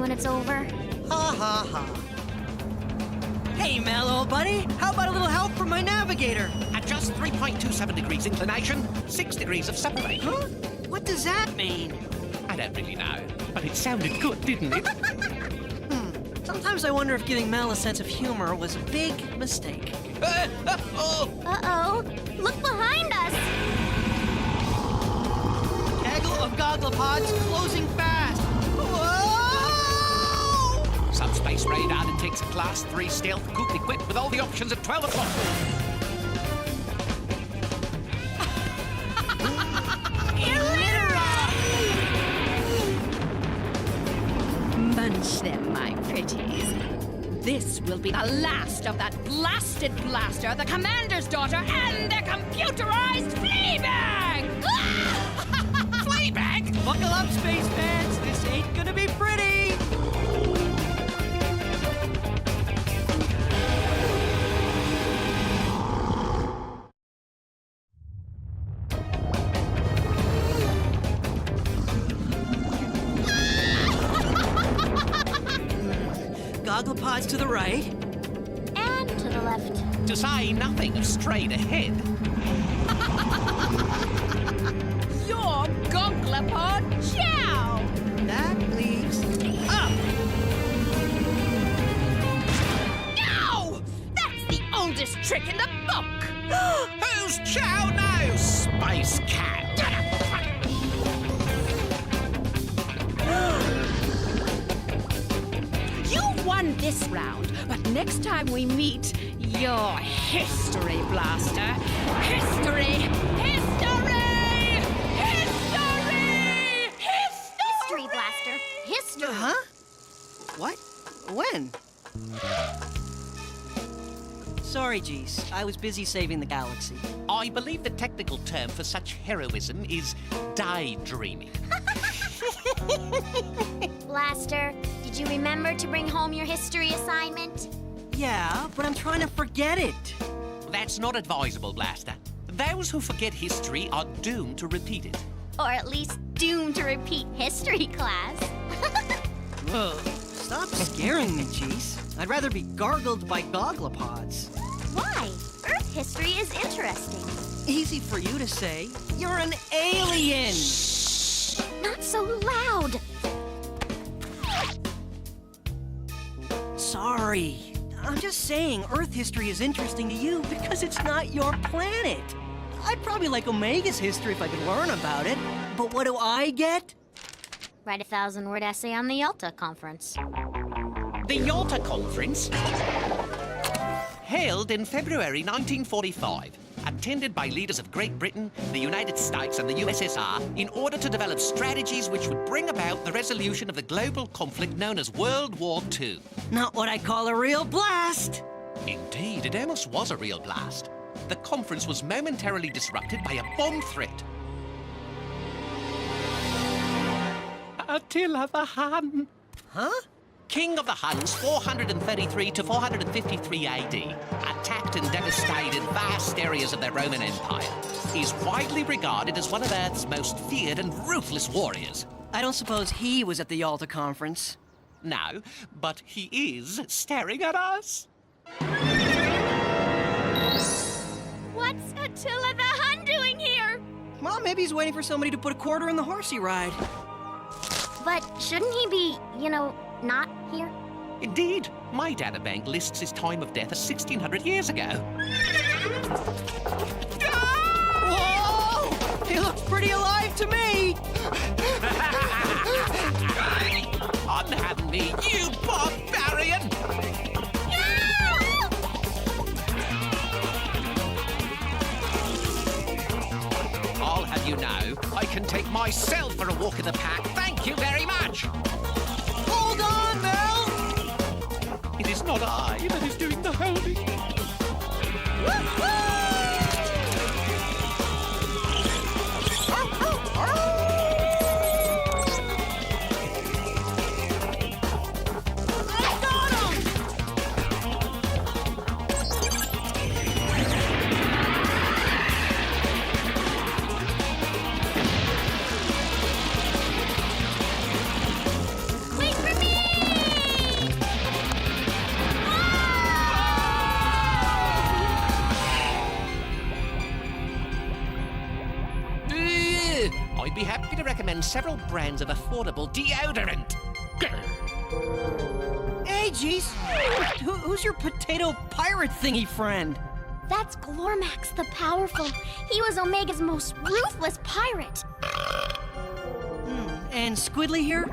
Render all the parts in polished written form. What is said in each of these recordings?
It's over. Ha ha ha. Hey, Mel, old buddy. How about a little help from my navigator? At just 3.27 degrees inclination, 6 degrees of separation. Huh? What does that mean? I don't really know, but it sounded good, didn't it? Sometimes I wonder if giving Mel a sense of humor was a big mistake. Uh-oh. Look behind us. Gaggle of gogglepods closing fast. Whoa! Subspace radar detects Class 3 stealth coupe equipped with all the options at 12 o'clock. Munch them, my pretties. This will be the last of that blasted blaster, the commander's daughter, and the computerized flea bag! Flea bag? Buckle up, space fans. This ain't gonna be pretty. Gogglepods to the right. And to the left. To say nothing of straight ahead. Your gogglepod chow! That leaves up. No! That's the oldest trick in the book! Who's chow now, space cow? Won this round, but next time we meet, your history blaster. History! History! History! History blaster. History. Huh? What? When? Sorry, Geese. I was busy saving the galaxy. I believe the technical term for such heroism is daydreaming. Blaster, did you remember to bring home your history assignment? Yeah, but I'm trying to forget it. That's not advisable, Blaster. Those who forget history are doomed to repeat it. Or at least doomed to repeat history class. Ugh. Stop scaring me, Geese. I'd rather be gargled by gogglepods. Why? Earth history is interesting. Easy for you to say. You're an alien! Not so loud. Sorry. I'm just saying Earth history is interesting to you because it's not your planet. I'd probably like Omega's history if I could learn about it. But what do I get? Write a 1,000-word essay on the Yalta Conference. The Yalta Conference, held in February 1945, attended by leaders of Great Britain, the United States and the USSR in order to develop strategies which would bring about the resolution of the global conflict known as World War II. Not what I call a real blast. Indeed, it almost was a real blast. The conference was momentarily disrupted by a bomb threat. Attila the Hun. Huh? King of the Huns, 433 to 453 AD, attacked and devastated vast areas of the Roman Empire. He's widely regarded as one of Earth's most feared and ruthless warriors. I don't suppose he was at the Yalta Conference. No, but he is staring at us. What's Attila the Hun doing here? Well, maybe he's waiting for somebody to put a quarter in the horse he ride. But shouldn't he be, not here? Indeed, my databank lists his time of death as 1600 years ago. Whoa! He looks pretty alive to me! Unhand me, you barbarian! I'll have you know, I can take myself for a walk in the pack. Thank you very much! Hold on, Mel! It is not I that is doing the holding. I'd be happy to recommend several brands of affordable deodorant. Hey, geez. Who's your potato pirate thingy friend? That's Glormax the Powerful. He was Omega's most ruthless pirate. And Squidly here?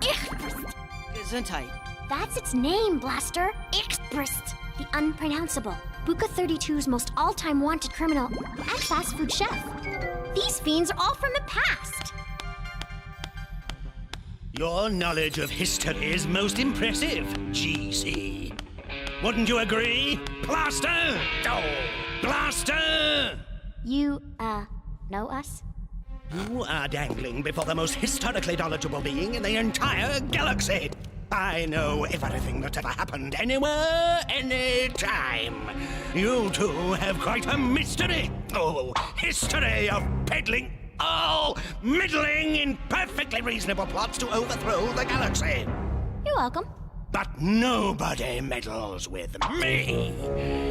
Ichbrist. Gesundheit. That's its name, Blaster. Ichbrist, the unpronounceable. Buka 32's most all-time wanted criminal and fast food chef. These fiends are all from the past. Your knowledge of history is most impressive, GC. Wouldn't you agree? Blaster! Oh, Blaster! You, know us? You are dangling before the most historically knowledgeable being in the entire galaxy. I know everything that's ever happened anywhere, anytime. You two have quite a mystery. Oh, history of peddling, middling in perfectly reasonable plots to overthrow the galaxy. You're welcome. But nobody meddles with me.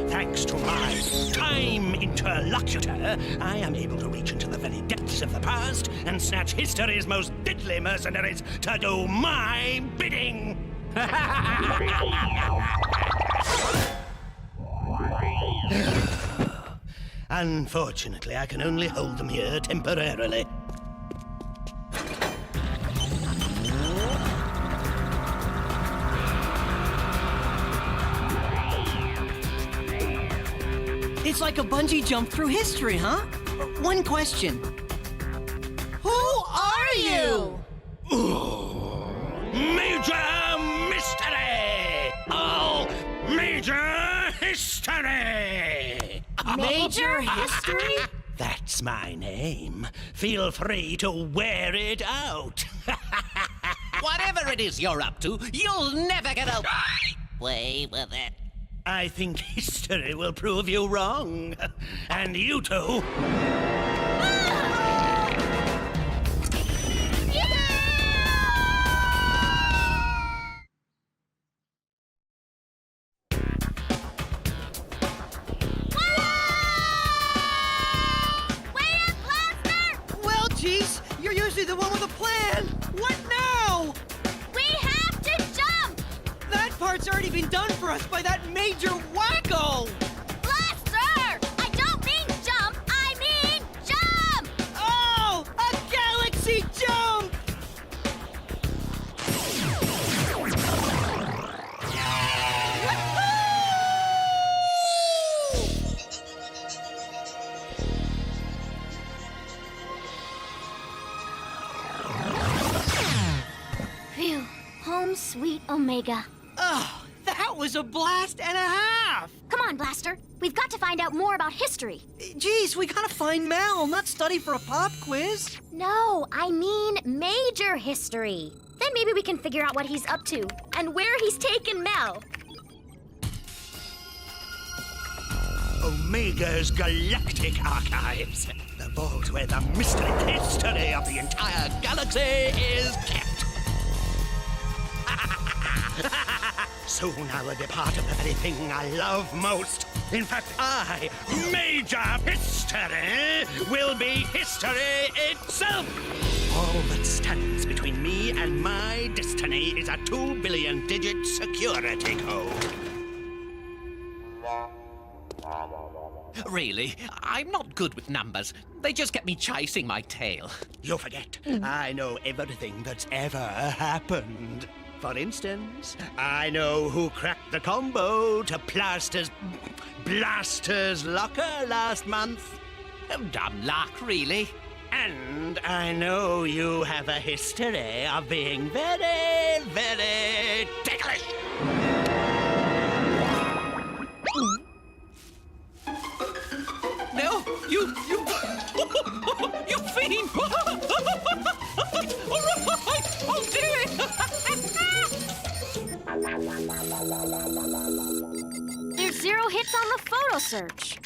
Thanks to my time interlocutor, I am able to reach into the very depths of the past and snatch history's most deadly mercenaries to do my bidding. Unfortunately, I can only hold them here temporarily. It's like a bungee jump through history, huh? One question. Who are you? Major mystery! Major history! Major history? That's my name. Feel free to wear it out. Whatever it is you're up to, you'll never get away with it. I think history will prove you wrong. And you two. Well, geez, you're usually the one with a plan. What now? We have to jump! That part's already been done for us by that major wacko! Blaster! I don't mean jump, I mean jump! Oh, a galaxy jump! Phew, home sweet Omega. Oh, that was a blast and a half! Come on, Blaster. We've got to find out more about history. Geez, we gotta find Mel, not study for a pop quiz. No, I mean major history. Then maybe we can figure out what he's up to and where he's taken Mel. Omega's Galactic Archives. The vault where the mysterious history of the entire galaxy is kept. Soon I will be part of the very thing I love most. In fact, I, Major History, will be history itself. All that stands between me and my destiny is a 2 billion digit security code. Really, I'm not good with numbers. They just get me chasing my tail. You forget, I know everything that's ever happened. For instance, I know who cracked the combo to Blaster's locker last month. Oh, dumb luck, really. And I know you have a history of being very, very ticklish. No, you fiend! All right, I'll do it! There's 0 hits on the photo search.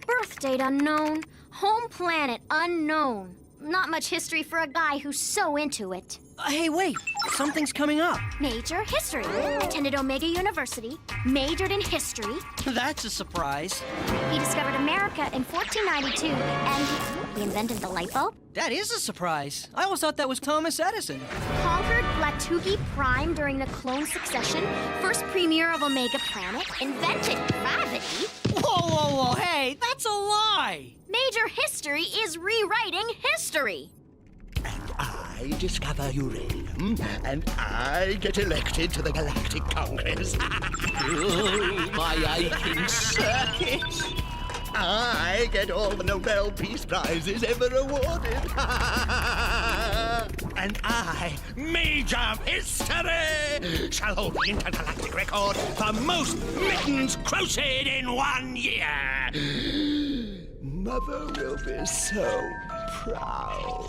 Birth date unknown. Home planet unknown. Not much history for a guy who's so into it. Hey, wait. Something's coming up. Major history. Attended Omega University. Majored in history. That's a surprise. He discovered America in 1492, and he invented the light bulb. That is a surprise. I always thought that was Thomas Edison. Conquered Blatugi Prime during the clone succession. First premier of Omega Planet. Invented gravity. Whoa, hey, that's a lie. Major history is rewriting history. And I discover uranium, and I get elected to the Galactic Congress. Oh, my aching circuit. I get all the Nobel Peace Prizes ever awarded. And I, Major History, shall hold the intergalactic record for most mittens crocheted in 1 year. Mother will be so proud.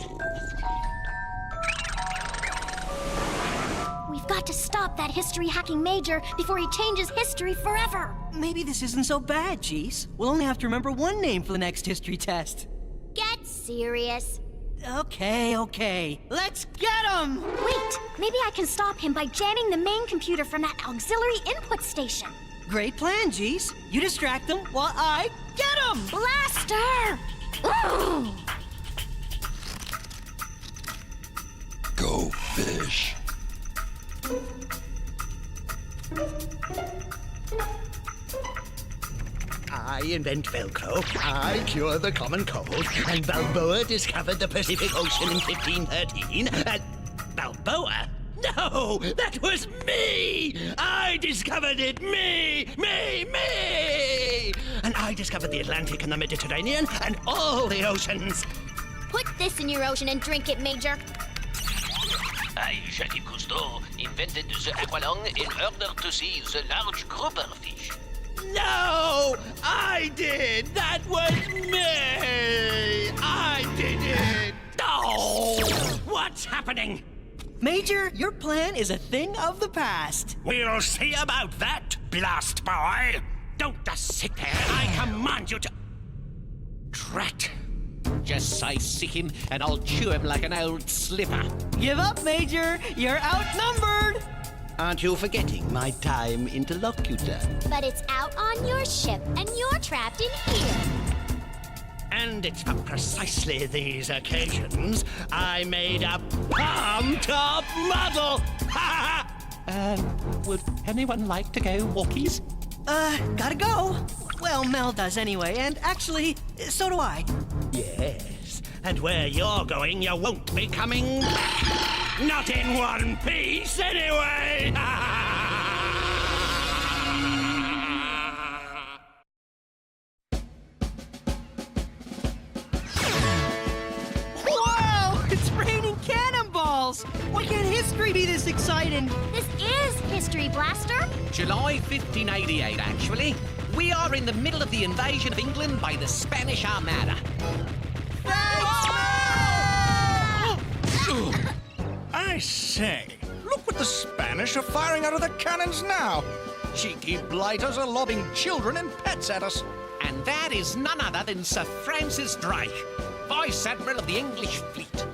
We've got to stop that history-hacking major before he changes history forever. Maybe this isn't so bad, Jeez. We'll only have to remember one name for the next history test. Get serious. Okay. Let's get him! Wait, maybe I can stop him by jamming the main computer from that auxiliary input station. Great plan, Jeez. You distract them while I get him! Blaster! Ooh! Go fish. I invent Velcro, I cure the common cold, and Balboa discovered the Pacific Ocean in 1513, and... Balboa? No, that was me! I discovered it, me! And I discovered the Atlantic and the Mediterranean, and all the oceans. Put this in your ocean and drink it, Major. I, Jacques Cousteau, invented the aqualung in order to see the large grouper fish. No! I did! That was me! I did it! No! What's happening? Major, your plan is a thing of the past. We'll see about that, Blast Boy! Don't just sit there. I command you to... Drat. Just say sick him, and I'll chew him like an old slipper. Give up, Major. You're outnumbered. Aren't you forgetting my time interlocutor? But it's out on your ship, and you're trapped in here. And it's for precisely these occasions I made a palm-top model! Would anyone like to go walkies? Gotta go. Well, Mel does anyway, and actually, so do I. Yes, and where you're going, you won't be coming back. Not in one piece, anyway! Whoa! It's raining cannonballs! Why can't history be this exciting? This is History Blaster. July 1588, actually. We are in the middle of the invasion of England by the Spanish Armada. I say, look what the Spanish are firing out of their cannons now. Cheeky blighters are lobbing children and pets at us. And that is none other than Sir Francis Drake, Vice Admiral of the English fleet.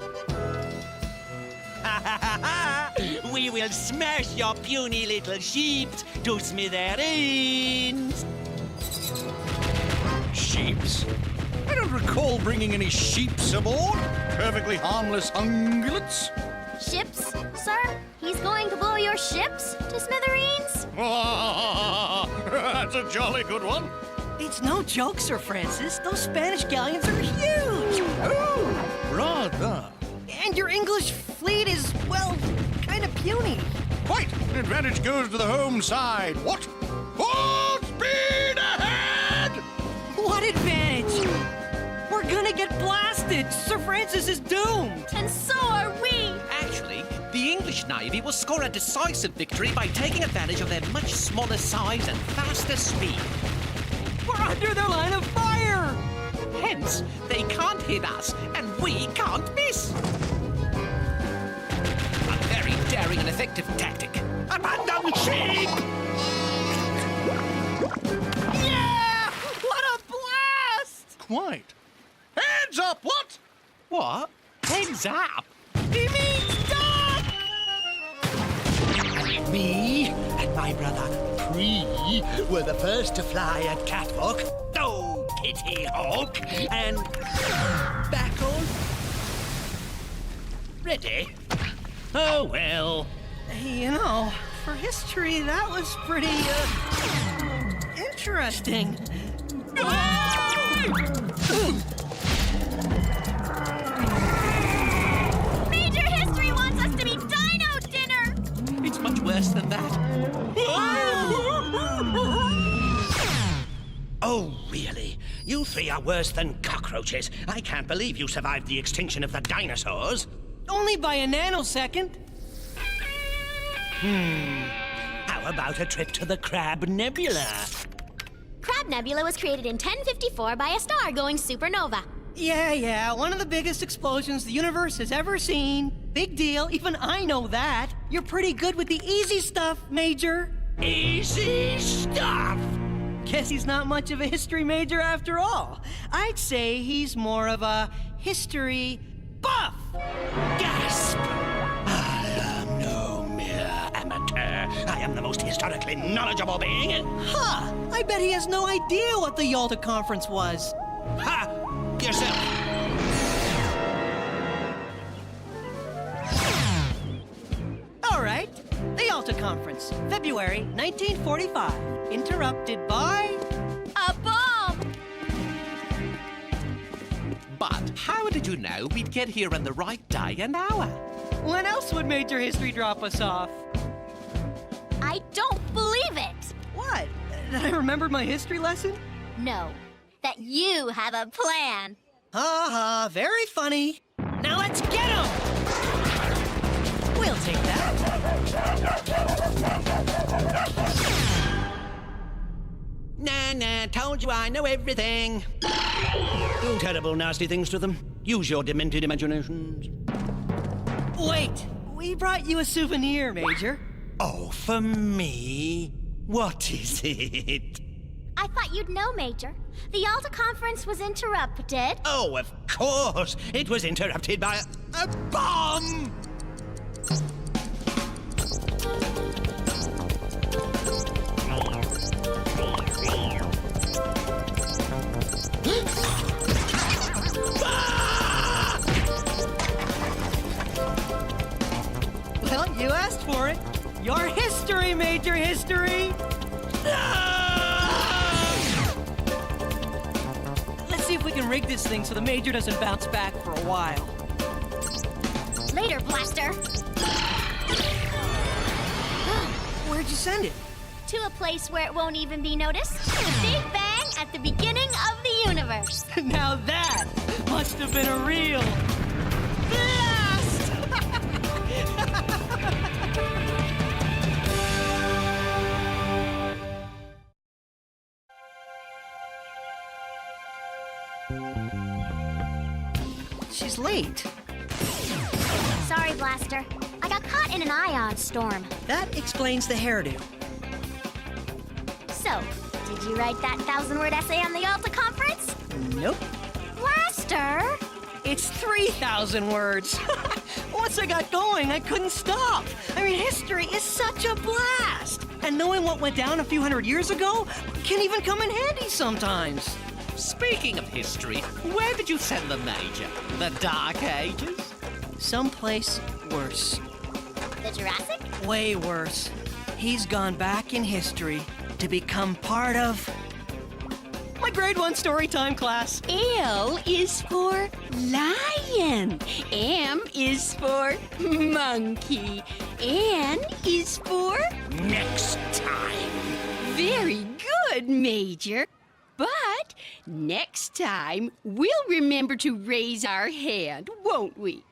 We will smash your puny little ships to smithereens. sheeps? I don't recall bringing any sheeps aboard. Perfectly harmless ungulates. Ships, sir? He's going to blow your ships to smithereens? That's a jolly good one. It's no joke, Sir Francis. Those Spanish galleons are huge. Oh, rather. And your English fleet is, well, kind of puny. Quite. The advantage goes to the home side. What? Full speed ahead! What advantage? We're gonna get blasted. Sir Francis is doomed. And so are we! Actually, the English Navy will score a decisive victory by taking advantage of their much smaller size and faster speed. We're under their line of fire. Hence, they can't hit us, and we can't miss. A very daring and effective tactic. Abandon ship! Yeah! What a blast! Quite. Heads up, what? What? Heads up! He means stop! Me and my brother Pre were the first to fly a catwalk. Oh, Kitty Hawk! And back on. Ready? Oh, well. You know, for history, that was pretty, interesting. Major History wants us to be dino dinner! It's much worse than that. Oh, really? You three are worse than cockroaches. I can't believe you survived the extinction of the dinosaurs. Only by a nanosecond. How about a trip to the Crab Nebula? Crab Nebula was created in 1054 by a star going supernova. Yeah, one of the biggest explosions the universe has ever seen. Big deal, even I know that. You're pretty good with the easy stuff, Major. Easy stuff! Guess he's not much of a history major after all. I'd say he's more of a history buff. Gasp! I am no mere amateur. I am the most historically knowledgeable being in... Huh, I bet he has no idea what the Yalta Conference was. Ha! Yourself! All right, the Yalta Conference, February 1945, interrupted by... A bomb! But how did you know we'd get here on the right day and hour? When else would Major History drop us off? I don't believe it! What? That I remembered my history lesson? No, that you have a plan. Ha, very funny. Now let's get him! We'll take that. Nah, told you I know everything. Do terrible, nasty things to them. Use your demented imaginations. Wait, we brought you a souvenir, Major. Oh, for me? What is it? I thought you'd know, Major. The Yalta Conference was interrupted. Oh, of course. It was interrupted by a bomb! Well, you asked for it. Your history, Major History. Let's see if we can rig this thing so the Major doesn't bounce back for a while. Later, Blaster. Where'd you send it? To a place where it won't even be noticed. The Big Bang at the beginning of the universe. Now that must have been a real blast! She's late. Sorry, Blaster. I got caught in an ion storm. That explains the hairdo. So, did you write that 1,000-word essay on the Yalta Conference? Nope. Blaster! It's 3,000 words. Once I got going, I couldn't stop. I mean, history is such a blast. And knowing what went down a few hundred years ago can even come in handy sometimes. Speaking of history, where did you send the Major? The Dark Ages? Someplace worse. The Jurassic? Way worse. He's gone back in history to become part of my grade 1 storytime class. L is for lion. M is for monkey. N is for Next time. very good, Major. But next time, we'll remember to raise our hand, won't we?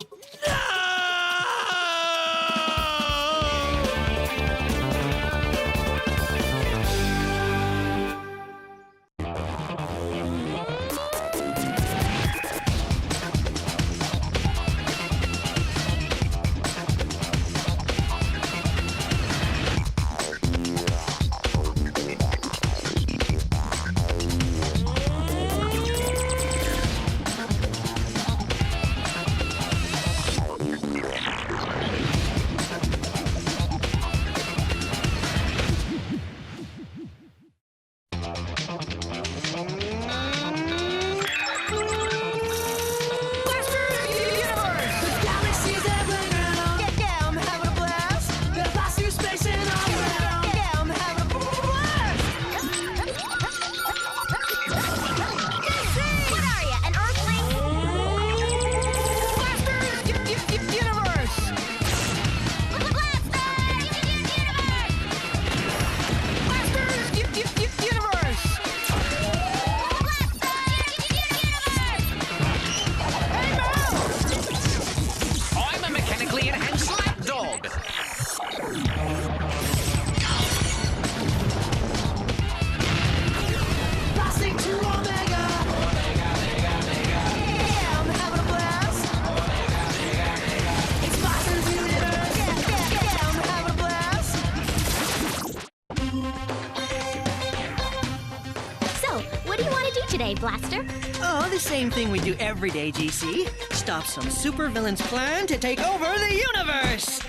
today, Blaster? Oh, the same thing we do every day, GC. Stop some supervillain's plan to take over the universe!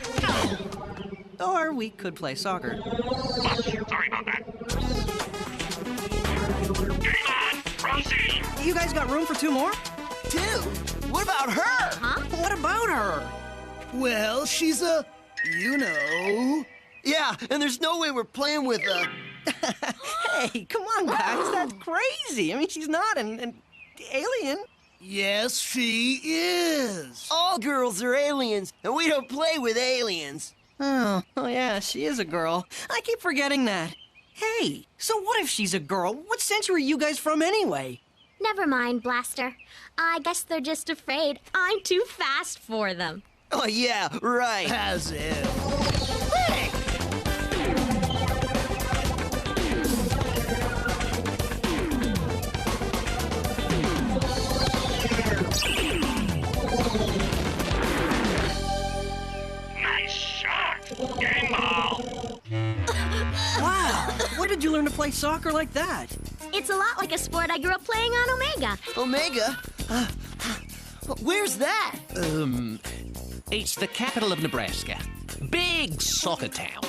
Or we could play soccer. Sorry about that. Come on, Rosie! You guys got room for 2 more? 2? What about her? Huh? What about her? Well, she's a... you know... Yeah, and there's no way we're playing with a... Hey, come on, guys. That's crazy. I mean, she's not an alien. Yes, she is. All girls are aliens, and we don't play with aliens. Oh, yeah, she is a girl. I keep forgetting that. Hey, so what if she's a girl? What century are you guys from anyway? Never mind, Blaster. I guess they're just afraid I'm too fast for them. Oh, yeah, right. As if. Nice shot. Game ball. Wow, where did you learn to play soccer like that? It's a lot like a sport I grew up playing on Omega. Omega? Where's that? It's the capital of Nebraska. Big soccer town.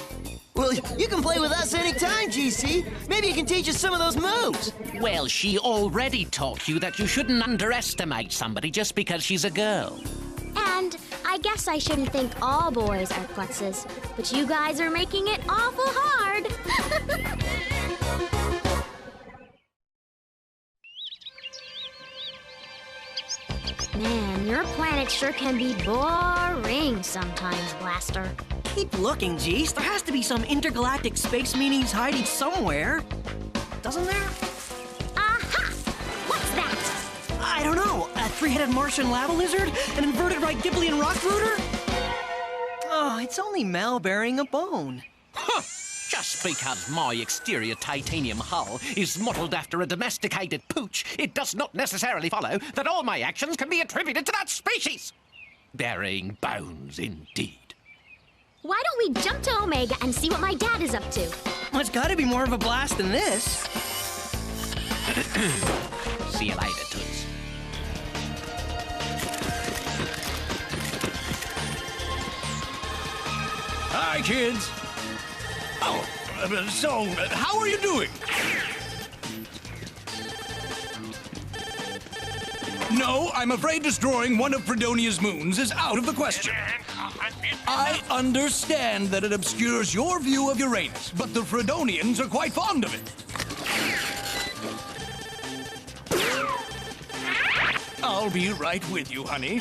Well, you can play with us anytime, GC. Maybe you can teach us some of those moves. Well, she already taught you that you shouldn't underestimate somebody just because she's a girl. And I guess I shouldn't think all boys are klutzes, but you guys are making it awful hard. Man, your planet sure can be boring sometimes, Blaster. Keep looking, Geese. There has to be some intergalactic space meanies hiding somewhere. Doesn't there? Aha! What's that? I don't know. A 3-headed Martian lava lizard? An inverted right Gibblean rock rooter? Oh, it's only Mel burying a bone. Huh. Just because my exterior titanium hull is modeled after a domesticated pooch, it does not necessarily follow that all my actions can be attributed to that species. Burying bones, indeed. Why don't we jump to Omega and see what my dad is up to? Well, it's gotta be more of a blast than this. See you later, Toots. Hi, kids. Oh, so, how are you doing? No, I'm afraid destroying one of Fredonia's moons is out of the question. I understand that it obscures your view of Uranus, but the Fredonians are quite fond of it. I'll be right with you, honey.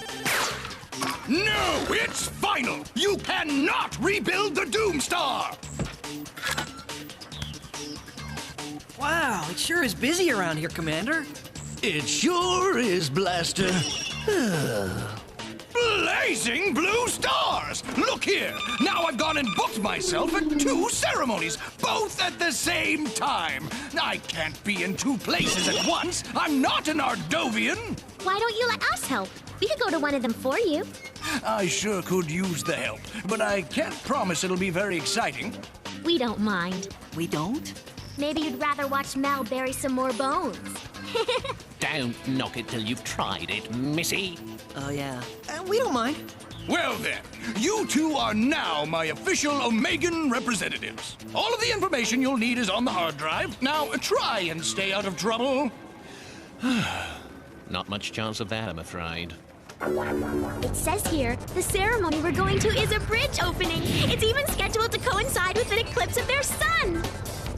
No, it's final! You cannot rebuild the Doomstar! Wow, it sure is busy around here, Commander. It sure is, Blaster. Blazing blue stars! Look here! Now I've gone and booked myself at 2 ceremonies, both at the same time. I can't be in 2 places at once. I'm not an Ardovian. Why don't you let us help? We could go to one of them for you. I sure could use the help, but I can't promise it'll be very exciting. We don't mind. We don't? Maybe you'd rather watch Mel bury some more bones. Don't knock it till you've tried it, missy. Oh, yeah. We don't mind. Well then, you 2 are now my official Omegan representatives. All of the information you'll need is on the hard drive. Now try and stay out of trouble. Not much chance of that, I'm afraid. It says here, the ceremony we're going to is a bridge opening. It's even scheduled to coincide with an eclipse of their sun.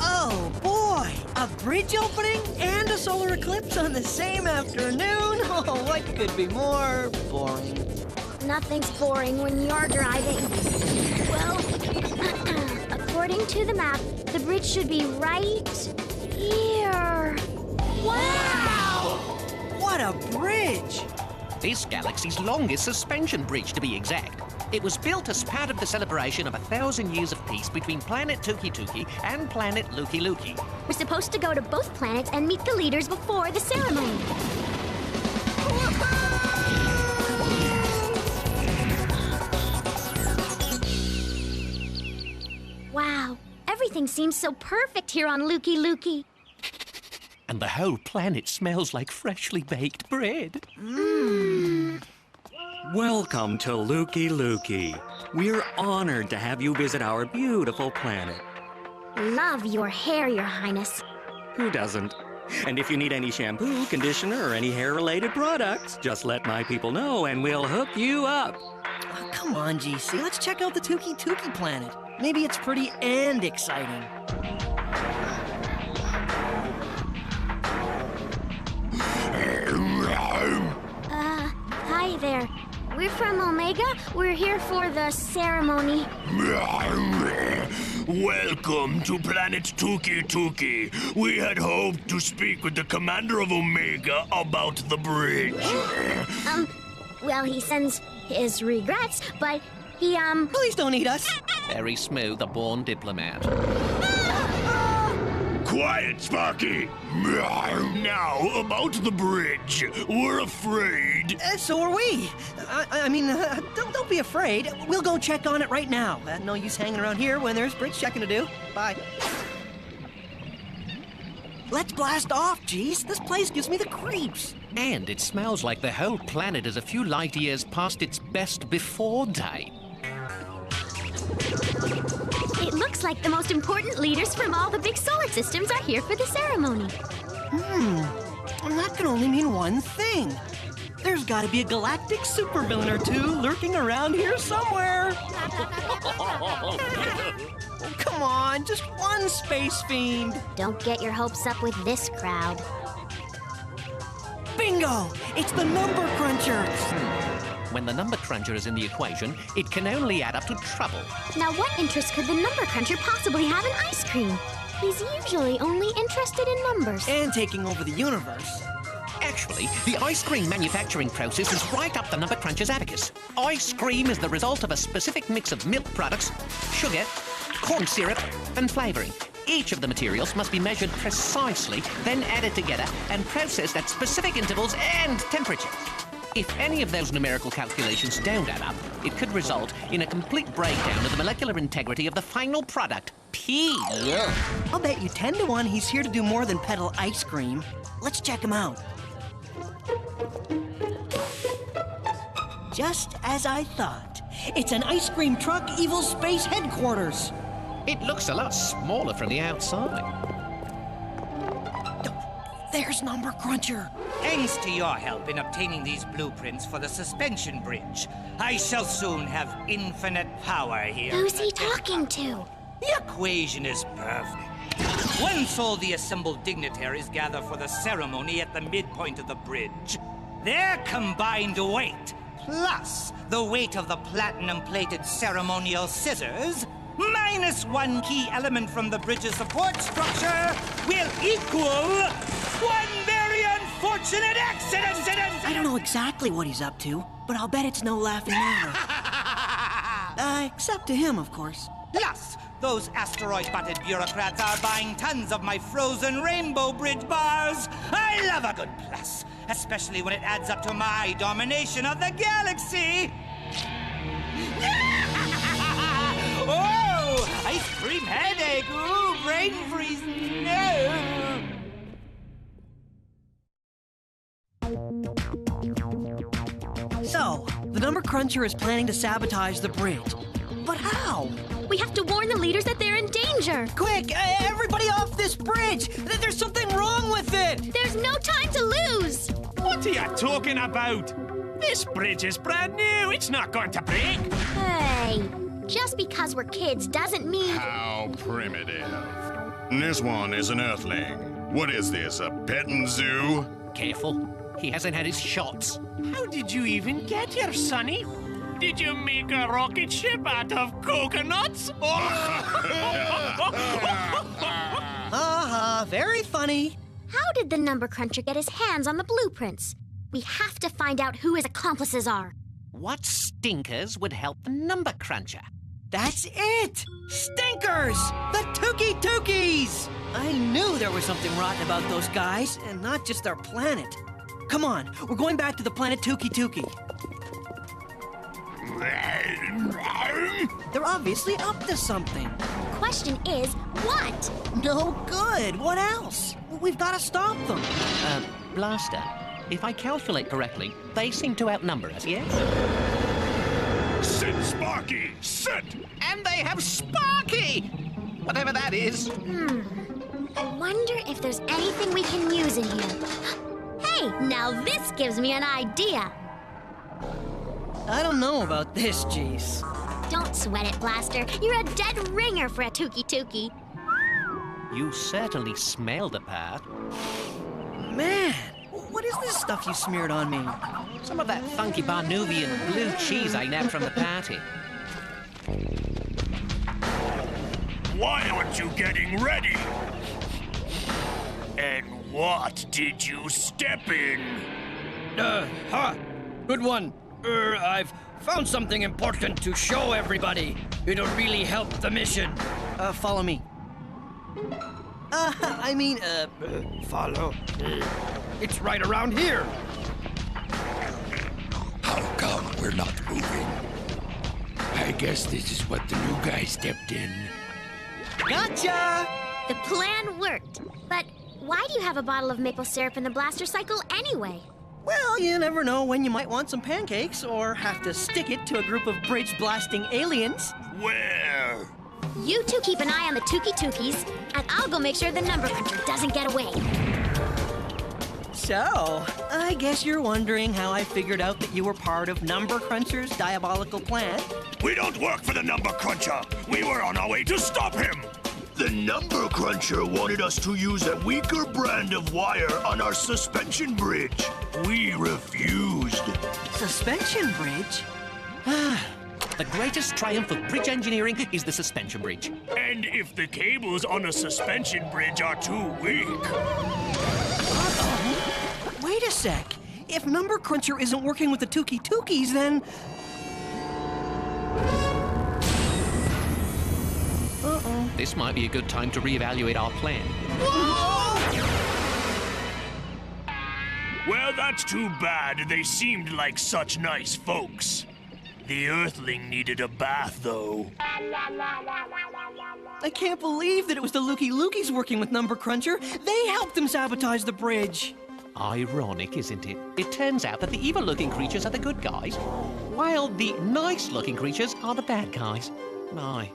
Oh, boy! A bridge opening and a solar eclipse on the same afternoon? Oh, what could be more boring? Nothing's boring when you're driving. Well, according to the map, the bridge should be right here. Wow! What a bridge! This galaxy's longest suspension bridge, to be exact. It was built as part of the celebration of 1,000 years of peace between planet Tuki Tuki and planet Luki Luki. We're supposed to go to both planets and meet the leaders before the ceremony. Wow, everything seems so perfect here on Luki Luki. And the whole planet smells like freshly baked bread. Welcome to Luki Luki. We're honored to have you visit our beautiful planet. Love your hair, Your Highness. Who doesn't? And if you need any shampoo, conditioner, or any hair-related products, just let my people know and we'll hook you up. Oh, come on, GC. Let's check out the Tuki Tuki planet. Maybe it's pretty and exciting. Hi there. We're from Omega. We're here for the ceremony. Welcome to planet Tuki Tuki. We had hoped to speak with the commander of Omega about the bridge. Well, he sends his regrets, but he, Please don't eat us. Very smooth, a born diplomat. Quiet, Sparky. Now, about the bridge. We're afraid. So are we. Don't be afraid. We'll go check on it right now. No use hanging around here when there's bridge checking to do. Bye. Let's blast off, Jeez. This place gives me the creeps. And it smells like the whole planet is a few light years past its best before date. It looks like the most important leaders from all the big solar systems are here for the ceremony. And that can only mean one thing. There's got to be a galactic supervillain or 2 lurking around here somewhere. Oh, come on, just one space fiend. Don't get your hopes up with this crowd. Bingo! It's the number cruncher. When the number cruncher is in the equation, it can only add up to trouble. Now, what interest could the number cruncher possibly have in ice cream? He's usually only interested in numbers. And taking over the universe. Actually, the ice cream manufacturing process is right up the number cruncher's abacus. Ice cream is the result of a specific mix of milk products, sugar, corn syrup, and flavoring. Each of the materials must be measured precisely, then added together and processed at specific intervals and temperatures. If any of those numerical calculations don't add up, it could result in a complete breakdown of the molecular integrity of the final product. I'll bet you 10 to 1 he's here to do more than peddle ice cream. Let's check him out. Just as I thought. It's an ice cream truck evil space headquarters. It looks a lot smaller from the outside. There's Number Cruncher. Thanks to your help in obtaining these blueprints for the suspension bridge, I shall soon have infinite power here. Who's he talking to? The equation is perfect. Once all the assembled dignitaries gather for the ceremony at the midpoint of the bridge, their combined weight, plus the weight of the platinum-plated ceremonial scissors, minus one key element from the bridge's support structure, will equal one very unfortunate accident! I don't know exactly what he's up to, but I'll bet it's no laughing matter. Except to him, of course. Plus, those asteroid-butted bureaucrats are buying tons of my frozen rainbow bridge bars. I love a good plus, especially when it adds up to my domination of the galaxy. Oh, ice cream headache. Ooh, brain freeze. No. So, the Number Cruncher is planning to sabotage the bridge. But how? We have to warn the leaders that they're in danger. Quick, everybody off this bridge! There's something wrong with it! There's no time to lose! What are you talking about? This bridge is brand new. It's not going to break. Hey, just because we're kids doesn't mean... How primitive. This one is an Earthling. What is this, a petting zoo? Careful. He hasn't had his shots. How did you even get here, Sonny? Did you make a rocket ship out of coconuts? Very funny. How did the Number Cruncher get his hands on the blueprints? We have to find out who his accomplices are. What stinkers would help the Number Cruncher? That's it! Stinkers! The Tookie Tookies! I knew there was something rotten about those guys, and not just our planet. Come on, we're going back to the planet Tookie Tookie. They're obviously up to something. Question is, what? No good. What else? We've got to stop them. Blaster, if I calculate correctly, they seem to outnumber us, yes? Sit, Sparky! Sit! And they have Sparky! Whatever that is. I wonder if there's anything we can use in here. Hey, now this gives me an idea. I don't know about this, Jeez. Don't sweat it, Blaster. You're a dead ringer for a Tookie Tookie. You certainly smell the part. Man, what is this stuff you smeared on me? Some of that funky Barnuvian blue cheese I nabbed from the party. Why aren't you getting ready? And what did you step in? Good one. I've found something important to show everybody. It'll really help the mission. Follow me. Follow me. It's right around here. How come we're not moving? I guess this is what the new guy stepped in. Gotcha! The plan worked. But why do you have a bottle of maple syrup in the blaster cycle anyway? Well, you never know when you might want some pancakes or have to stick it to a group of bridge-blasting aliens. Where? You two keep an eye on the Tookie Tookies, and I'll go make sure the Number Cruncher doesn't get away. So, I guess you're wondering how I figured out that you were part of Number Cruncher's diabolical plan? We don't work for the Number Cruncher. We were on our way to stop him. The Number Cruncher wanted us to use a weaker brand of wire on our suspension bridge. We refused. Suspension bridge? The greatest triumph of bridge engineering is the suspension bridge. And if the cables on a suspension bridge are too weak... Wait a sec. If Number Cruncher isn't working with the Tookie Tookies, then... This might be a good time to reevaluate our plan. Well, that's too bad. They seemed like such nice folks. The Earthling needed a bath, though. I can't believe that it was the Lookie Lookies working with Number Cruncher. They helped them sabotage the bridge. Ironic, isn't it? It turns out that the evil-looking creatures are the good guys, while the nice-looking creatures are the bad guys. My,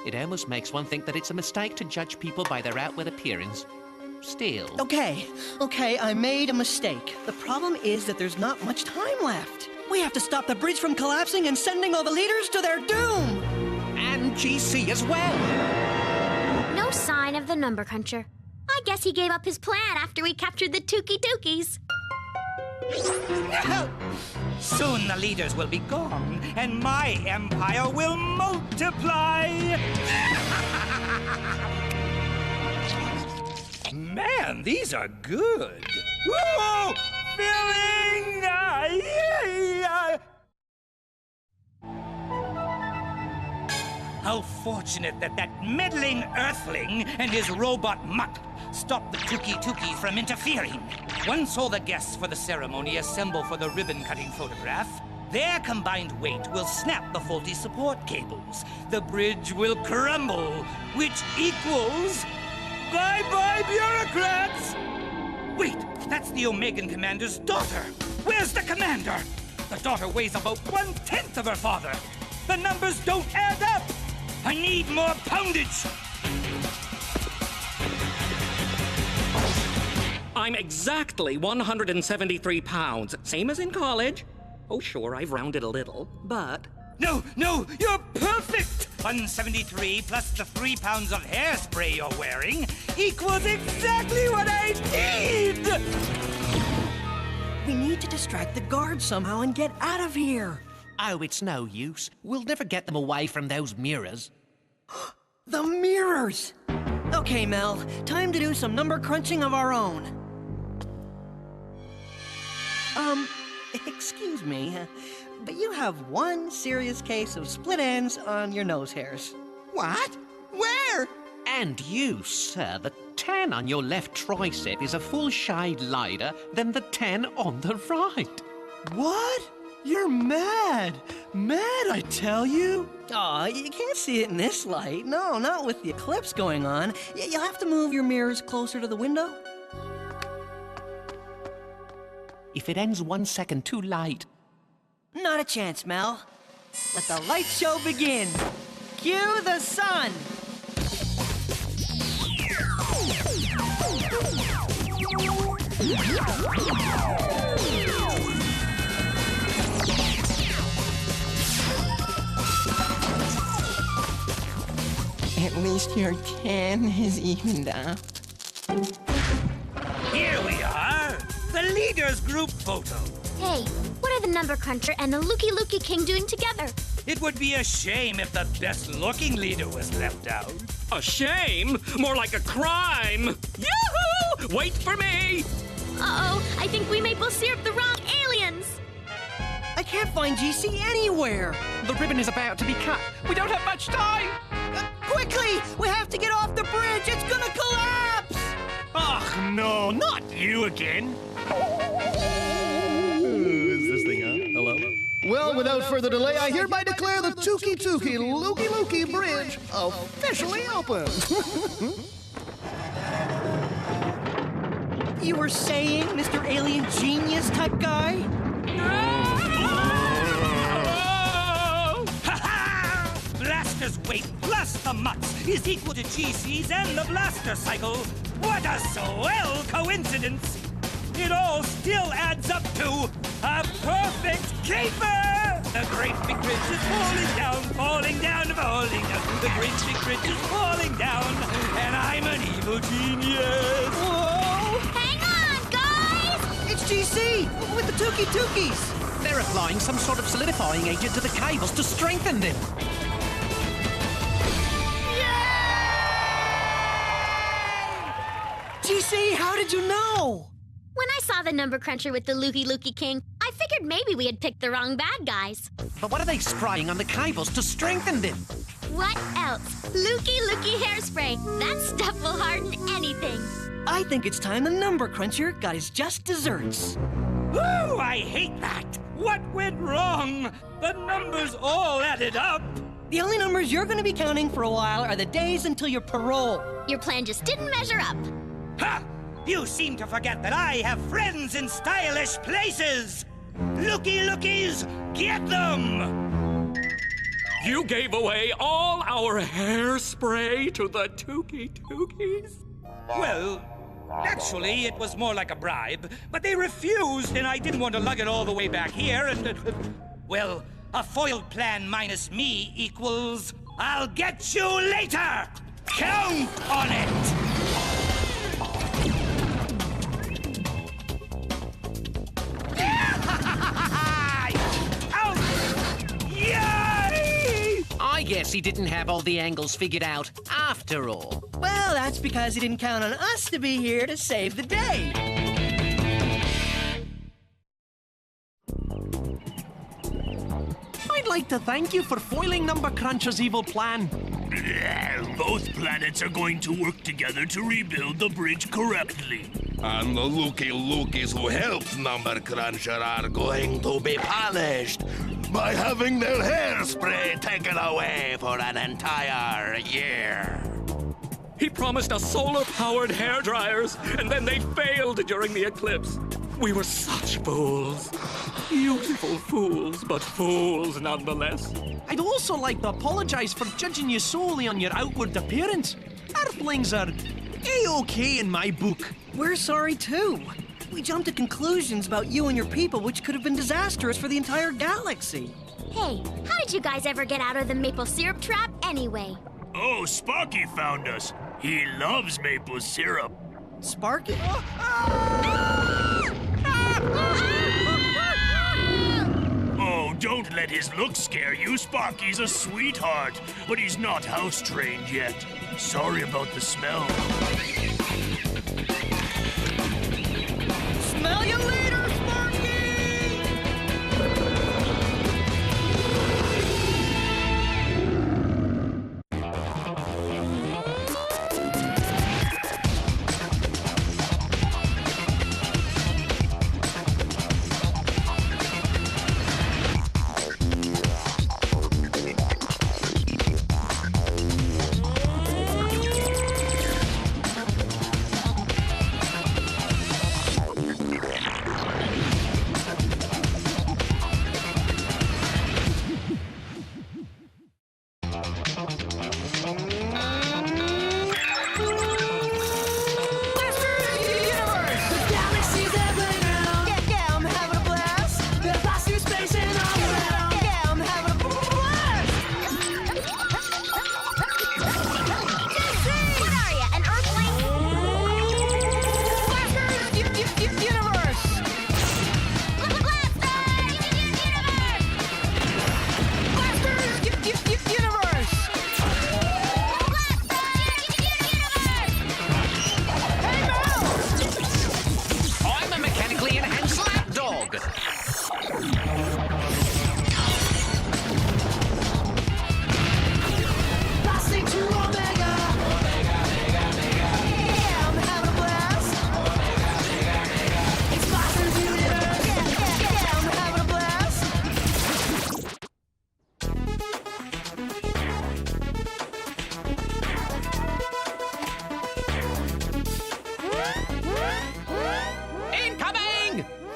it almost makes one think that it's a mistake to judge people by their outward appearance. Still. Okay, I made a mistake. The problem is that there's not much time left. We have to stop the bridge from collapsing and sending all the leaders to their doom! And GC as well. No sign of the number cruncher. I guess he gave up his plan after we captured the Tuki Tukis. Soon the leaders will be gone, and my empire will multiply! Man, these are good! Whoa! Filling! How fortunate that meddling Earthling and his robot mutt stopped the Tuki Tukis from interfering. Once all the guests for the ceremony assemble for the ribbon-cutting photograph, their combined weight will snap the faulty support cables. The bridge will crumble, which equals... Bye-bye, bureaucrats! Wait, that's the Omegan commander's daughter. Where's the commander? The daughter weighs about 1/10 of her father. The numbers don't add up. I need more poundage. I'm exactly 173 pounds, same as in college. Oh, sure, I've rounded a little, but... No, you're perfect! 173 plus the 3 pounds of hairspray you're wearing equals exactly what I need! We need to distract the guards somehow and get out of here. Oh, it's no use. We'll never get them away from those mirrors. The mirrors! Okay, Mel, time to do some number crunching of our own. Excuse me, but you have one serious case of split ends on your nose hairs. What? Where? And you, sir, the 10 on your left tricep is a full shade lighter than the 10 on the right. What? You're mad. Mad, I tell you. Aw, you can't see it in this light. No, not with the eclipse going on. You'll have to move your mirrors closer to the window. If it ends 1 second too late. Not a chance, Mel. Let the light show begin. Cue the sun. At least your 10 is evened out. Here we are, the leaders group photo. Hey, what are the number cruncher and the Looky King doing together? It would be a shame if the best-looking leader was left out. A shame? More like a crime! Yoo-hoo! Wait for me! Uh-oh, I think we maple syrup the wrong aliens! I can't find GC anywhere! The ribbon is about to be cut. We don't have much time! Quickly! We have to get off the bridge! It's gonna collapse! Ugh, no, not you again. Is this thing on? Hello? Well, without further delay, I hereby declare the Tuki Looky Bridge officially open. You were saying, Mr. Alien Genius type guy? Ha-ha! Blaster's weight plus the mutts is equal to GC's and the blaster cycle. What a swell coincidence! It all still adds up to a perfect caper! The great big bridge is falling down, falling down, falling down. The great big bridge is falling down, and I'm an evil genius. Whoa! Hang on, guys! It's GC with the Tuki Tukis! They're applying some sort of solidifying agent to the cables to strengthen them. GC, how did you know? When I saw the number cruncher with the Looky King, I figured maybe we had picked the wrong bad guys. But what are they spraying on the cables to strengthen them? What else? Looky hairspray. That stuff will harden anything. I think it's time the number cruncher got his just desserts. Woo! I hate that! What went wrong? The numbers all added up. The only numbers you're going to be counting for a while are the days until your parole. Your plan just didn't measure up. Ha! You seem to forget that I have friends in stylish places! Lookies, get them! You gave away all our hairspray to the Tuki Tukis? Well, Actually, it was more like a bribe, but they refused, and I didn't want to lug it all the way back here, and, well, a foiled plan minus me equals I'll get you later! Count on it! I guess he didn't have all the angles figured out after all. Well, that's because he didn't count on us to be here to save the day. I'd like to thank you for foiling Number Cruncher's evil plan. Both planets are going to work together to rebuild the bridge correctly. And the looky-lookies who helped Number Cruncher are going to be punished by having their hairspray taken away for an entire year. He promised us solar-powered hair dryers, and then they failed during the eclipse. We were such fools. Beautiful fools, but fools nonetheless. I'd also like to apologize for judging you solely on your outward appearance. Earthlings are A-okay in my book. We're sorry, too. We jumped to conclusions about you and your people which could have been disastrous for the entire galaxy. Hey, how did you guys ever get out of the maple syrup trap anyway? Oh, Sparky found us. He loves maple syrup. Sparky? Oh, don't let his looks scare you. Sparky's a sweetheart, but he's not house-trained yet. Sorry about the smell. Smell you later, Sparky!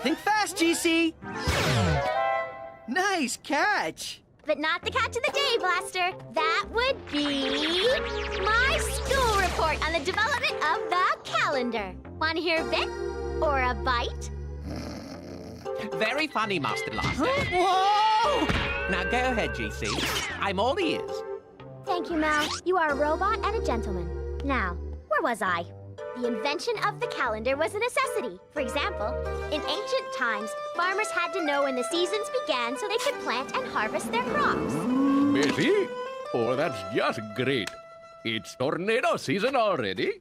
Think fast, GC! Nice catch! But not the catch of the day, Blaster. That would be my school report on the development of the calendar. Want to hear a bit? Or a bite? Very funny, Master Blaster. Whoa! Now go ahead, GC. I'm all ears. Thank you, Mal. You are a robot and a gentleman. Now, where was I? The invention of the calendar was a necessity. For example, in ancient times, farmers had to know when the seasons began so they could plant and harvest their crops. Bessie? Oh, that's just great. It's tornado season already.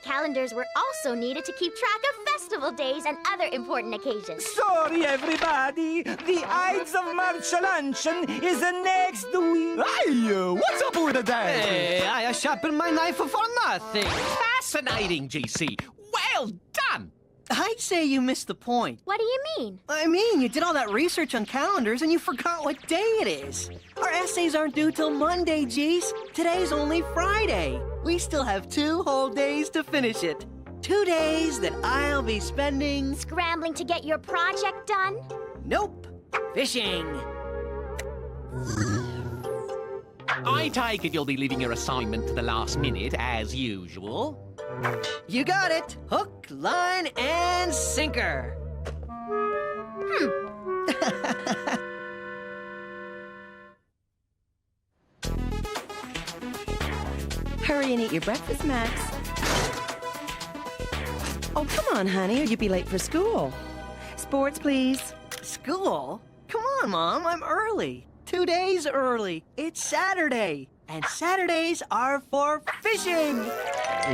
Calendars were also needed to keep track of festival days and other important occasions. Sorry, everybody. The Ides of March luncheon is the next week. Hey, what's up with the day? Hey, I sharpened my knife for nothing. Fascinating, GC. Well done. I'd say you missed the point. What do you mean? I mean, you did all that research on calendars and you forgot what day it is. Our essays aren't due till Monday, Geese. Today's only Friday. We still have 2 whole days to finish it. 2 days that I'll be spending... Scrambling to get your project done? Nope. Fishing. I take it you'll be leaving your assignment to the last minute, as usual. You got it. Hook, line, and sinker. Hurry and eat your breakfast, Max. Oh, come on, honey, or you'd be late for school. Sports, please. School? Come on, Mom, I'm early. 2 days early. It's Saturday. And Saturdays are for fishing.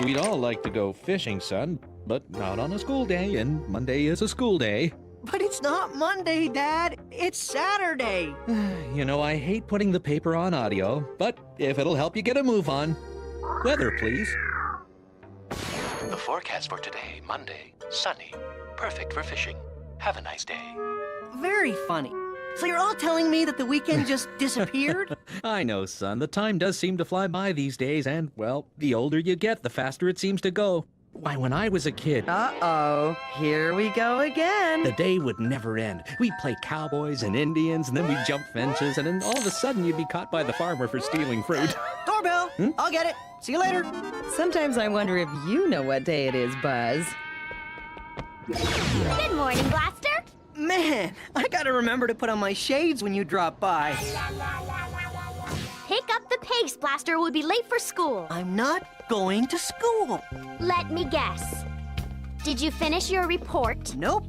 We'd all like to go fishing, son, but not on a school day, and Monday is a school day. But it's not Monday, Dad. It's Saturday. You know, I hate putting the paper on audio, but if it'll help you get a move on. Weather, please. The forecast for today, Monday, sunny, perfect for fishing. Have a nice day. Very funny. So you're all telling me that the weekend just disappeared? I know, son. The time does seem to fly by these days, and, well, the older you get, the faster it seems to go. Why, when I was a kid... Uh-oh, here we go again. The day would never end. We'd play cowboys and Indians, and then we'd jump fences, and then all of a sudden you'd be caught by the farmer for stealing fruit. Doorbell! I'll get it. See you later. Sometimes I wonder if you know what day it is, Buzz. Good morning, Blaster. Man, I gotta remember to put on my shades when you drop by. Pick up the pace, Blaster. We'll be late for school. I'm not going to school. Let me guess. Did you finish your report? Nope.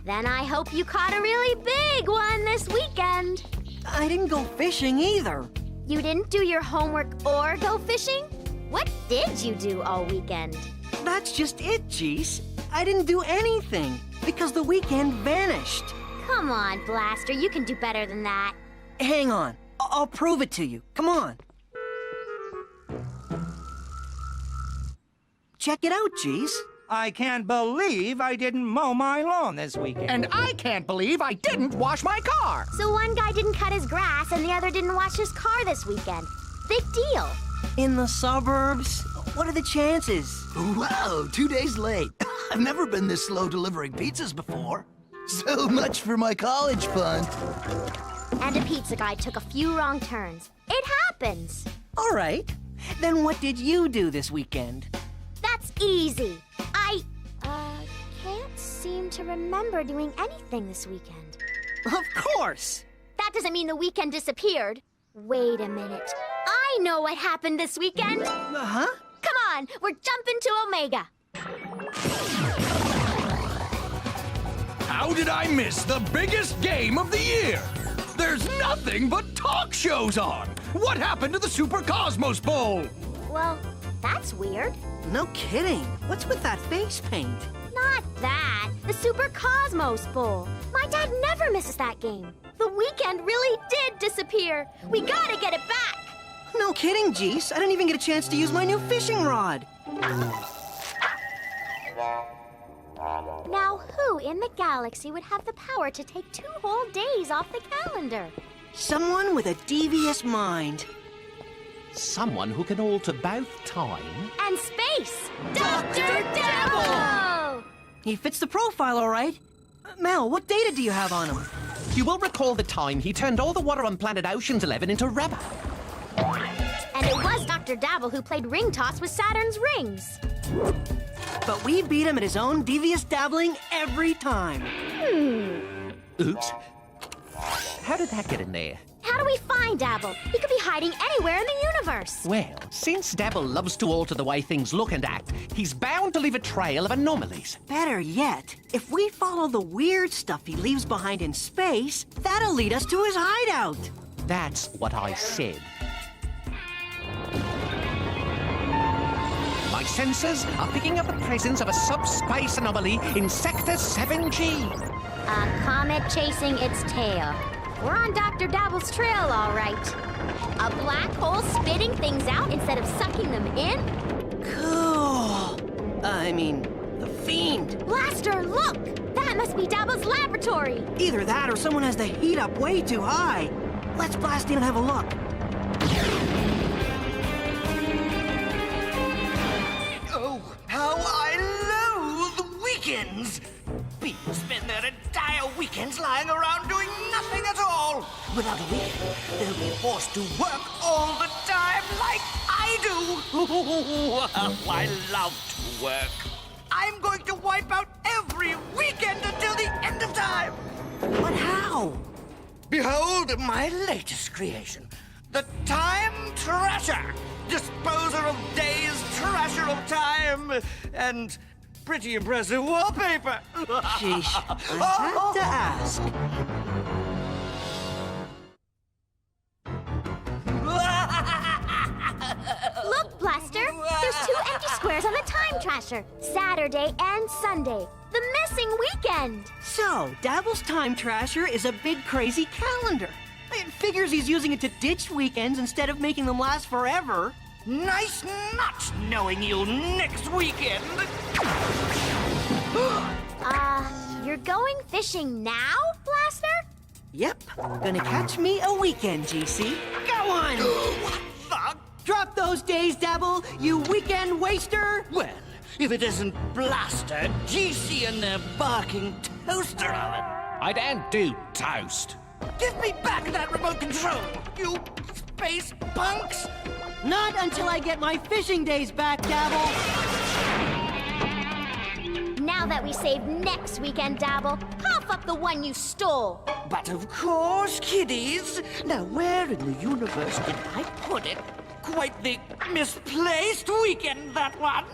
Then I hope you caught a really big one this weekend. I didn't go fishing either. You didn't do your homework or go fishing? What did you do all weekend? That's just it, Jeez. I didn't do anything because the weekend vanished. Come on, Blaster. You can do better than that. Hang on. I'll prove it to you. Come on. Check it out, Jeez. I can't believe I didn't mow my lawn this weekend. And I can't believe I didn't wash my car. So one guy didn't cut his grass and the other didn't wash his car this weekend. Big deal. In the suburbs? What are the chances? Wow, 2 days late. I've never been this slow delivering pizzas before. So much for my college fund. And a pizza guy took a few wrong turns. It happens. All right. Then what did you do this weekend? That's easy. I can't seem to remember doing anything this weekend. Of course. That doesn't mean the weekend disappeared. Wait a minute. I know what happened this weekend. Uh-huh. Come on, we're jumping to Omega. How did I miss the biggest game of the year? There's nothing but talk shows on. What happened to the Super Cosmos Bowl? Well, that's weird. No kidding. What's with that face paint? Not that. The Super Cosmos Bowl. My dad never misses that game. The weekend really did disappear. We gotta get it back. No kidding, Jeez. I didn't even get a chance to use my new fishing rod. Now, who in the galaxy would have the power to take 2 whole days off the calendar? Someone with a devious mind. Someone who can alter both time and space. Dr. Dabble! He fits the profile, all right. Mel, what data do you have on him? You will recall the time he turned all the water on planet Ocean's 11 into rubber. And it was Dr. Dabble who played ring toss with Saturn's rings. But we beat him at his own devious dabbling every time. Oops. How did that get in there? How do we find Dabble? He could be hiding anywhere in the universe. Well, since Dabble loves to alter the way things look and act, he's bound to leave a trail of anomalies. Better yet, if we follow the weird stuff he leaves behind in space, that'll lead us to his hideout. That's what I said. My sensors are picking up the presence of a subspace anomaly in Sector 7G. A comet chasing its tail. We're on Dr. Dabble's trail, all right. A black hole spitting things out instead of sucking them in? Cool. I mean, the Fiend. Blaster, look! That must be Dabble's laboratory. Either that or someone has the heat up way too high. Let's blast in and have a look. Oh, how I loathe weekends! People spend their entire weekends lying around doing nothing at all. Without a weekend, they'll be forced to work all the time like do. I love to work. I'm going to wipe out every weekend until the end of time. But how? Behold my latest creation, the Time Trasher. Disposer of days, trasher of time, and pretty impressive wallpaper. Sheesh, I had to ask. Look, Blaster, there's 2 empty squares on the Time Trasher. Saturday and Sunday. The missing weekend. So, Dabble's Time Trasher is a big crazy calendar. It figures he's using it to ditch weekends instead of making them last forever. Nice not knowing you next weekend. You're going fishing now, Blaster? Yep, gonna catch me a weekend, GC. Go on! What the? Drop those days, Dabble, you weekend waster! Well, if it isn't Blaster, GC and their barking toaster oven. I don't do toast. Give me back that remote control, you space punks! Not until I get my fishing days back, Dabble! Now that we saved next weekend, Dabble, cough up the one you stole. But of course, kiddies. Now, where in the universe did I put it? Quite the misplaced weekend, that one.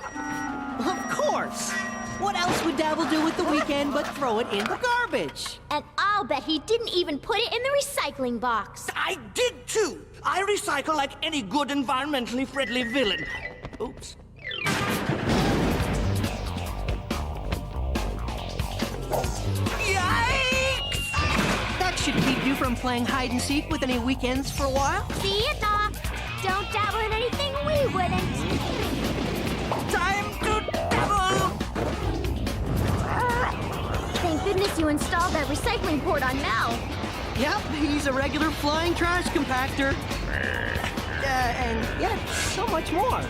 Of course! What else would Dabble do with the weekend but throw it in the garbage? And I'll bet he didn't even put it in the recycling box. I did too! I recycle like any good environmentally friendly villain. Oops. Yikes! That should keep you from playing hide and seek with any weekends for a while. See ya, Doc. Don't dabble in anything we wouldn't. Time to dabble! Thank goodness you installed that recycling port on Mel. Yep, he's a regular flying trash compactor. And yet, so much more.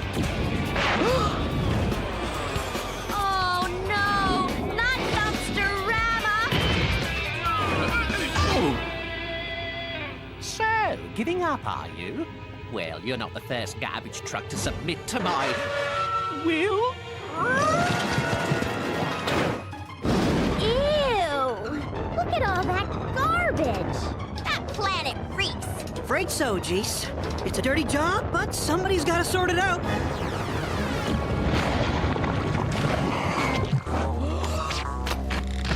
Oh no! Not Dumpster-rama! So, giving up, are you? Well, you're not the first garbage truck to submit to my will. Ew! Look at all that garbage! That planet reeks! Afraid so, Jeez. It's a dirty job, but somebody's got to sort it out.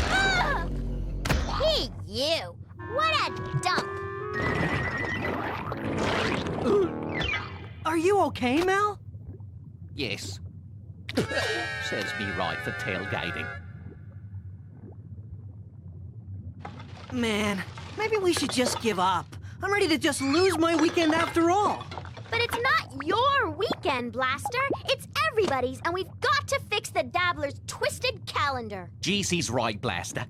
Ah! Hey, you! What a dump! Are you okay, Mel? Yes. Serves me right for tailgating. Man, maybe we should just give up. I'm ready to just lose my weekend after all. But it's not your weekend, Blaster. It's everybody's, and we've got to fix the Dabbler's twisted calendar. GC's right, Blaster.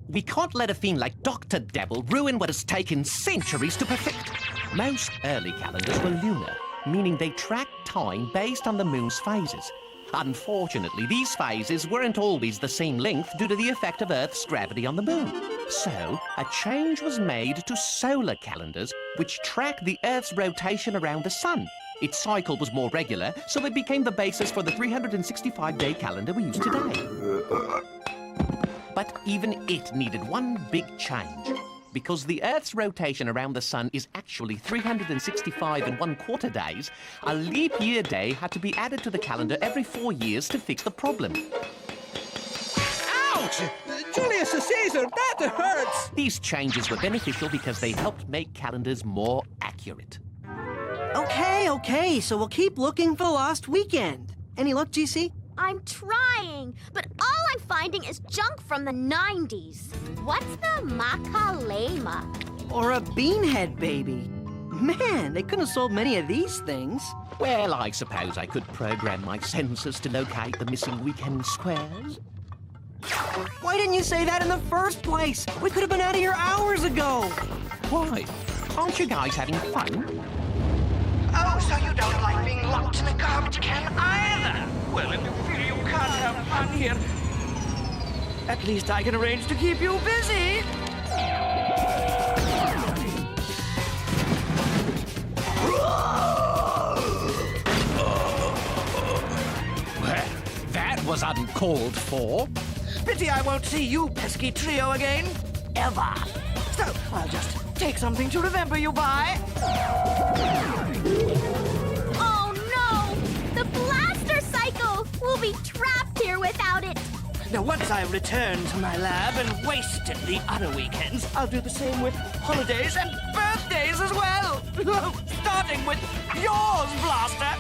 We can't let a fiend like Dr. Devil ruin what has taken centuries to perfect. Most early calendars were lunar, meaning they tracked time based on the moon's phases. Unfortunately, these phases weren't always the same length due to the effect of Earth's gravity on the moon. So, a change was made to solar calendars, which track the Earth's rotation around the sun. Its cycle was more regular, so it became the basis for the 365-day calendar we use today. But even it needed one big change. Because the Earth's rotation around the sun is actually 365 1/4 days, a leap year day had to be added to the calendar every 4 years to fix the problem. Ouch! Julius Caesar, that hurts! These changes were beneficial because they helped make calendars more accurate. Okay, so we'll keep looking for the lost weekend. Any luck, GC? I'm trying, but all I'm finding is junk from the 90s. What's the Makalema? Or a beanhead baby. Man, they couldn't have sold many of these things. Well, I suppose I could program my sensors to locate the missing weekend squares. Why didn't you say that in the first place? We could have been out of here hours ago. Why? Aren't you guys having fun? Oh, so you don't like being locked in a garbage can either? Well, if you feel you can't have fun here, at least I can arrange to keep you busy. was uncalled for. Pity I won't see you pesky trio again. Ever. So, I'll just take something to remember you by. Oh no! The blaster cycle! We'll be trapped here without it! Now, once I return to my lab and wasted the other weekends, I'll do the same with holidays and birthdays as well. Starting with yours, Blaster.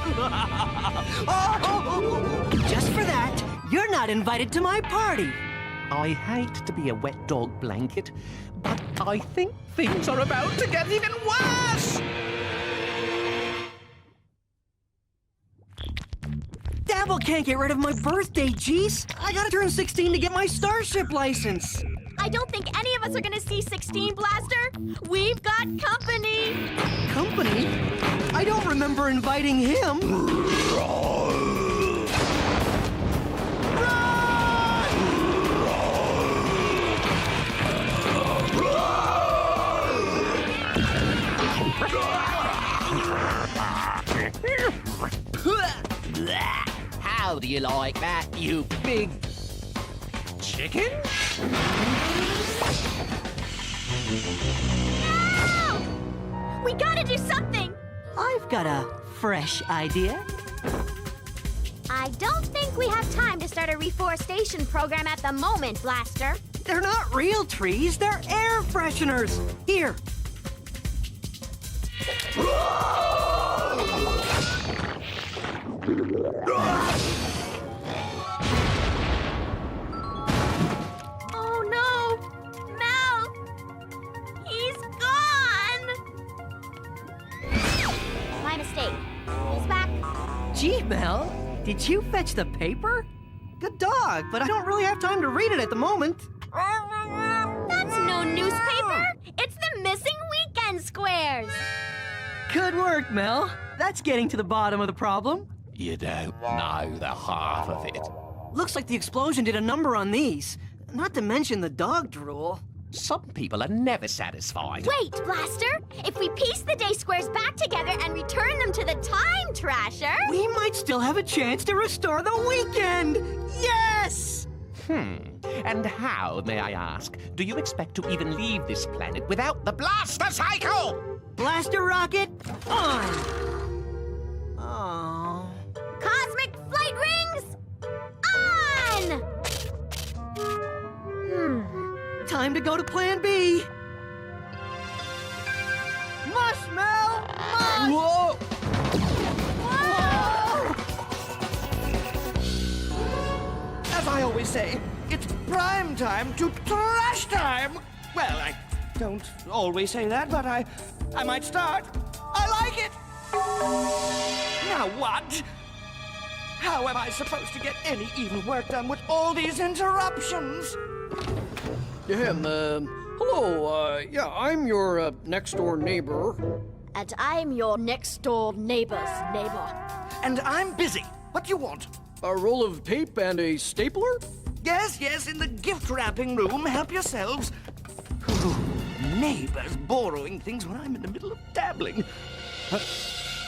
Just for that, you're not invited to my party. I hate to be a wet dog blanket, but I think things are about to get even worse! Dabble can't get rid of my birthday, jeez. I gotta turn 16 to get my Starship license. I don't think any of us are gonna see 16, Blaster. We've got company. Company? I don't remember inviting him. How do you like that, you big chicken? No! We gotta do something! I've got a fresh idea. I don't think we have time to start a reforestation program at the moment, Blaster. They're not real trees, they're air fresheners. Here. Oh no! Mel! He's gone! My mistake. He's back. Gee, Mel, did you fetch the paper? Good dog, but I don't really have time to read it at the moment. That's no newspaper! It's the missing weekend squares! Good work, Mel. That's getting to the bottom of the problem. You don't know the half of it. Looks like the explosion did a number on these. Not to mention the dog drool. Some people are never satisfied. Wait, Blaster! If we piece the day squares back together and return them to the time trasher... We might still have a chance to restore the weekend! Yes! And how, may I ask, do you expect to even leave this planet without the blaster cycle? Blaster rocket, on! Oh. Cosmic flight rings, on! Time to go to Plan B. Mush, Mel! Mush! Whoa! As I always say, it's prime time to trash time. Well, I don't always say that, but I might start. I like it. Now what? How am I supposed to get any even work done with all these interruptions? Hello, yeah, I'm your next-door neighbor. And I'm your next-door neighbor's neighbor. And I'm busy. What do you want? A roll of tape and a stapler? Yes, in the gift wrapping room. Help yourselves. Ooh, neighbors borrowing things when I'm in the middle of dabbling.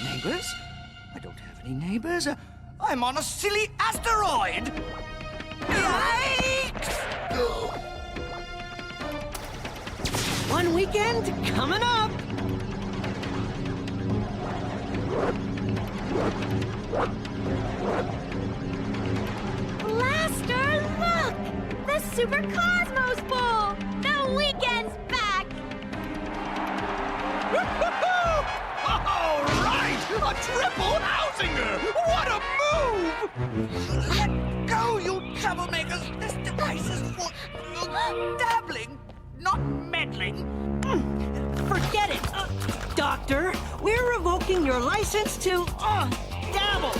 Neighbors? I don't have any neighbors. I'm on a silly asteroid. Yikes! One weekend coming up. Blaster, look! The Super Cosmos Bowl! The weekend's back! All right! A triple housinger! What a move! Let go, you troublemakers! This device is for dabbling, not meddling. Forget it, Doctor. We're revoking your license to dabble.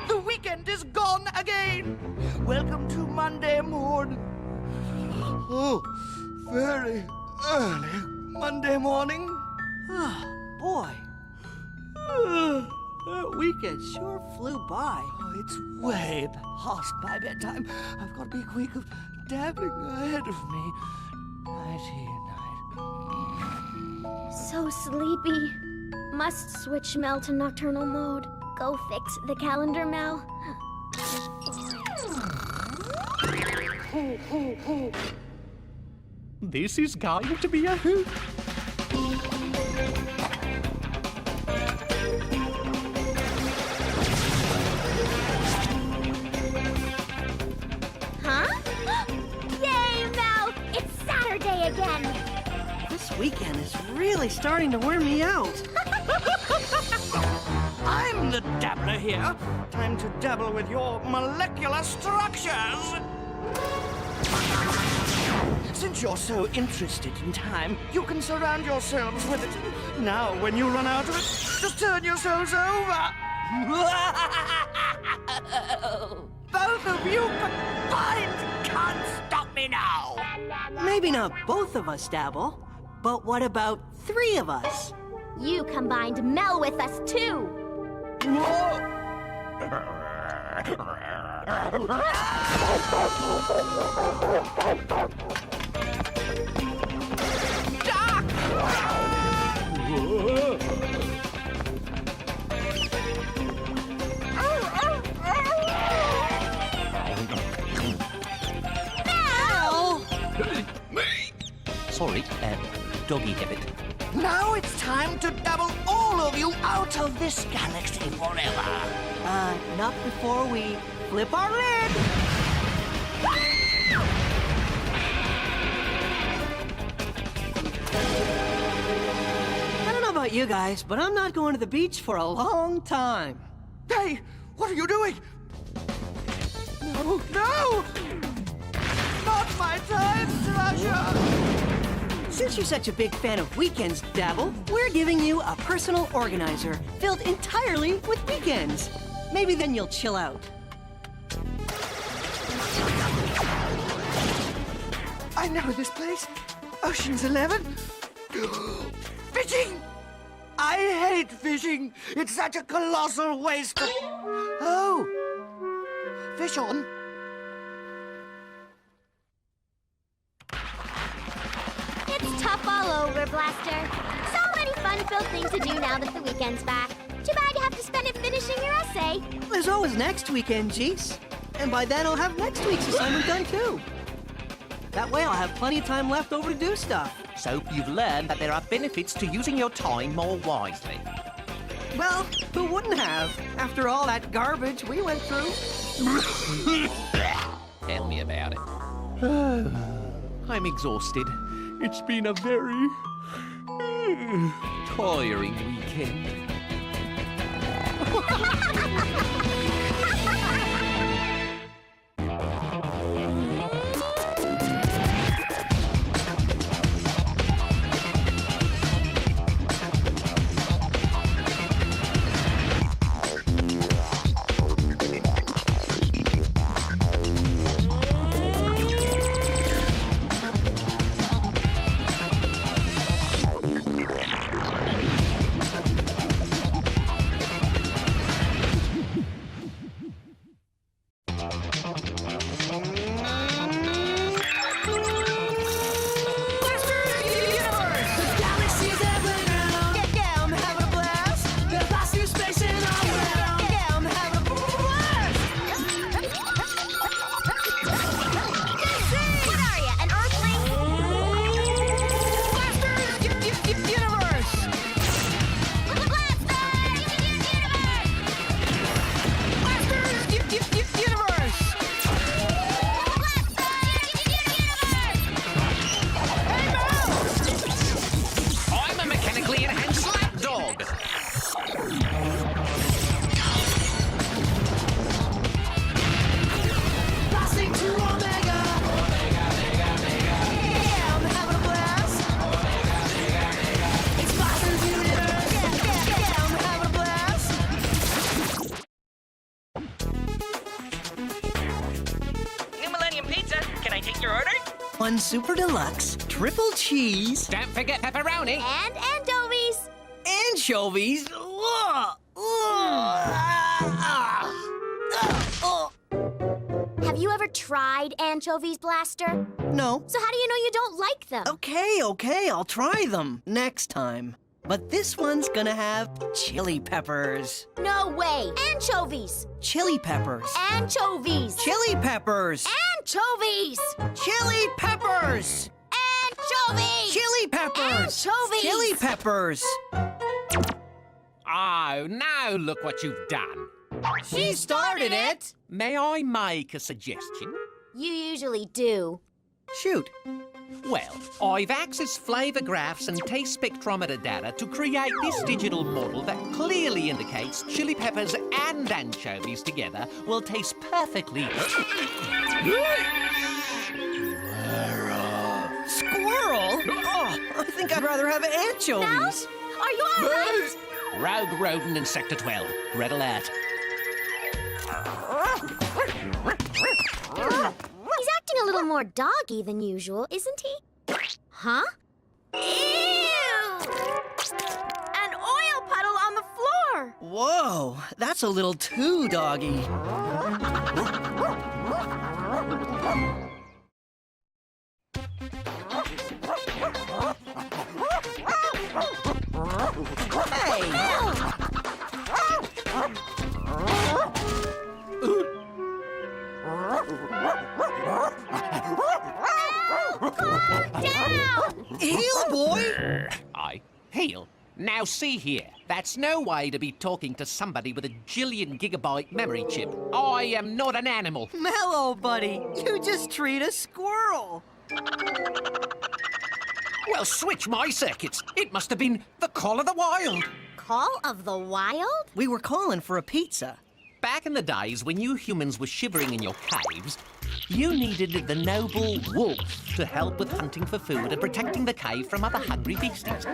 The weekend is gone again. Welcome to Monday morning. Oh, very early Monday morning. Boy. That weekend sure flew by. Oh, it's way past my bedtime. I've got a big week of dabbling ahead of me. Nighty night. So sleepy. Must switch Mel to nocturnal mode. Go fix the calendar, Mel. This is going to be a hoot. Huh? Yay, Mel! It's Saturday again! This weekend is really starting to wear me out. I'm the dabbler here. Time to dabble with your molecular structures. Since you're so interested in time, you can surround yourselves with it. Now, when you run out of it, just turn yourselves over. Both of you combined can't stop me now. Maybe not both of us, Dabble, but what about 3 of us? You combined Mel with us, too! Sorry, doggy habit. Now it's time to dabble all of you out of this galaxy forever. Not before we flip our lid. I don't know about you guys, but I'm not going to the beach for a long time. Hey, what are you doing? No, no! Not my time, treasure! Since you're such a big fan of weekends, Dabble, we're giving you a personal organizer filled entirely with weekends. Maybe then you'll chill out. I know this place. Ocean's 11. Fishing! I hate fishing. It's such a colossal waste of... Oh! Fish on. It's tough all over, Blaster. So many fun-filled things to do now that the weekend's back. Too bad you have to spend it finishing your essay. There's always next weekend, Jeez. And by then I'll have next week's assignment done too. That way I'll have plenty of time left over to do stuff. So you've learned that there are benefits to using your time more wisely. Well, who wouldn't have, after all that garbage we went through? Tell me about it. I'm exhausted. It's been a very tiring weekend. One super deluxe, triple cheese. Don't forget pepperoni. And anchovies. Anchovies? Have you ever tried anchovies, Blaster? No. So how do you know you don't like them? Okay, I'll try them next time. But this one's gonna have chili peppers. No way! Anchovies! Chili peppers. Anchovies! Chili peppers. Anchovies! Chili peppers. Anchovies! Chili peppers. Anchovies! Chili peppers. Oh, now look what you've done. She started it. May I make a suggestion? You usually do. Shoot. Well, I've accessed flavor graphs and taste spectrometer data to create this digital model that clearly indicates chili peppers and anchovies together will taste perfectly. Squirrel? Oh, I think I'd rather have anchovies. Mouse? Are you all right? Rogue rodent in Sector 12. Red alert. He's acting a little more doggy than usual, isn't he? Huh? Ew! An oil puddle on the floor! Whoa, that's a little too doggy. Heel, boy! Heel? Now see here, that's no way to be talking to somebody with a jillion gigabyte memory chip. I am not an animal. Mellow, buddy. You just treat a squirrel. Well, switch my circuits. It must have been the Call of the Wild. Call of the Wild? We were calling for a pizza. Back in the days when you humans were shivering in your caves, you needed the noble wolf to help with hunting for food and protecting the cave from other hungry beasties.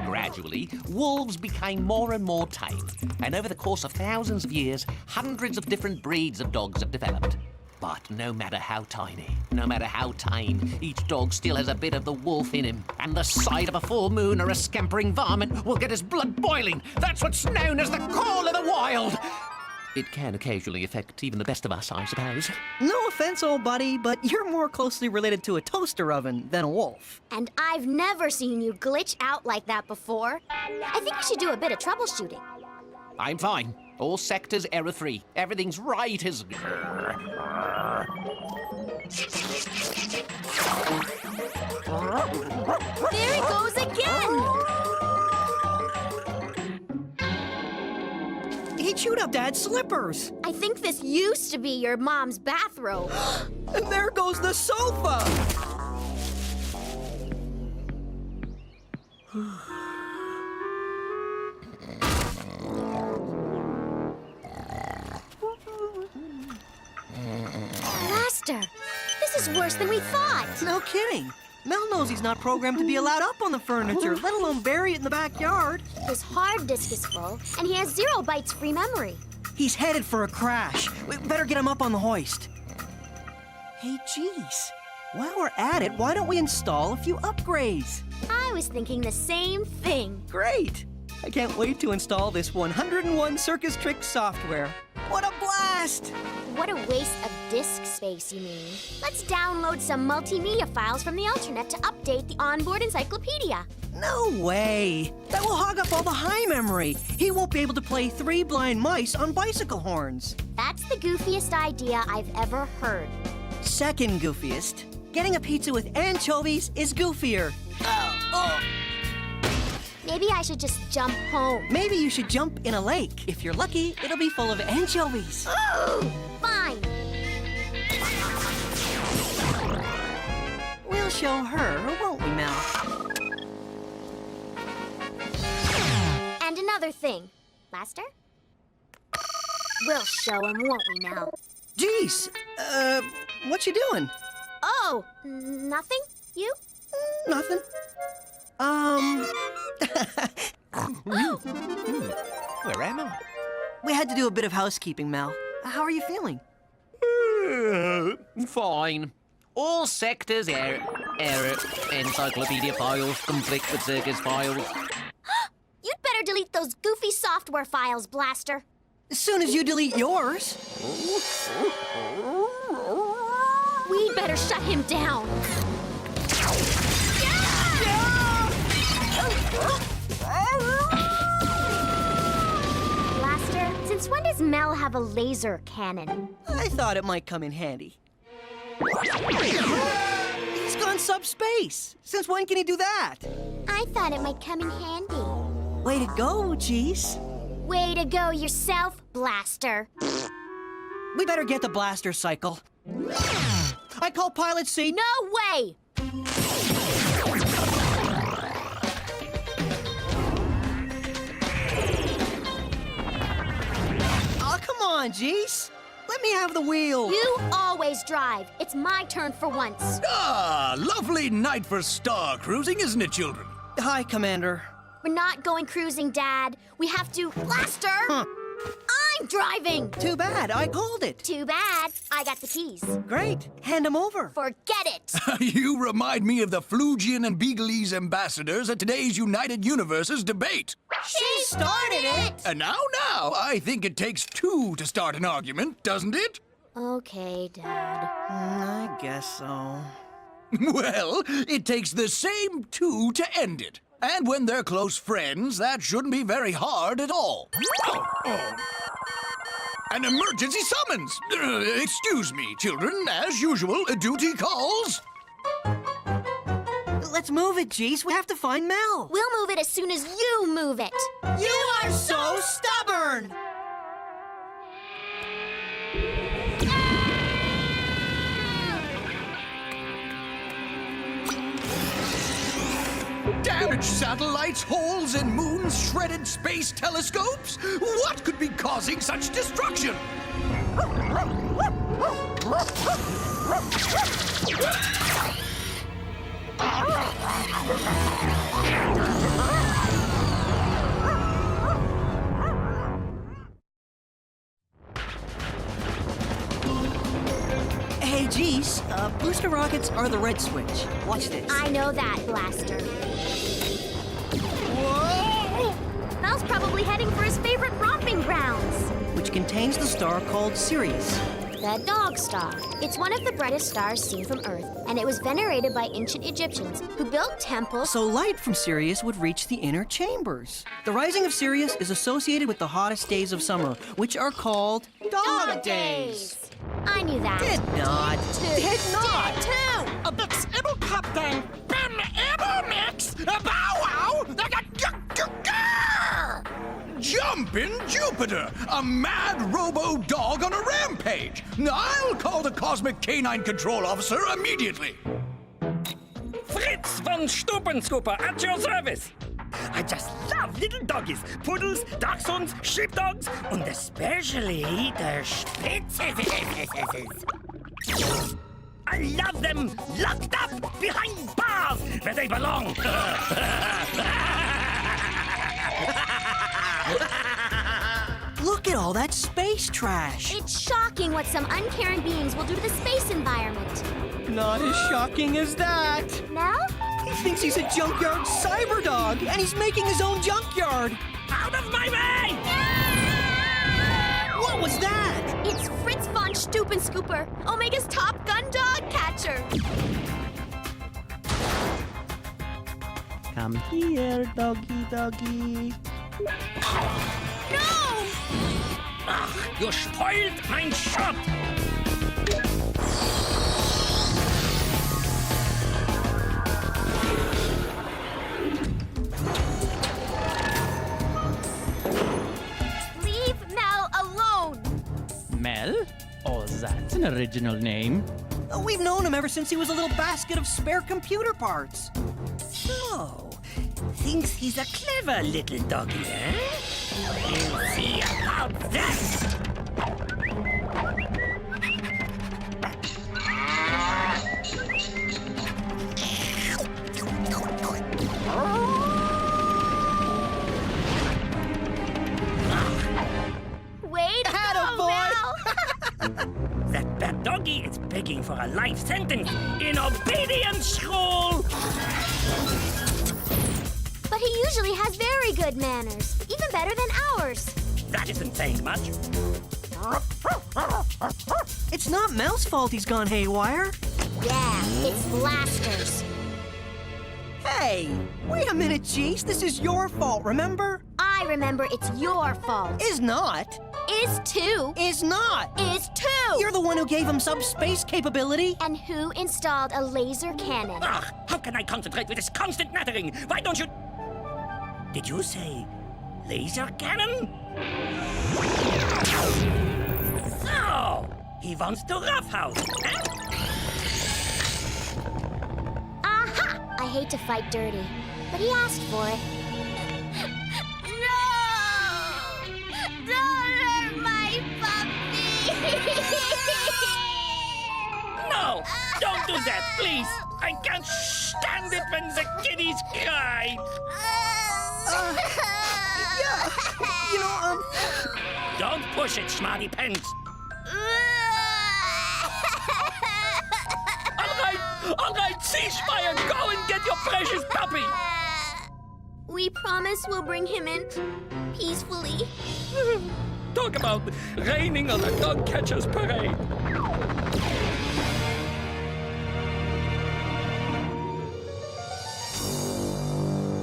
Gradually, wolves became more and more tame, and over the course of thousands of years, hundreds of different breeds of dogs have developed. But no matter how tiny, no matter how tame, each dog still has a bit of the wolf in him. And the sight of a full moon or a scampering varmint will get his blood boiling. That's what's known as the Call of the Wild. It can occasionally affect even the best of us, I suppose. No offense, old buddy, but you're more closely related to a toaster oven than a wolf. And I've never seen you glitch out like that before. I think we should do a bit of troubleshooting. I'm fine. All sectors error-free. Everything's right as... There he goes again! He chewed up Dad's slippers. I think this used to be your mom's bathrobe. And there goes the sofa! Blaster, this is worse than we thought. No kidding. Mel knows he's not programmed to be allowed up on the furniture, let alone bury it in the backyard. His hard disk is full, and he has 0 bytes free memory. He's headed for a crash. We better get him up on the hoist. Hey, geez. While we're at it, why don't we install a few upgrades? I was thinking the same thing. Great. I can't wait to install this 101 Circus Trick software. What a blast! What a waste of disk space, you mean. Let's download some multimedia files from the Alternet to update the onboard encyclopedia. No way! That will hog up all the high memory. He won't be able to play 3 blind mice on bicycle horns. That's the goofiest idea I've ever heard. Second goofiest. Getting a pizza with anchovies is goofier. Oh. Maybe I should just jump home. Maybe you should jump in a lake. If you're lucky, it'll be full of anchovies. Oh, fine. We'll show her, won't we, Mel? And another thing. Blaster? We'll show him, won't we, Mel? Jeez, what you doing? Oh, nothing? You? Nothing. Where am I? We had to do a bit of housekeeping, Mel. How are you feeling? Fine. All sectors error. Encyclopedia files conflict with circus files. You'd better delete those goofy software files, Blaster. As soon as you delete yours. We'd better shut him down. Blaster, since when does Mel have a laser cannon? I thought it might come in handy. He's gone subspace. Since when can he do that? I thought it might come in handy. Way to go, Jeez. Way to go yourself, Blaster. We better get the blaster cycle. I call Pilot C. No way! Oh, come on, Jeez. Let me have the wheel. You always drive. It's my turn for once. Ah, lovely night for star cruising, isn't it, children? Hi, Commander. We're not going cruising, Dad. We have to... Blaster! Huh. I'm driving! Too bad, I called it. Too bad. I got the keys. Great, hand them over. Forget it! You remind me of the Phlugian and Beaglese ambassadors at today's United Universes debate. She started it! And now, I think it takes two to start an argument, doesn't it? Okay, Dad. I guess so. Well, it takes the same two to end it. And when they're close friends, that shouldn't be very hard at all. An emergency summons! Excuse me, children. As usual, duty calls. Let's move it, Jeez. We have to find Mel. We'll move it as soon as you move it. You are so stubborn! Damaged satellites, holes in moons, shredded space telescopes? What could be causing such destruction? Hey, Jeez, booster rockets are the red switch. Watch this. I know that, Blaster. Whoa! Mel's probably heading for his favorite romping grounds. Which contains the star called Sirius. The Dog Star. It's one of the brightest stars seen from Earth, and it was venerated by ancient Egyptians who built temples. So light from Sirius would reach the inner chambers. The rising of Sirius is associated with the hottest days of summer, which are called Dog Days. I knew that. Did not. Did not. Did too. A bix able captain. Bim able mix. A bow wow. Jumpin' Jupiter! A mad robo-dog on a rampage! I'll call the Cosmic Canine Control Officer immediately! Fritz von Stupenscooper at your service. I just love little doggies, poodles, dachshunds, sheepdogs, and especially the Spitzes. I love them locked up behind bars where they belong. Look at all that space trash. It's shocking what some uncaring beings will do to the space environment. Not as shocking as that. No? He thinks he's a junkyard cyber dog, and he's making his own junkyard. Out of my way! What was that? It's Fritz von Stupenscooper, Omega's top gun dog catcher. Come here, doggy, doggy. No! Ach, you spoiled mein shot. Leave Mel alone. Mel? Oh, that's an original name. We've known him ever since he was a little basket of spare computer parts. Oh, thinks he's a clever little doggy, eh? We'll see about that! Way to go, Mel! That bad doggy is begging for a life sentence in obedience school! But he usually has very good manners, even better than ours. That isn't saying much. It's not Mel's fault he's gone haywire. Yeah, it's Blaster's. Hey, wait a minute, Jeez. This is your fault, remember? I remember it's your fault. Is not. Is too. Is not. Is too. You're the one who gave him subspace capability. And who installed a laser cannon? Ugh, how can I concentrate with this constant nattering? Why don't you... Did you say laser cannon? So, he wants to roughhouse, huh? Aha! I hate to fight dirty, but he asked for it. No! Don't hurt my puppy! No! Don't do that, please! I can't stand it when the kiddies cry! Don't push it, smarty pants! All right, ceasefire! Go and get your precious puppy! We promise we'll bring him in peacefully. Talk about raining on a dog catcher's parade.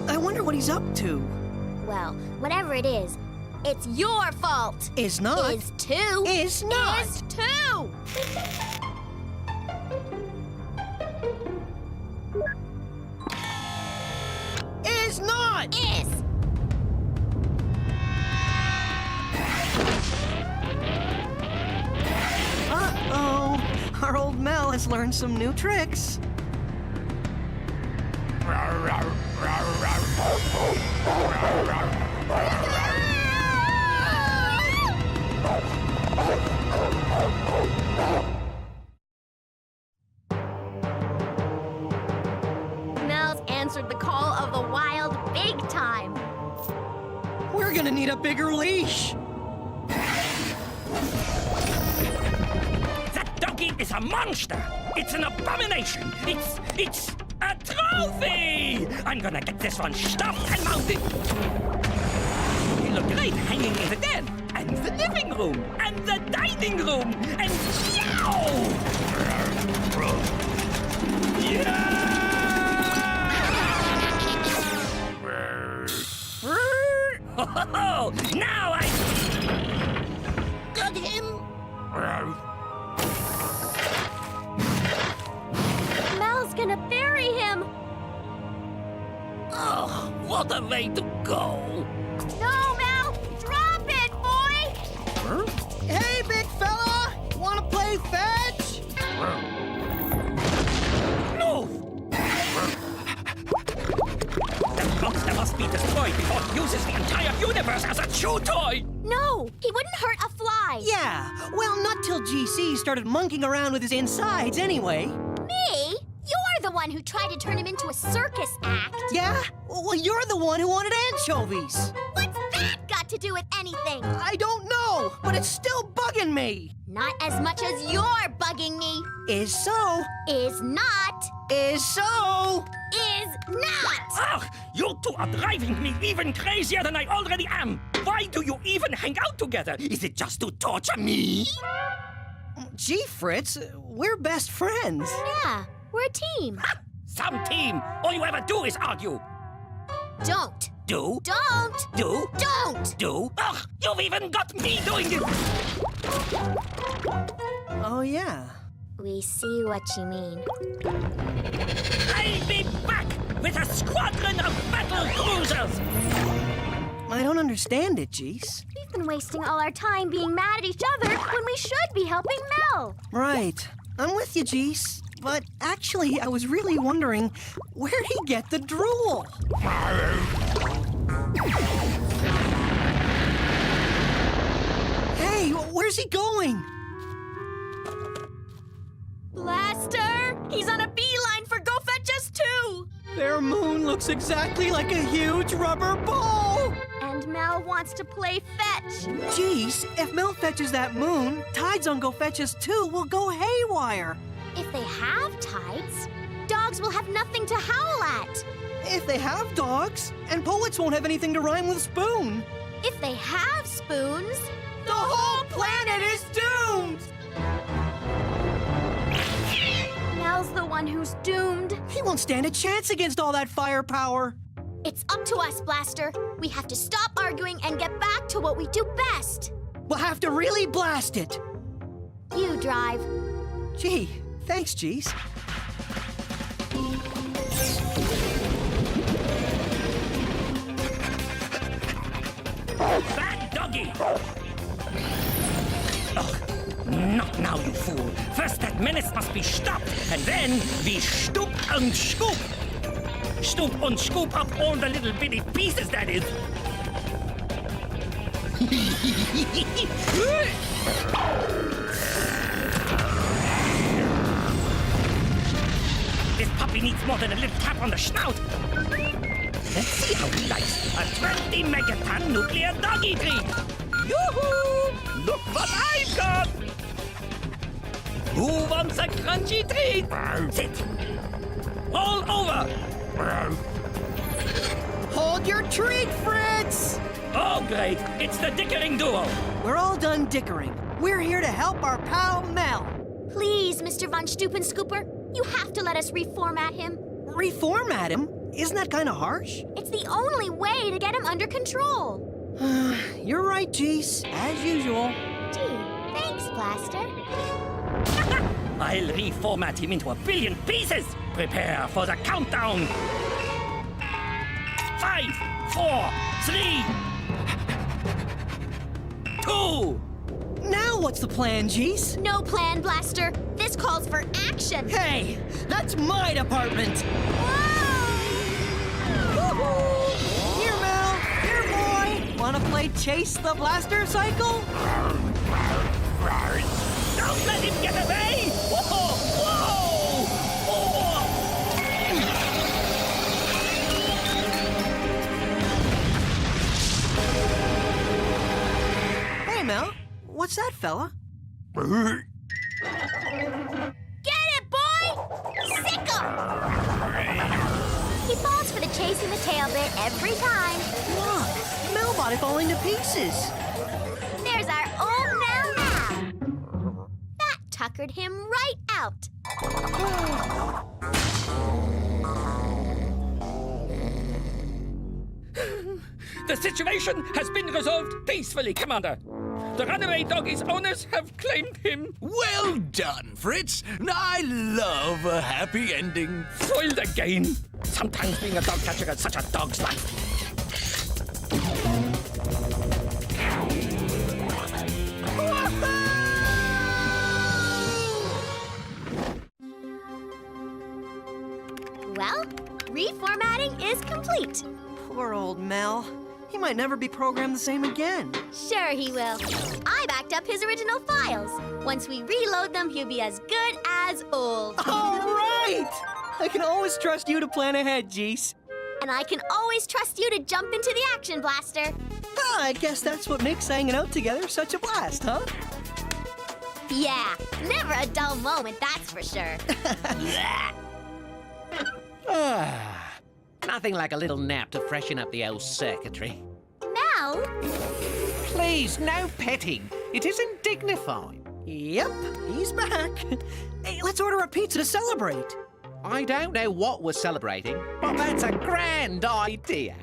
I wonder what he's up to. Well, whatever it is, it's your fault. Is not. Is too. Is not. Is too. Is not. Is. Uh-oh. Our old Mel has learned some new tricks. Mel's answered the call of the wild big time. We're gonna need a bigger leash. That donkey is a monster! It's an abomination! It's a trophy! I'm gonna get this one stuffed and mounted! He looked great hanging in the den, and the living room, and the dining room, and Oh, now I got him! Mel's gonna bury him. Oh, what a way to go! No, Mel! Drop it, boy! Hey, big fella! Wanna play fetch? No! That monster must be destroyed before it uses the entire universe as a chew toy! No, he wouldn't hurt a fly. Yeah, well, not till GC started monkeying around with his insides anyway. Me? You're the one who tried to turn him into a circus act. Yeah? Well, you're the one who wanted anchovies. What's that got to do with anything? I don't know, but it's still bugging me. Not as much as you're bugging me. Is so. Is not. Is so. Is not. Ugh! You two are driving me even crazier than I already am! Why do you even hang out together? Is it just to torture me? Gee, Fritz, we're best friends. Yeah, we're a team. Ha! Some team! All you ever do is argue! Don't. Do? Don't. Do? Don't. Do? Ugh! You've even got me doing it! Oh, yeah. We see what you mean. I'll be back with a squadron of battle cruisers! I don't understand it, Jeez. We've been wasting all our time being mad at each other when we should be helping Mel. Right. I'm with you, Jeez. But actually, I was really wondering, where'd he get the drool? Hey, where's he going? Blaster! He's on a beeline for Go Fetch Us too! Their moon looks exactly like a huge rubber ball! And Mel wants to play fetch. Jeez, if Mel fetches that moon, tides on Go Fetch Us too will go haywire. If they have tides, dogs will have nothing to howl at. If they have dogs, and poets won't have anything to rhyme with spoon. If they have spoons. The whole planet is doomed! Mel's the one who's doomed. He won't stand a chance against all that firepower. It's up to us, Blaster. We have to stop arguing and get back to what we do best. We'll have to really blast it. You drive. Gee, thanks, Geese. Bad doggy! Oh, not now, you fool. First, that menace must be stopped, and then we stoop and scoop. Stoop and scoop up all the little bitty pieces, that is. This puppy needs more than a little tap on the snout. Let's see how he likes a 20 megaton nuclear doggy treat. Yoo-hoo! Look what I've got! Who wants a crunchy treat? Sit. All over. Hold your treat, Fritz! Oh, great. It's the dickering duo. We're all done dickering. We're here to help our pal Mel. Please, Mr. Von Stupen-Scooper, you have to let us reformat him. Reformat him? Isn't that kind of harsh? It's the only way to get him under control. You're right, Geese, as usual. Gee, thanks, Blaster. I'll reformat him into 1 billion pieces. Prepare for the countdown. 5, 4, 3, 2. Now what's the plan, Geese? No plan, Blaster. This calls for action. Hey, that's my department. Here, Mel. Here, boy. Wanna play Chase the Blaster Cycle? Don't let him get away! Whoa! Whoa! Hey, Mel. What's that, fella? Get it, boy! Sick him! He falls for the chasing the tail bit every time. Look, Mel bought it falling to pieces. There's our old Mel now. That tuckered him right out. The situation has been resolved peacefully, Commander. The runaway doggy's owners have claimed him. Well done, Fritz. I love a happy ending. Foiled again. Sometimes being a dog catcher is such a dog's life. Well, reformatting is complete. Poor old Mel. He might never be programmed the same again. Sure he will. I backed up his original files. Once we reload them, he'll be as good as old. All right! I can always trust you to plan ahead, Geese. And I can always trust you to jump into the action, Blaster. I guess that's what makes hanging out together such a blast, huh? Yeah, never a dull moment, that's for sure. Nothing like a little nap to freshen up the old circuitry. Mel? Please, no petting. It isn't dignified. Yep, he's back. Hey, let's order a pizza to celebrate. I don't know what we're celebrating, but that's a grand idea.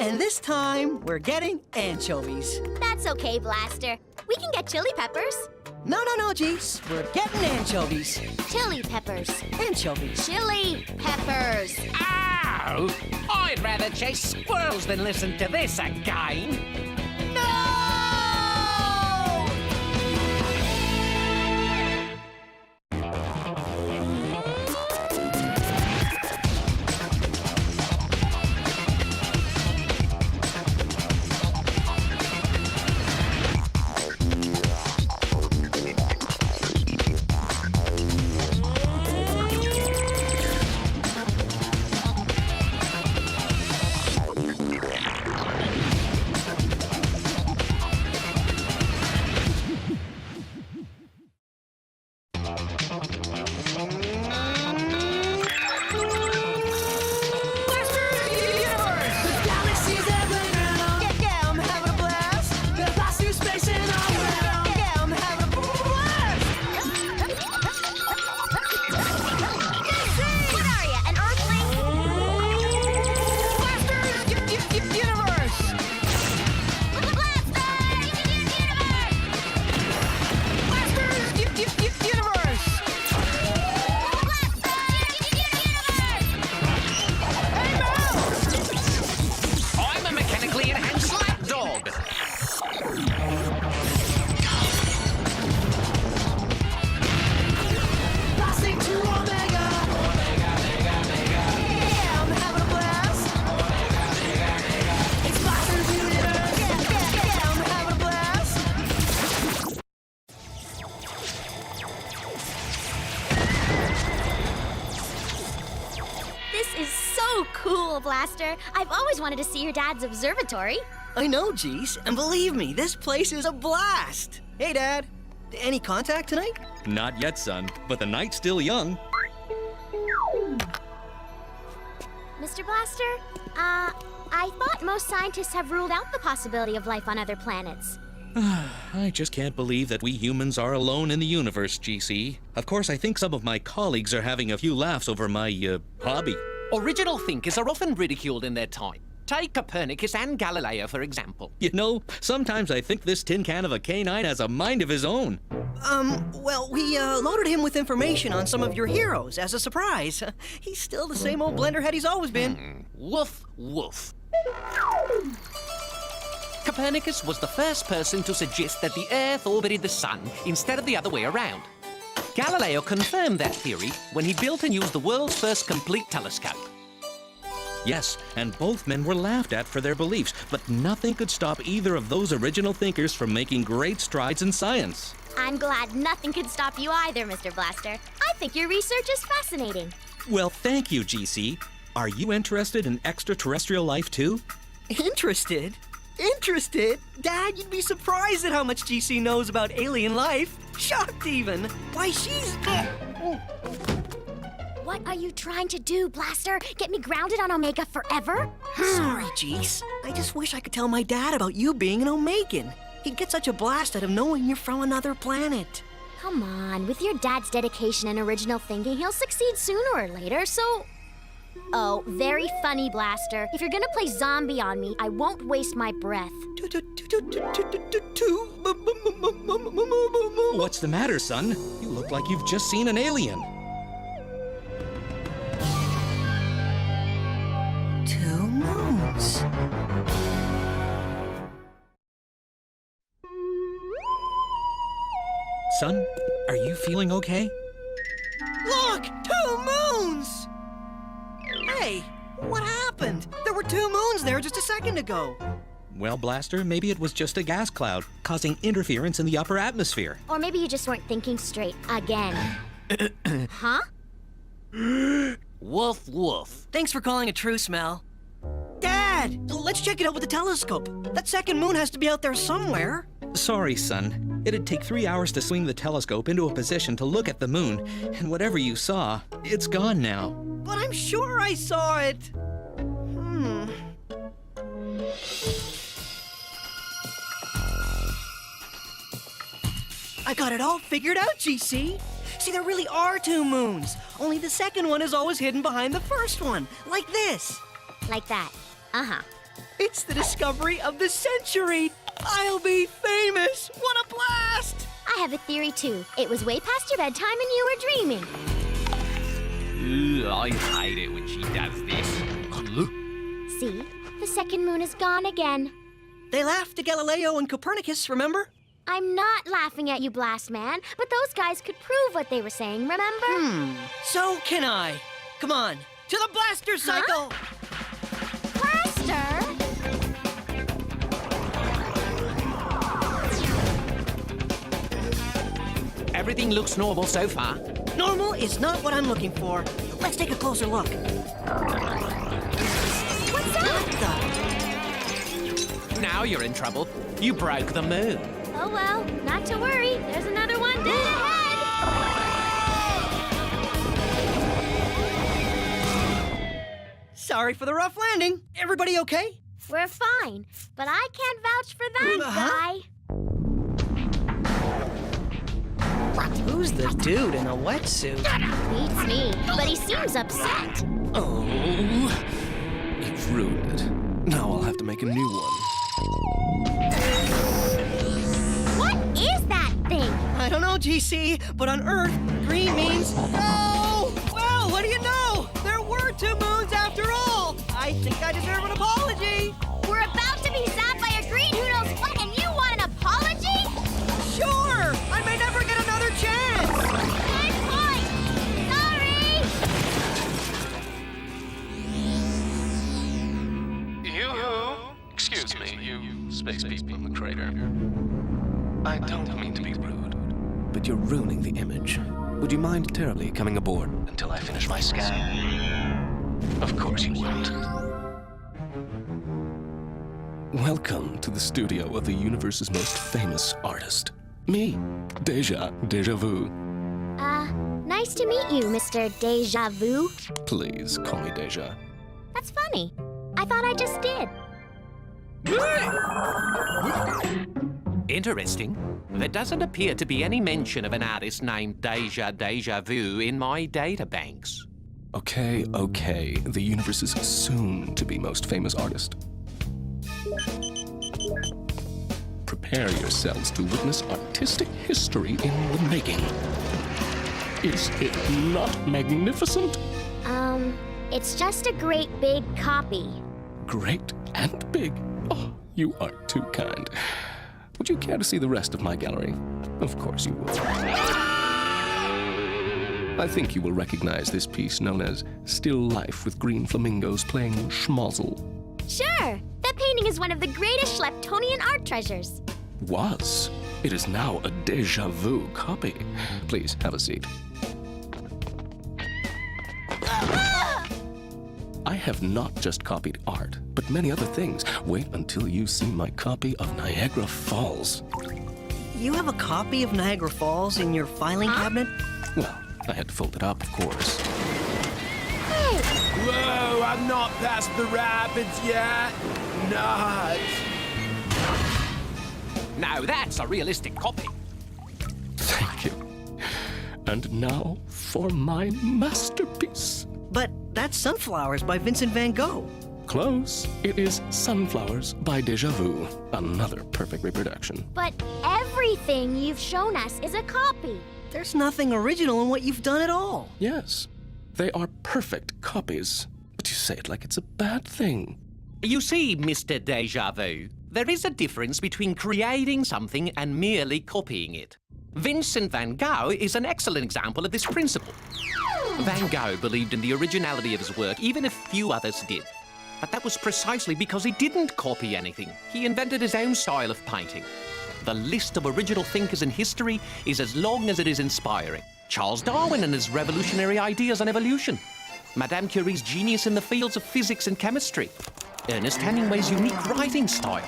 And this time, we're getting anchovies. That's okay, Blaster. We can get chili peppers. No, Geese. We're getting anchovies. Chili peppers. Anchovies. Chili peppers. Ow! I'd rather chase squirrels than listen to this again. Blaster. I've always wanted to see your dad's observatory. I know, Geese, and believe me, this place is a blast. Hey, Dad. Any contact tonight? Not yet, son, but the night's still young. Mr. Blaster, I thought most scientists have ruled out the possibility of life on other planets. I just can't believe that we humans are alone in the universe, GC. Of course, I think some of my colleagues are having a few laughs over my, hobby. Original thinkers are often ridiculed in their time. Take Copernicus and Galileo, for example. You know, sometimes I think this tin can of a canine has a mind of his own. Well, we loaded him with information on some of your heroes as a surprise. He's still the same old blenderhead he's always been. Woof, woof. Copernicus was the first person to suggest that the Earth orbited the Sun instead of the other way around. Galileo confirmed that theory when he built and used the world's first complete telescope. Yes, and both men were laughed at for their beliefs, but nothing could stop either of those original thinkers from making great strides in science. I'm glad nothing could stop you either, Mr. Blaster. I think your research is fascinating. Well, thank you, GC. Are you interested in extraterrestrial life, too? Interested? Interested? Dad, you'd be surprised at how much GC knows about alien life. Shocked, even. Why, she's... What are you trying to do, Blaster? Get me grounded on Omega forever? Sorry, Geese. I just wish I could tell my dad about you being an Omegan. He'd get such a blast out of knowing you're from another planet. Come on, with your dad's dedication and original thinking, he'll succeed sooner or later, so... Oh, very funny, Blaster. If you're gonna play zombie on me, I won't waste my breath. What's the matter, son? You look like you've just seen an alien. 2 moons. Son, are you feeling okay? Look! 2 moons! Hey, what happened? There were 2 moons there just a second ago. Well, Blaster, maybe it was just a gas cloud, causing interference in the upper atmosphere. Or maybe you just weren't thinking straight again. Huh? Woof, woof. Thanks for calling a truce, Mel. Dad, let's check it out with the telescope. That second moon has to be out there somewhere. Sorry, son. It'd take 3 hours to swing the telescope into a position to look at the moon, and whatever you saw, it's gone now. But I'm sure I saw it. I got it all figured out, GC. See, there really are 2 moons. Only the second one is always hidden behind the first one. Like this. Like that. Uh-huh. It's the discovery of the century. I'll be famous. What a blast! I have a theory, too. It was way past your bedtime and you were dreaming. I hate it when she does this. See? The second moon is gone again. They laughed at Galileo and Copernicus, remember? I'm not laughing at you, Blast Man, but those guys could prove what they were saying, remember? So can I. Come on, to the blaster cycle! Blaster? Everything looks normal so far. Normal is not what I'm looking for. Let's take a closer look. What's that? Now you're in trouble. You broke the moon. Oh well, not to worry. There's another one dead ahead. Sorry for the rough landing. Everybody okay? We're fine, but I can't vouch for that guy. Who's the dude in a wetsuit? Beats me, but he seems upset. Oh, you've ruined it. Now I'll have to make a new one. What is that thing? I don't know, GC, but on Earth, green means no! Well, what do you know? There were 2 moons after all. I think I deserve an apology. We're about to be zapped by a green who knows what, and you want an apology? Sure! I may never get another chance! Good point! Sorry! Excuse me, you space people in the crater. I don't mean to be rude, But you're ruining the image. Would you mind terribly coming aboard? until I finish my scan. Of course you won't. Welcome to the studio of the universe's most famous artist. Me, Deja Vu. Nice to meet you, Mr. Deja Vu. Please call me Deja. That's funny. I thought I just did. Interesting. There doesn't appear to be any mention of an artist named Deja Vu in my databanks. Okay. The universe's soon-to-be most famous artist. Prepare yourselves to witness artistic history in the making. Is it not magnificent? It's just a great big copy. Great and big. Oh, you are too kind. Would you care to see the rest of my gallery? Of course you would. I think you will recognize this piece known as Still Life with Green Flamingos playing schmozzle. Sure! That painting is one of the greatest Schleptonian art treasures. Was. It is now a Deja Vu copy. Please, have a seat. I have not just copied art, but many other things. Wait until you see my copy of Niagara Falls. You have a copy of Niagara Falls in your filing cabinet? Well, I had to fold it up, of course. Hey! Whoa, I'm not past the rapids yet. Not. Now that's a realistic copy. Thank you. And now for my masterpiece. But that's Sunflowers by Vincent van Gogh. Close. It is Sunflowers by Deja Vu. Another perfect reproduction. But everything you've shown us is a copy. There's nothing original in what you've done at all. Yes. They are perfect copies. But you say it like it's a bad thing. You see, Mr. Deja Vu, there is a difference between creating something and merely copying it. Vincent van Gogh is an excellent example of this principle. Van Gogh believed in the originality of his work, even if few others did. But that was precisely because he didn't copy anything. He invented his own style of painting. The list of original thinkers in history is as long as it is inspiring. Charles Darwin and his revolutionary ideas on evolution. Madame Curie's genius in the fields of physics and chemistry. Ernest Hemingway's unique writing style.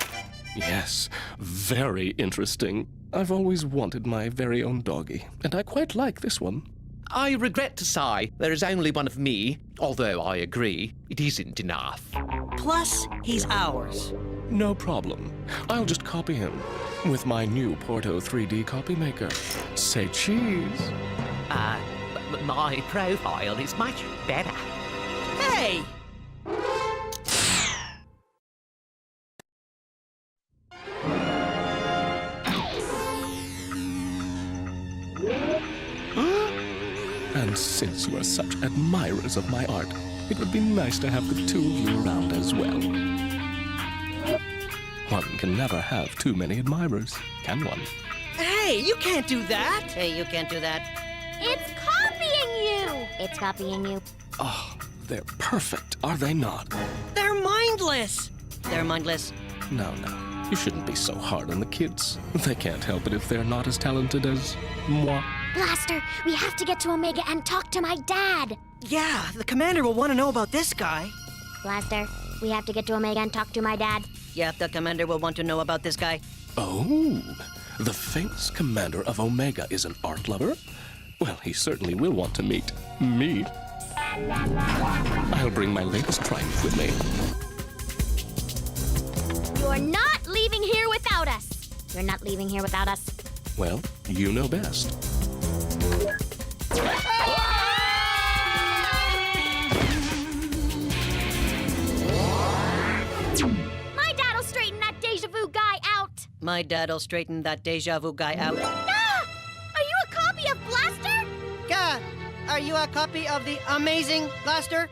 Yes, very interesting. I've always wanted my very own doggy, and I quite like this one. I regret to say there is only one of me, although I agree it isn't enough. Plus, he's ours. No problem. I'll just copy him with my new Porto 3D copy maker. Say cheese. My profile is much better. Hey! And since you are such admirers of my art, it would be nice to have the two of you around as well. One can never have too many admirers, can one? Hey, you can't do that! Hey, you can't do that. It's copying you! It's copying you. Oh, they're perfect, are they not? They're mindless! They're mindless. No, you shouldn't be so hard on the kids. They can't help it if they're not as talented as moi. Blaster, we have to get to Omega and talk to my dad. Yeah, the commander will want to know about this guy. Blaster, we have to get to Omega and talk to my dad. Yeah, the commander will want to know about this guy. Oh, the famous commander of Omega is an art lover? Well, he certainly will want to meet me. I'll bring my latest triumph with me. You're not leaving here without us. You're not leaving here without us. Well, you know best. My dad'll straighten that Deja Vu guy out. My dad'll straighten that Deja Vu guy out. Ah! Are you a copy of Blaster? Yeah. Are you a copy of the amazing Blaster?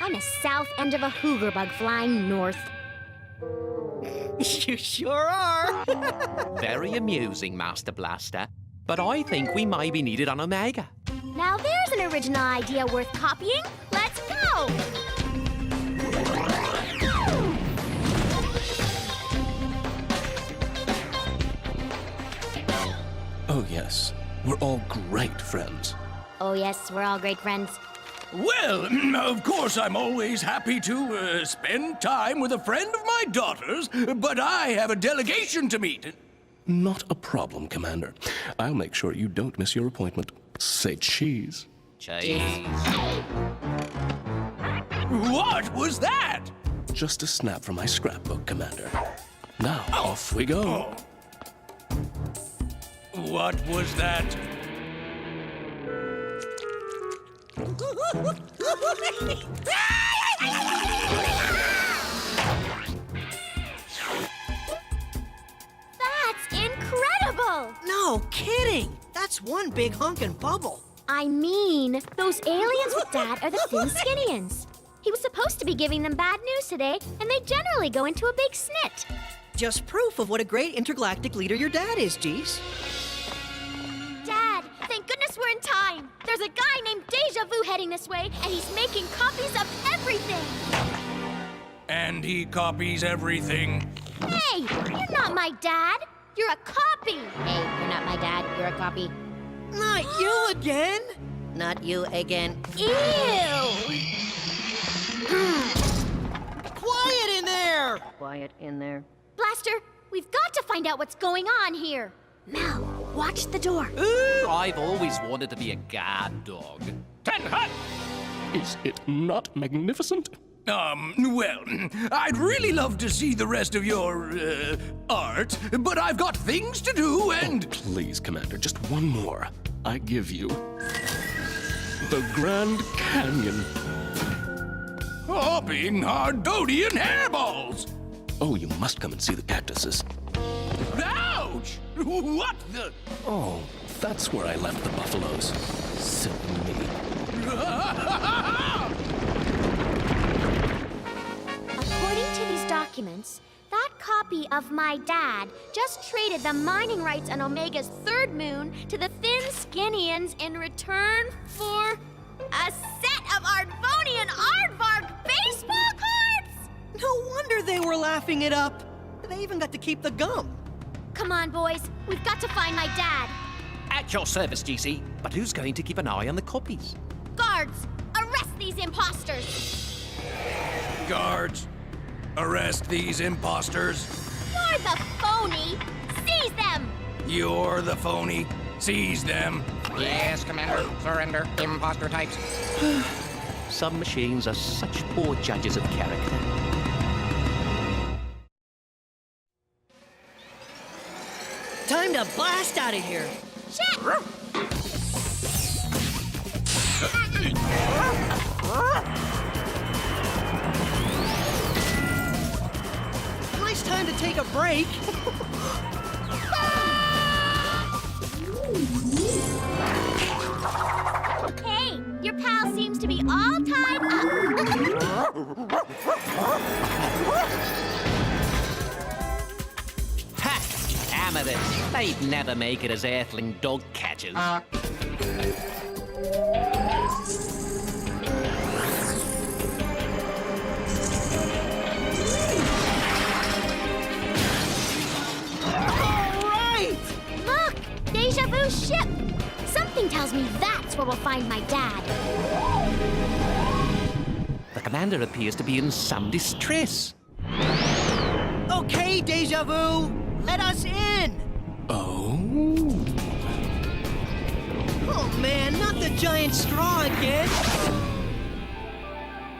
I'm a south end of a hoover bug flying north. You sure are. Very amusing, Master Blaster. But I think we may be needed on Omega. Now there's an original idea worth copying. Let's go! Oh, yes. We're all great friends. Oh, yes, we're all great friends. Well, of course, I'm always happy to spend time with a friend of my daughter's, but I have a delegation to meet. Not a problem, Commander. I'll make sure you don't miss your appointment. Say cheese. Cheese. What was that? Just a snap from my scrapbook, Commander. Now, off we go. What was that? That's incredible! No kidding! That's one big honkin' bubble. I mean, those aliens with Dad are the Thin Skinnians. He was supposed to be giving them bad news today, and they generally go into a big snit. Just proof of what a great intergalactic leader your dad is, Geese. Dad, thank goodness we're in time. There's a guy named Deja Vu heading this way, and he's making copies of everything. And he copies everything. Hey, you're not my dad. You're a copy. Hey, you're not my dad. You're a copy. Not you again. Not you again. Ew! Quiet in there! Quiet in there. Blaster, we've got to find out what's going on here. Mal, watch the door. I've always wanted to be a guard dog. Ten hut! Is it not magnificent? Well, I'd really love to see the rest of your, art, but I've got things to do and... Oh, please, Commander, just one more. I give you... the Grand Canyon. Hopping Hardonian hairballs! Oh, you must come and see the cactuses. Ouch! What the... Oh, that's where I left the buffaloes. Silly me. According to these documents, that copy of my dad just traded the mining rights on Omega's third moon to the Thin Skinnians in return for a set of Ardvonian Aardvark baseball cards! No wonder they were laughing it up. They even got to keep the gum. Come on, boys. We've got to find my dad. At your service, GC. But who's going to keep an eye on the copies? Guards, arrest these imposters! Guards, arrest these imposters. You're the phony! Seize them! You're the phony. Seize them. Yes, Commander. Surrender. Imposter types. Some machines are such poor judges of character. Time to blast out of here. Shit! Nice time to take a break. Hey, your pal seems to be all tied up. Ha! Amethyst. They'd never make it as earthling dog catchers. Look! Deja Vu's ship! Something tells me that's where we'll find my dad. The commander appears to be in some distress. Okay, Deja Vu, let us in. Oh? Oh man, not the giant straw again.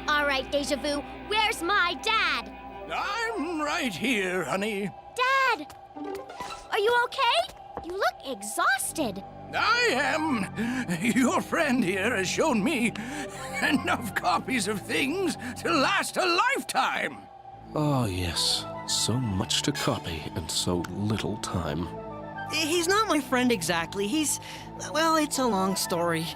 All right, Deja Vu, where's my dad? I'm right here, honey. Dad! Are you okay? You look exhausted. I am. Your friend here has shown me enough copies of things to last a lifetime. Oh, yes. So much to copy and so little time. He's not my friend exactly. Well, it's a long story.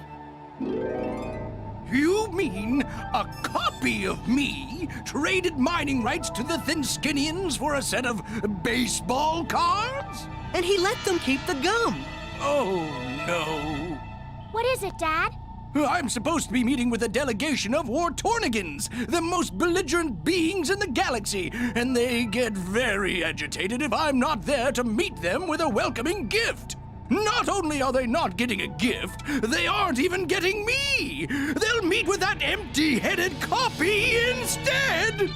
You mean a copy of me traded mining rights to the Thin Skinnians for a set of baseball cards? And he let them keep the gum. Oh, no. What is it, Dad? I'm supposed to be meeting with a delegation of Wartornigans, the most belligerent beings in the galaxy, and they get very agitated if I'm not there to meet them with a welcoming gift. Not only are they not getting a gift, they aren't even getting me! They'll meet with that empty-headed copy instead!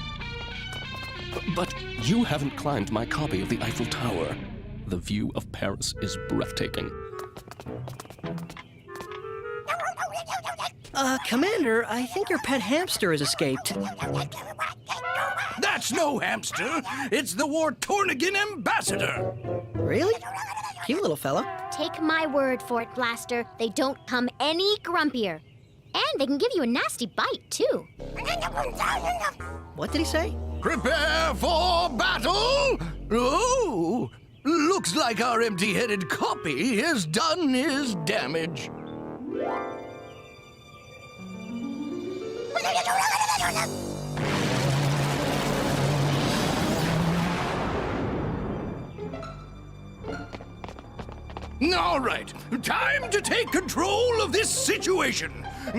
But you haven't climbed my copy of the Eiffel Tower. The view of Paris is breathtaking. Commander, I think your pet hamster has escaped. That's no hamster! It's the Wartornigan ambassador! Really? Cute little fella. Take my word for it, Blaster. They don't come any grumpier. And they can give you a nasty bite, too. What did he say? Prepare for battle! Oh, looks like our empty-headed copy has done his damage. All right, time to take control of this situation.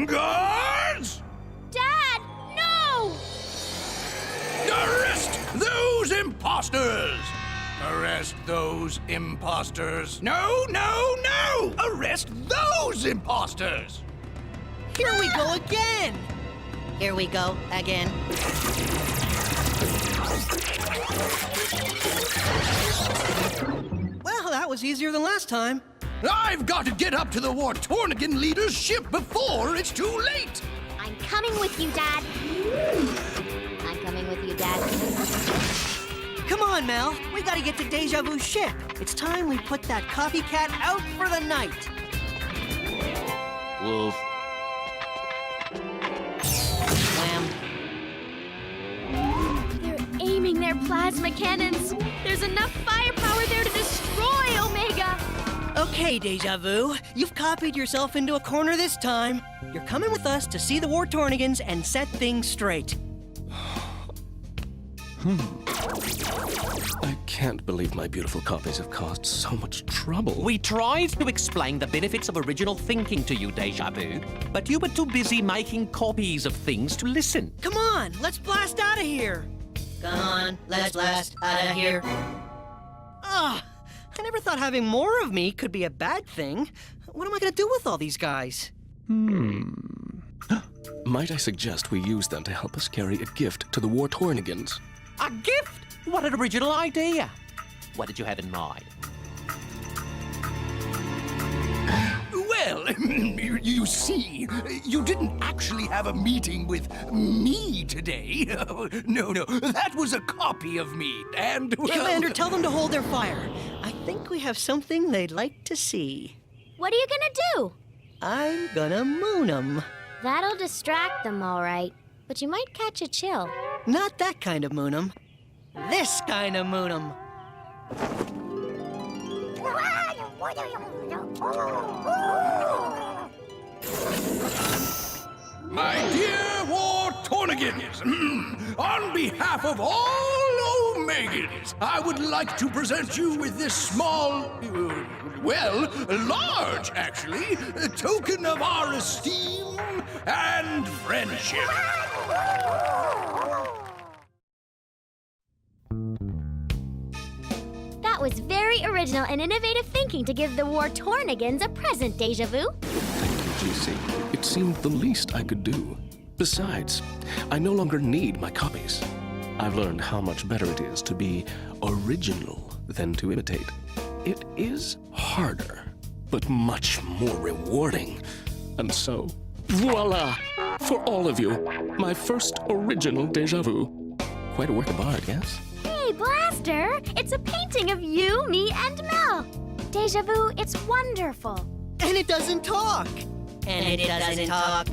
Guards! Dad, no! Arrest those imposters! Arrest those imposters. No, no, no! Arrest those imposters! Here we go again! Here we go again. Well, that was easier than last time. I've got to get up to the Wartornigan leader's ship before it's too late! I'm coming with you, Dad. I'm coming with you, Dad. Come on, Mel. We gotta get to Deja Vu's ship. It's time we put that copycat out for the night. Wolf. Wham. They're aiming their plasma cannons. There's enough firepower there to destroy Omega. Okay, Deja Vu. You've copied yourself into a corner this time. You're coming with us to see the Wartornigans and set things straight. I can't believe my beautiful copies have caused so much trouble. We tried to explain the benefits of original thinking to you, Deja Vu, but you were too busy making copies of things to listen. Come on, let's blast out of here. Come on, let's blast out of here. Ah, I never thought having more of me could be a bad thing. What am I gonna do with all these guys? Might I suggest we use them to help us carry a gift to the Wartornigans? A gift? What an original idea. What did you have in mind? Well, you see, you didn't actually have a meeting with me today. No, that was a copy of me, and well... Commander, tell them to hold their fire. I think we have something they'd like to see. What are you gonna do? I'm gonna moon them. That'll distract them, all right. But you might catch a chill. Not that kind of moon 'em. This kind of moon 'em. My dear Wartornigans, on behalf of all Omegans, I would like to present you with this small, well, large, actually, token of our esteem and friendship. That was very original and innovative thinking to give the Wartornigans a present, Deja Vu. Thank you, GC. It seemed the least I could do. Besides, I no longer need my copies. I've learned how much better it is to be original than to imitate. It is harder, but much more rewarding. And so, voila! For all of you, my first original Deja Vu. Quite a work of art, yes? Hey, Blaster! It's a painting of you, me, and Mel. Deja Vu, it's wonderful. And it doesn't talk. And it doesn't talk.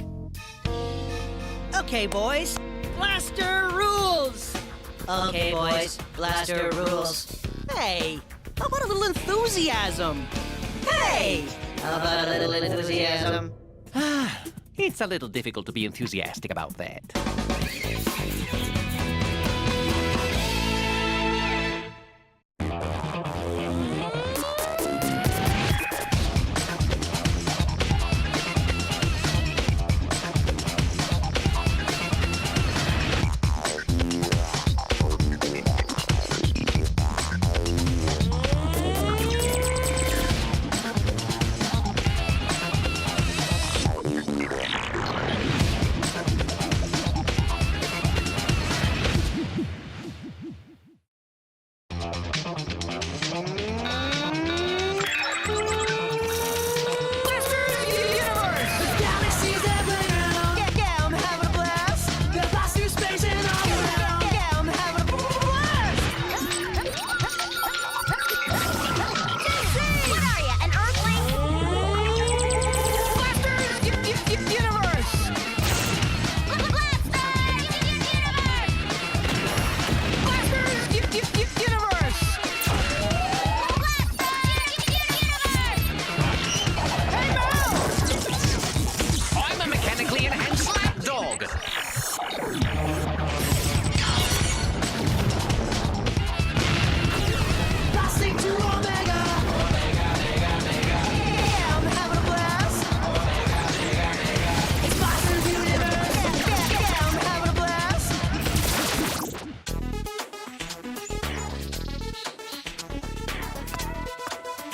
Okay, boys. Blaster rules! Okay, boys. Blaster rules. Hey, how about a little enthusiasm? Hey! How about a little enthusiasm? It's a little difficult to be enthusiastic about that.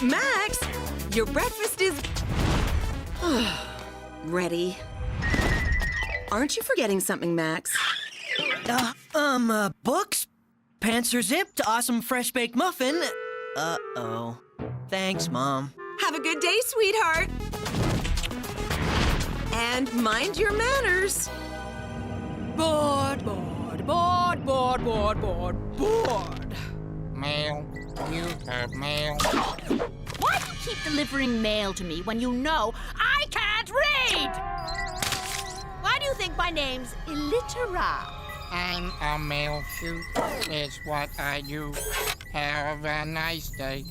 Max, your breakfast is... ready. Aren't you forgetting something, Max? Books? Pants are zipped, awesome fresh-baked muffin. Uh-oh. Thanks, Mom. Have a good day, sweetheart. And mind your manners. Bored. Mail. You have mail. Why do you keep delivering mail to me when you know I can't read? Why do you think my name's Illitera? I'm a mail chute. It's what I do. Have a nice day.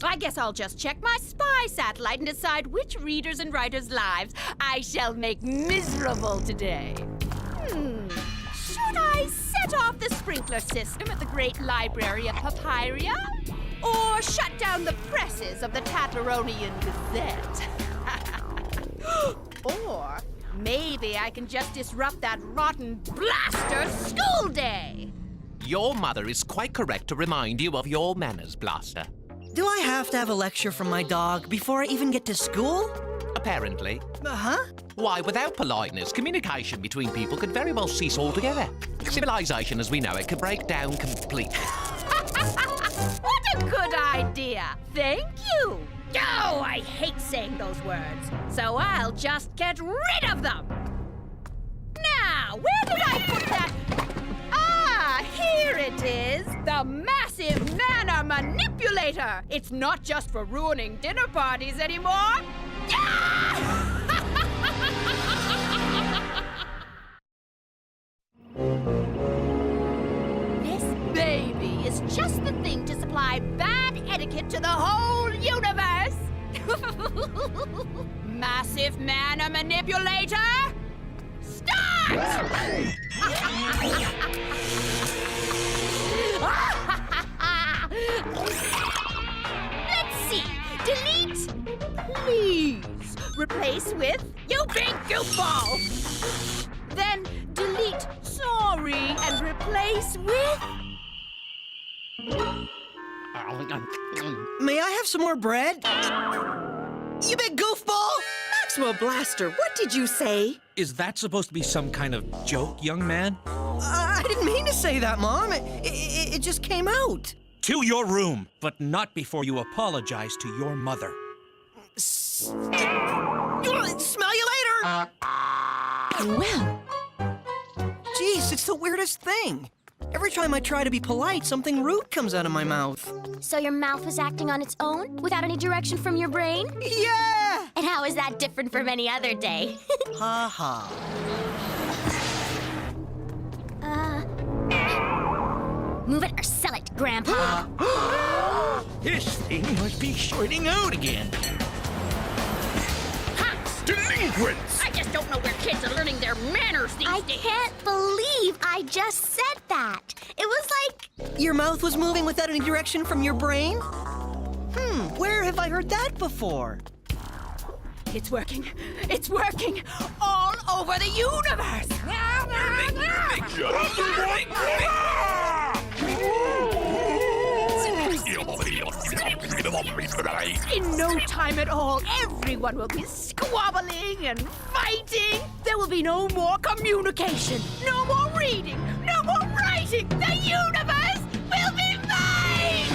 I guess I'll just check my spy satellite and decide which readers and writers' lives I shall make miserable today. Should I set off the sprinkler system at the Great Library of Papyria? Or shut down the presses of the Tatleronian Gazette? Or maybe I can just disrupt that rotten blaster school day! Your mother is quite correct to remind you of your manners, Blaster. Do I have to have a lecture from my dog before I even get to school? Apparently. Uh-huh. Why, without politeness, communication between people could very well cease altogether. Civilization as we know it could break down completely. What a good idea! Thank you! Oh, I hate saying those words, so I'll just get rid of them! Now, where did I put that? Ah, here it is! The massive manner manipulator! It's not just for ruining dinner parties anymore! This baby is just the thing to supply bad etiquette to the whole universe! Massive manner manipulator! Start! Let's see. Delete. Please. Replace with you big goofball. Then delete sorry and replace with... May I have some more bread? You big goofball! Maxwell Blaster, what did you say? Is that supposed to be some kind of joke, young man? I didn't mean to say that, Mom. It just came out. To your room, but not before you apologize to your mother. Smell you later! Well. Jeez, it's the weirdest thing. Every time I try to be polite, something rude comes out of my mouth. So your mouth was acting on its own, without any direction from your brain? Yeah! And how is that different from any other day? Ha ha. Move it or sell it, Grandpa. This thing must be shorting out again. Delinquents! I just don't know where kids are learning their manners these days. I can't believe I just said that. It was like... Your mouth was moving without any direction from your brain? Where have I heard that before? It's working. It's working all over the universe. In no time at all, everyone will be squabbling and fighting. There will be no more communication, no more reading, no more writing. The universe will be mine!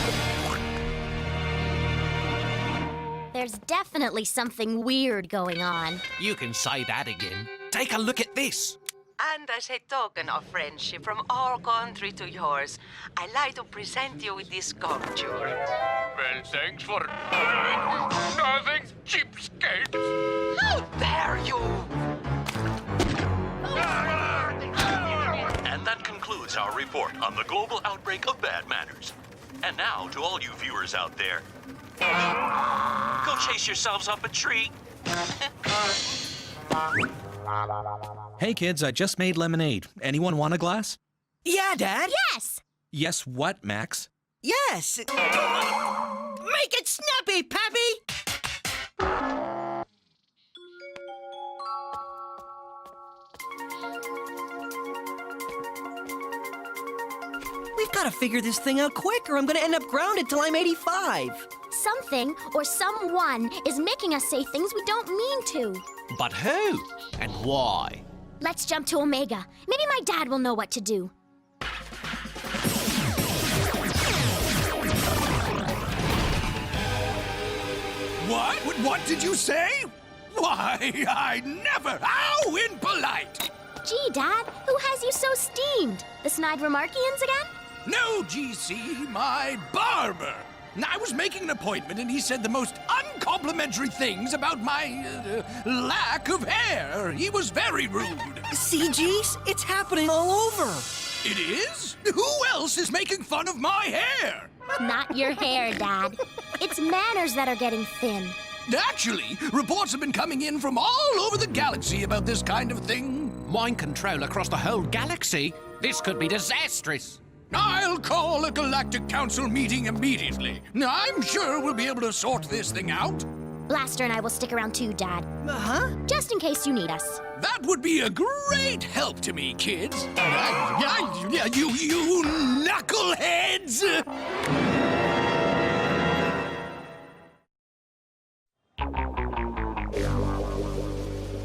There's definitely something weird going on. You can say that again. Take a look at this. And as a token of friendship from our country to yours, I'd like to present you with this sculpture. Well, thanks for nothing, cheapskate. How dare you! And that concludes our report on the global outbreak of bad manners. And now, to all you viewers out there, go chase yourselves up a tree. Hey kids, I just made lemonade. Anyone want a glass? Yeah, Dad. Yes! Yes, what, Max? Yes! Make it snappy, Pappy! We've got to figure this thing out quick or I'm going to end up grounded till I'm 85. something or someone is making us say things we don't mean to. But who? And why? Let's jump to Omega. Maybe my dad will know what to do. What? What did you say? Why, I never! How impolite! Gee, Dad, who has you so steamed? The snide Remarkians again? No, GC, my barber. I was making an appointment and he said the most uncomplimentary things about my lack of hair. He was very rude. See, Geese? It's happening all over. It is? Who else is making fun of my hair? Not your hair, Dad. It's manners that are getting thin. Actually, reports have been coming in from all over the galaxy about this kind of thing. Mind control across the whole galaxy? This could be disastrous. I'll call a Galactic Council meeting immediately. I'm sure we'll be able to sort this thing out. Blaster and I will stick around too, Dad. Uh-huh. Just in case you need us. That would be a great help to me, kids. You knuckleheads!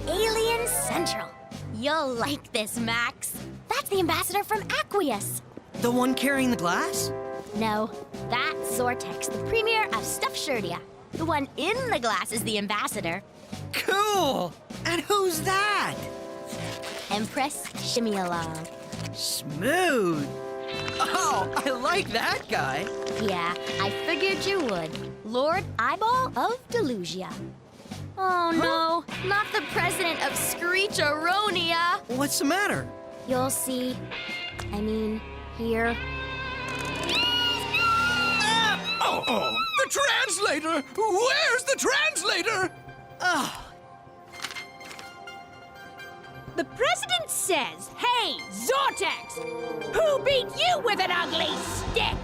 Alien Central. You'll like this, Max. That's the ambassador from Aqueous. The one carrying the glass? No, that's Zortex, the premier of Stuffshirtia. The one in the glass is the ambassador. Cool! And who's that? Empress Shimialong. Smooth. Oh, I like that guy. Yeah, I figured you would. Lord Eyeball of Delusia. Oh no, not the president of Screecharonia. What's the matter? You'll see. I mean, here. Oh, the translator! Where's the translator? Oh. The president says, "Hey, Zortex, who beat you with an ugly stick?"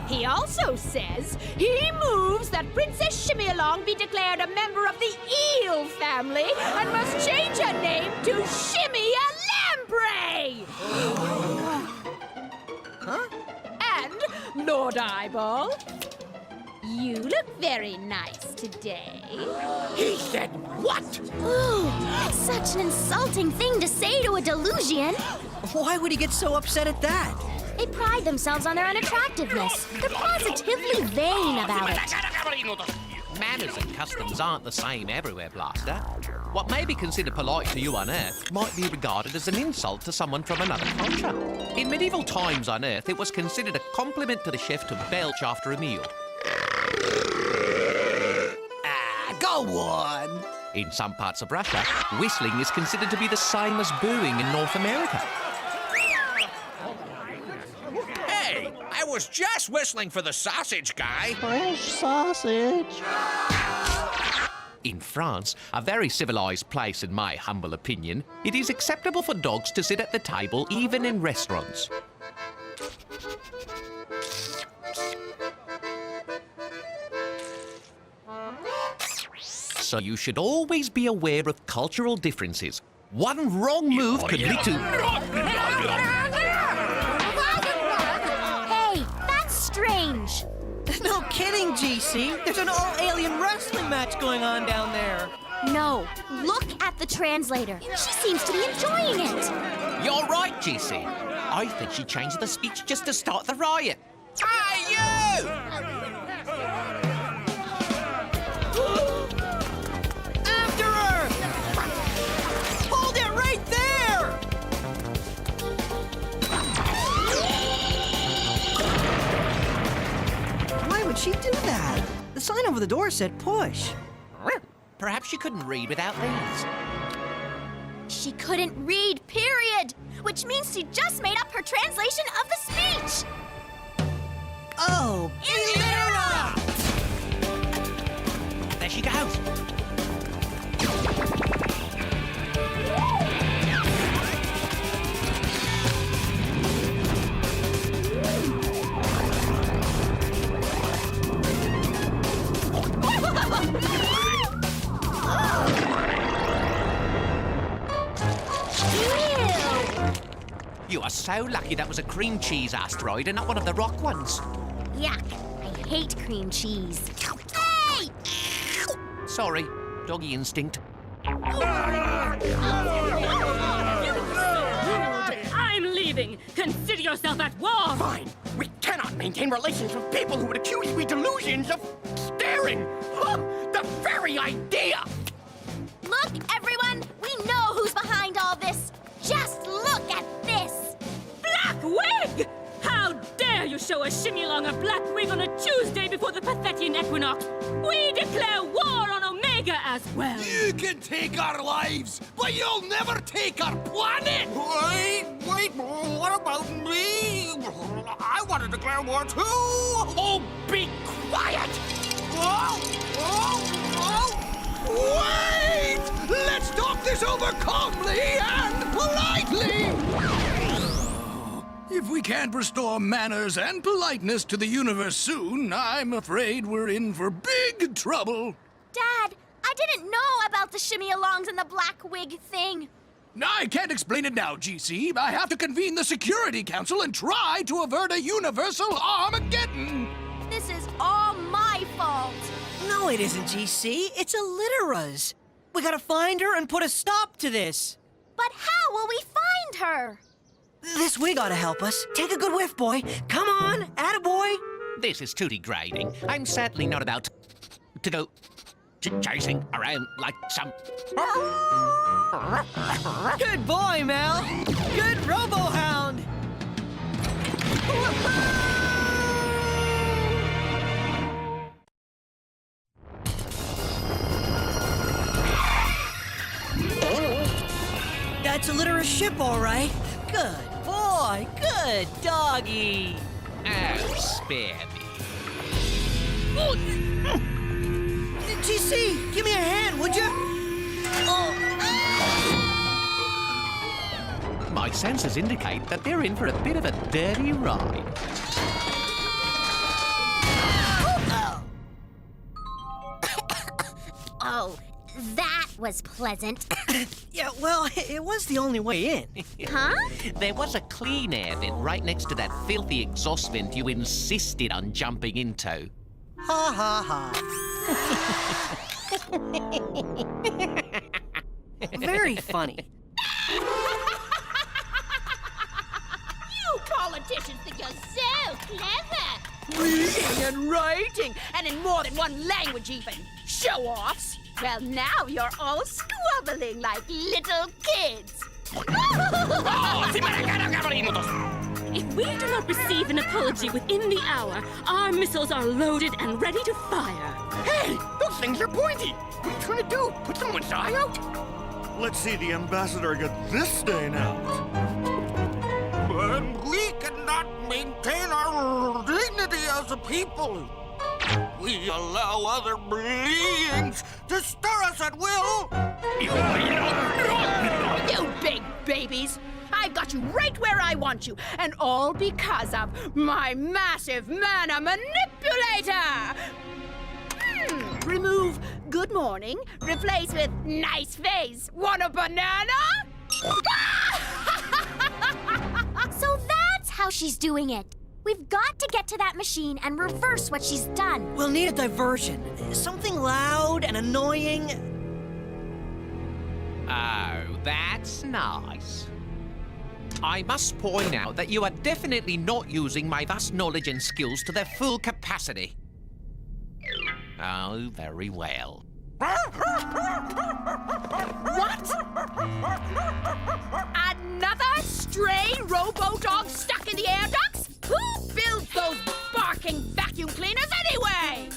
He also says he moves that Princess Shimialong be declared a member of the Eel family and must change her name to Shimmy Lamprey. Huh? And, Lord Eyeball, you look very nice today. He said what? Ooh, that's such an insulting thing to say to a Delusian. Why would he get so upset at that? They pride themselves on their unattractiveness. They're positively vain about it. Manners and customs aren't the same everywhere, Blaster. What may be considered polite to you on Earth might be regarded as an insult to someone from another culture. In medieval times on Earth, it was considered a compliment to the chef to belch after a meal. Go on. In some parts of Russia, whistling is considered to be the same as booing in North America. Hey, I was just whistling for the sausage guy. Fresh sausage. In France, a very civilized place in my humble opinion, it is acceptable for dogs to sit at the table even in restaurants. So you should always be aware of cultural differences. One wrong move could lead to... Hey, that's strange. No kidding, GC. There's an all-alien wrestling match going on down there. No, look at the translator. She seems to be enjoying it. You're right, GC. I think she changed the speech just to start the riot. Hey, you! After her! Hold it right there! Why would she do that? The sign over the door said push. Perhaps she couldn't read without these. She couldn't read, period. Which means she just made up her translation of the speech. Oh, Elena! There she goes. You are so lucky that was a cream cheese asteroid and not one of the rock ones. Yuck. I hate cream cheese. Hey! Sorry, doggy instinct. I'm leaving. Consider yourself at war. Fine. We cannot maintain relations with people who would accuse me delusions of staring. The very idea! Look, everyone! We know who's behind all this. Just look at this. Black wig! How dare you show a shimmy along a black wig on a Tuesday before the Pathethian equinox? We declare war on Omega as well. You can take our lives, but you'll never take our planet! Wait, what about me? I want to declare war too! Oh, be quiet! Wait! Let's talk this over calmly and politely! If we can't restore manners and politeness to the universe soon, I'm afraid we're in for big trouble. Dad, I didn't know about the shimmy-alongs and the black wig thing. I can't explain it now, GC. I have to convene the Security Council and try to avert a universal Armageddon. This is all my fault. No, it isn't, GC. It's Allitera's. We gotta find her and put a stop to this. But how will we find her? This wig ought to help us. Take a good whiff, boy. Come on, attaboy. This is too degrading. I'm certainly not about to go chasing around like some... Good boy, Mel. Good robo-hound. That's Allitera's ship, all right. Good boy. Good doggy. Oh, spare me. GC, give me a hand, would you? My senses indicate that they're in for a bit of a dirty ride. Oh, that was pleasant. Yeah, well, it was the only way in. Huh? There was a clean air vent right next to that filthy exhaust vent you insisted on jumping into. Ha ha ha. Very funny. You politicians think you're so clever. Reading and writing, and in more than one language even. Show-offs. Well, now you're all squabbling like little kids. If we do not receive an apology within the hour, our missiles are loaded and ready to fire. Hey, those things are pointy. What are you trying to do? Put someone's eye out? Let's see the ambassador get this stain out. But we cannot maintain our dignity as a people. We allow other beings to stir us at will. You big babies. I've got you right where I want you, and all because of my massive mana manipulator! Remove good morning, replace with nice face. Want a banana? So that's how she's doing it. We've got to get to that machine and reverse what she's done. We'll need a diversion. Something loud and annoying. Oh, that's nice. I must point out that you are definitely not using my vast knowledge and skills to their full capacity. Oh, very well. What? Another stray robo-dog stuck in the air ducts? Who builds those barking vacuum cleaners anyway?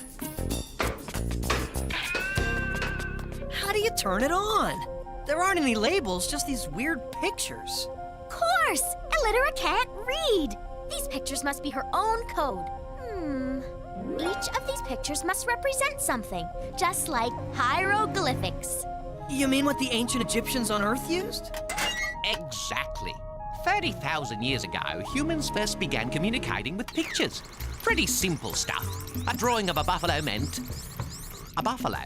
How do you turn it on? There aren't any labels, just these weird pictures. Of course! Allitera can't read. These pictures must be her own code. Each of these pictures must represent something, just like hieroglyphics. You mean what the ancient Egyptians on Earth used? Exactly. 30,000 years ago, humans first began communicating with pictures. Pretty simple stuff. A drawing of a buffalo meant a buffalo.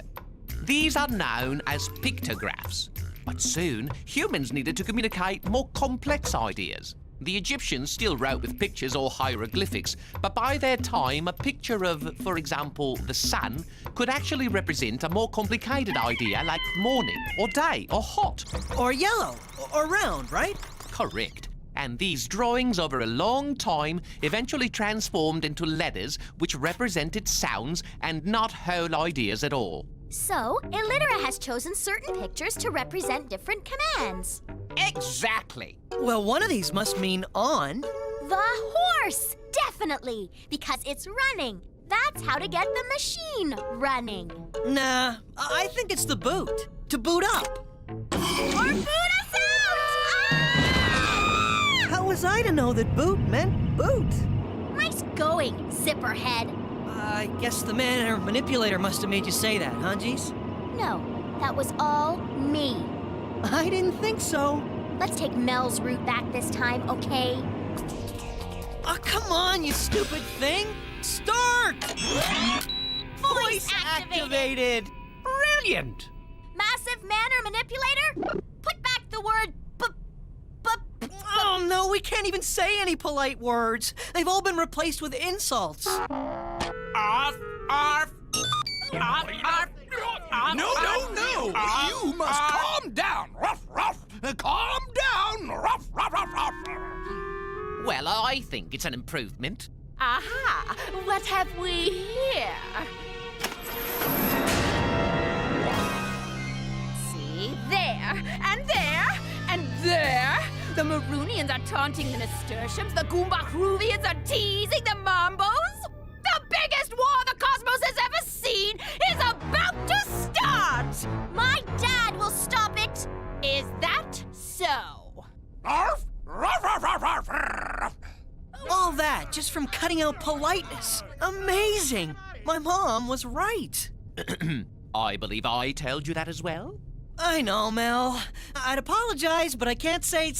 These are known as pictographs. But soon, humans needed to communicate more complex ideas. The Egyptians still wrote with pictures or hieroglyphics, but by their time, a picture of, for example, the sun could actually represent a more complicated idea like morning, or day, or hot. Or yellow, or round, right? Correct. And these drawings over a long time eventually transformed into letters which represented sounds and not whole ideas at all. So, Illitera has chosen certain pictures to represent different commands. Exactly. Well, one of these must mean on. The horse! Definitely! Because it's running. That's how to get the machine running. Nah, I think it's the boot. To boot up. Or boot us out! Ah! How was I to know that boot meant boot? Nice going, zipperhead. I guess the man or manipulator must have made you say that, huh, Jeez? No, that was all me. I didn't think so. Let's take Mel's route back this time, okay? Oh, come on, you stupid thing! Start! Voice activated! Brilliant! Massive man or manipulator, put back the word Oh no, we can't even say any polite words. They've all been replaced with insults. Arf, arf, arf, arf. No, no, no! You must calm down! Ruff, ruff! Calm down! Ruff, ruff, ruff, ruff! Well, I think it's an improvement. Aha! What have we here? See? There, and there, and there. The Maroonians are taunting the nasturtiums. The Goombahruvians are teasing the Mambos. The biggest war the cosmos has ever seen is about to start! My dad will stop it! Is that so? Arf! Ruff, ruff, ruff, ruff, ruff. All that just from cutting out politeness. Amazing! My mom was right. I believe I told you that as well. I know, Mel. I'd apologize, but I can't say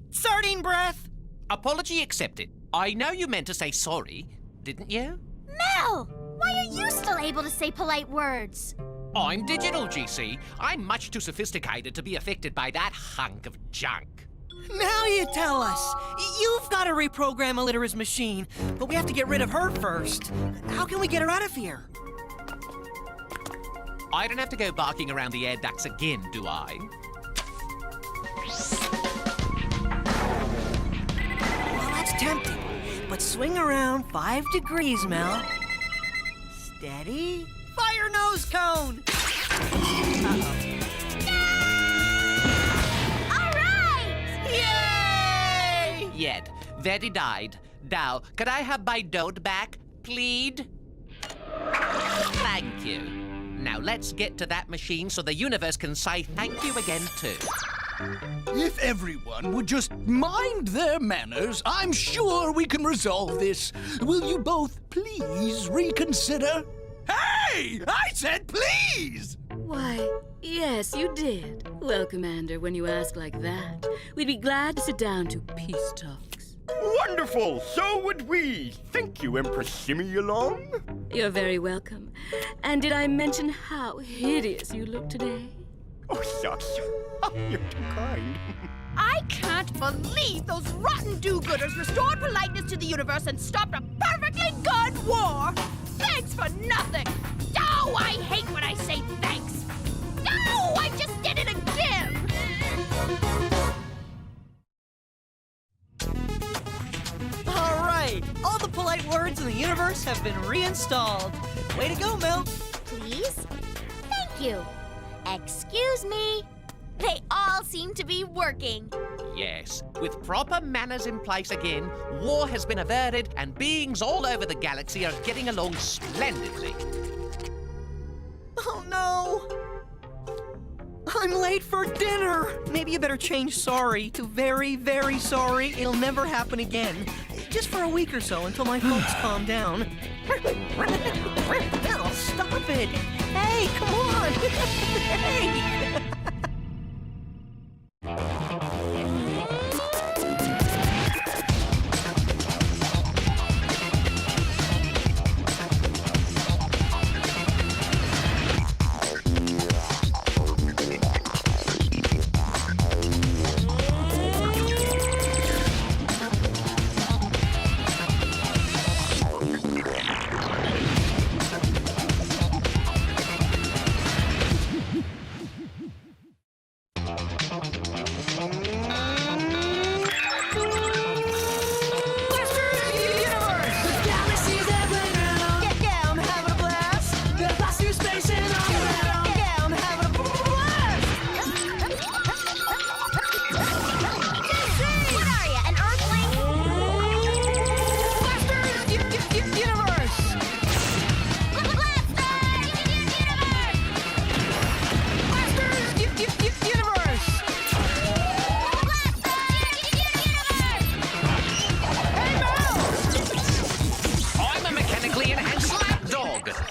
sardine breath. Apology accepted. I know you meant to say sorry, didn't you? Mel! Why are you still able to say polite words? I'm digital, GC. I'm much too sophisticated to be affected by that hunk of junk. Now you tell us. You've got to reprogram Illitera's machine, but we have to get rid of her first. How can we get her out of here? I don't have to go barking around the air ducts again, do I? Well, that's tempting. But swing around 5 degrees, Mel. Steady. Fire nose cone! Uh-oh. All right! Yay! Yet, Daddy died. Now, could I have my dote back, please? Thank you. Now let's get to that machine so the universe can say thank you again too. If everyone would just mind their manners, I'm sure we can resolve this. Will you both please reconsider? Hey! I said please! Why, yes, you did. Well, Commander, when you ask like that, we'd be glad to sit down to peace talks. Wonderful! So would we. Thank you, Empress Shimmy-along. You're very welcome. And did I mention how hideous you look today? Oh, shucks. You're too kind. I can't believe those rotten do-gooders restored politeness to the universe and stopped a perfectly good war! Thanks for nothing! Oh, I hate when I say thanks! No, I just did it again! All right, all the polite words in the universe have been reinstalled. Way to go, Mel. Please? Thank you. Excuse me. They all seem to be working. Yes, with proper manners in place again, war has been averted and beings all over the galaxy are getting along splendidly. Oh, no. I'm late for dinner. Maybe you better change sorry to very, very sorry. It'll never happen again. Just for a week or so until my folks calm down. Mel, stop it. Hey, come on. Hey. dog.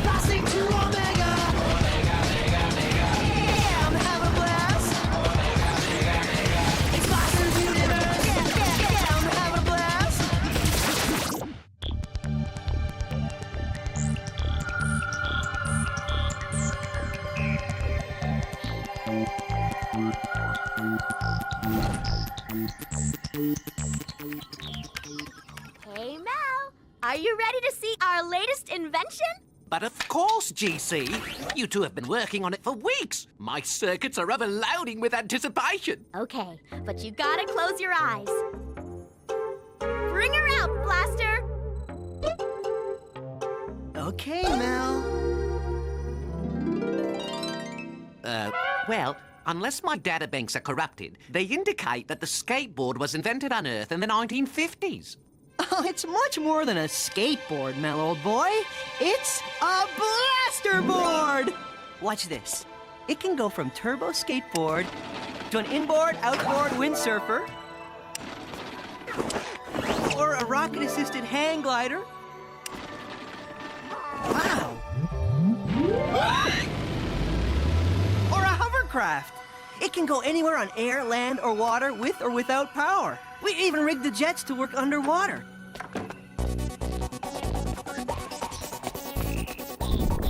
Blasting to Omega! Yeah, I'm having a blast! It's Blaster's universe! Yeah, I'm having a blast! Hey, Mel. Are you ready to see our latest invention? But of course, GC. You two have been working on it for weeks. My circuits are overloading with anticipation. Okay, but you gotta close your eyes. Bring her out, Blaster! Okay, Mel. Well, unless my databanks are corrupted, they indicate that the skateboard was invented on Earth in the 1950s. Oh, it's much more than a skateboard, Mel, old boy. It's a blaster board! Watch this. It can go from turbo skateboard to an inboard-outboard windsurfer, or a rocket-assisted hang glider. Wow! Or a hovercraft. It can go anywhere on air, land, or water with or without power. We even rigged the jets to work underwater.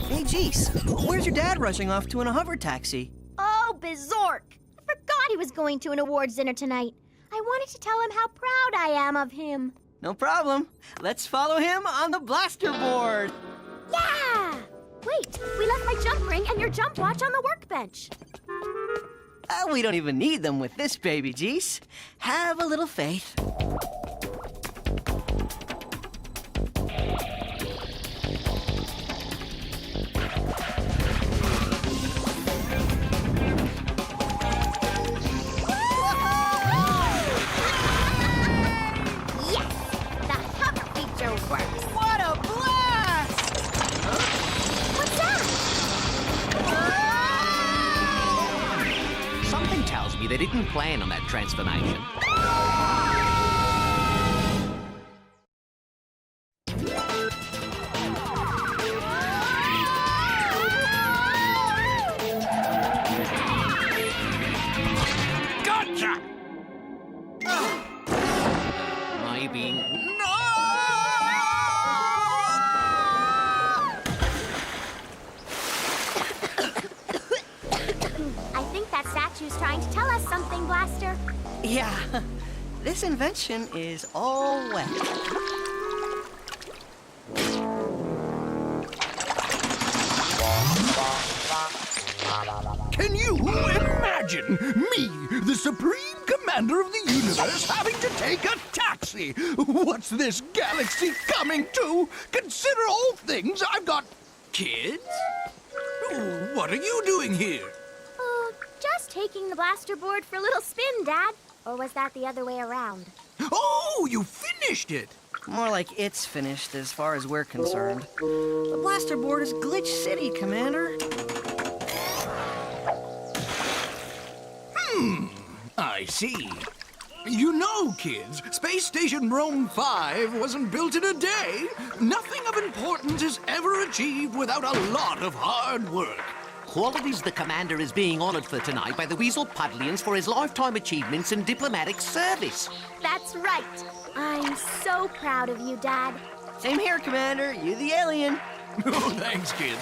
Hey, Jeez, where's your dad rushing off to in a hover taxi? Oh, Bizork! I forgot he was going to an awards dinner tonight. I wanted to tell him how proud I am of him. No problem. Let's follow him on the blaster board. Yeah! Wait, we left my jump ring and your jump watch on the workbench. We don't even need them with this baby, Jeez. Have a little faith. Yes! The hover feature works! What a blast! What's that? Something tells me they didn't plan on that transformation. Gotcha! Maybe. I think that statue's trying to tell us something, Blaster. Yeah, this invention is all wet. Can you imagine me, the supreme commander of the universe, having to take a taxi? What's this galaxy coming to? Consider all things I've got... Kids? What are you doing here? Oh, just taking the blaster board for a little spin, Dad. Or was that the other way around? Oh, you finished it! More like it's finished as far as we're concerned. The blaster board is Glitch City, Commander. I see. You know, kids, Space Station Rome 5 wasn't built in a day. Nothing of importance is ever achieved without a lot of hard work. Qualities the commander is being honored for tonight by the Weasel Puddlians for his lifetime achievements in diplomatic service. That's right. I'm so proud of you, Dad. Same here, Commander. You the alien. Oh, thanks, kids.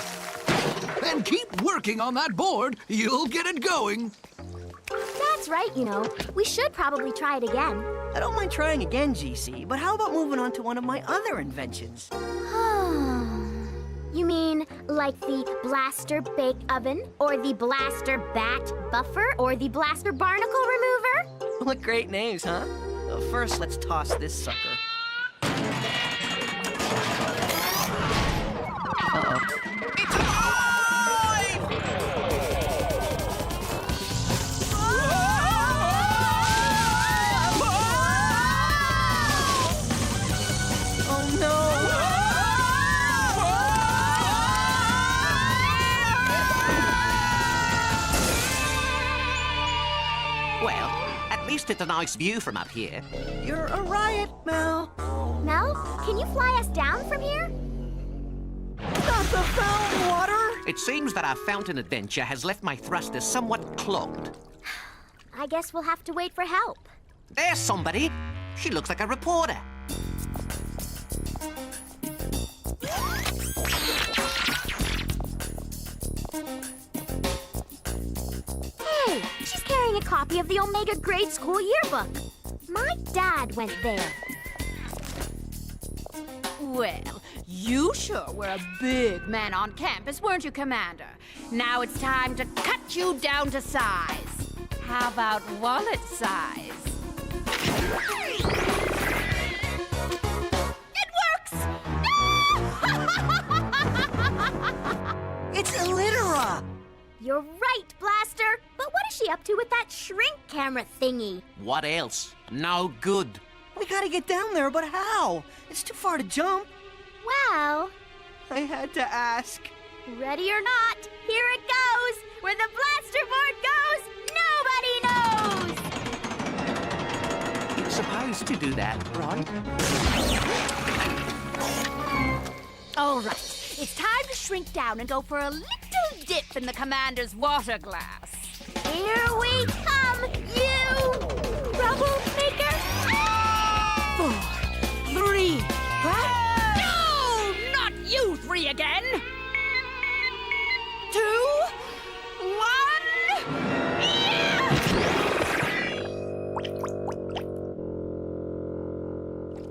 And keep working on that board. You'll get it going. That's right, you know. We should probably try it again. I don't mind trying again, GC, but how about moving on to one of my other inventions? You mean like the blaster bake oven, or the blaster bat buffer, or the blaster barnacle remover? What great names, huh? Well, first, let's toss this sucker. Uh-oh. least it's a nice view from up here. You're a riot, Mel. Mel, can you fly us down from here? Not the fountain water! It seems that our fountain adventure has left my thrusters somewhat clogged. I guess we'll have to wait for help. There's somebody. She looks like a reporter. Hey, she's carrying a copy of the Omega Grade School Yearbook. My dad went there. Well, you sure were a big man on campus, weren't you, Commander? Now it's time to cut you down to size. How about wallet size? It works! It's Illitera! You're right, Blaster. But what is she up to with that shrink camera thingy? What else? No good. We gotta get down there, but how? It's too far to jump. Well, I had to ask. ready or not, here it goes. Where the blaster board goes, nobody knows. You're supposed to do that, right? All right, it's time to shrink down and go for a little dip in the Commander's water glass. Here we come, you troublemaker. 4, 3, what? No, not you 3 again. 2, 1.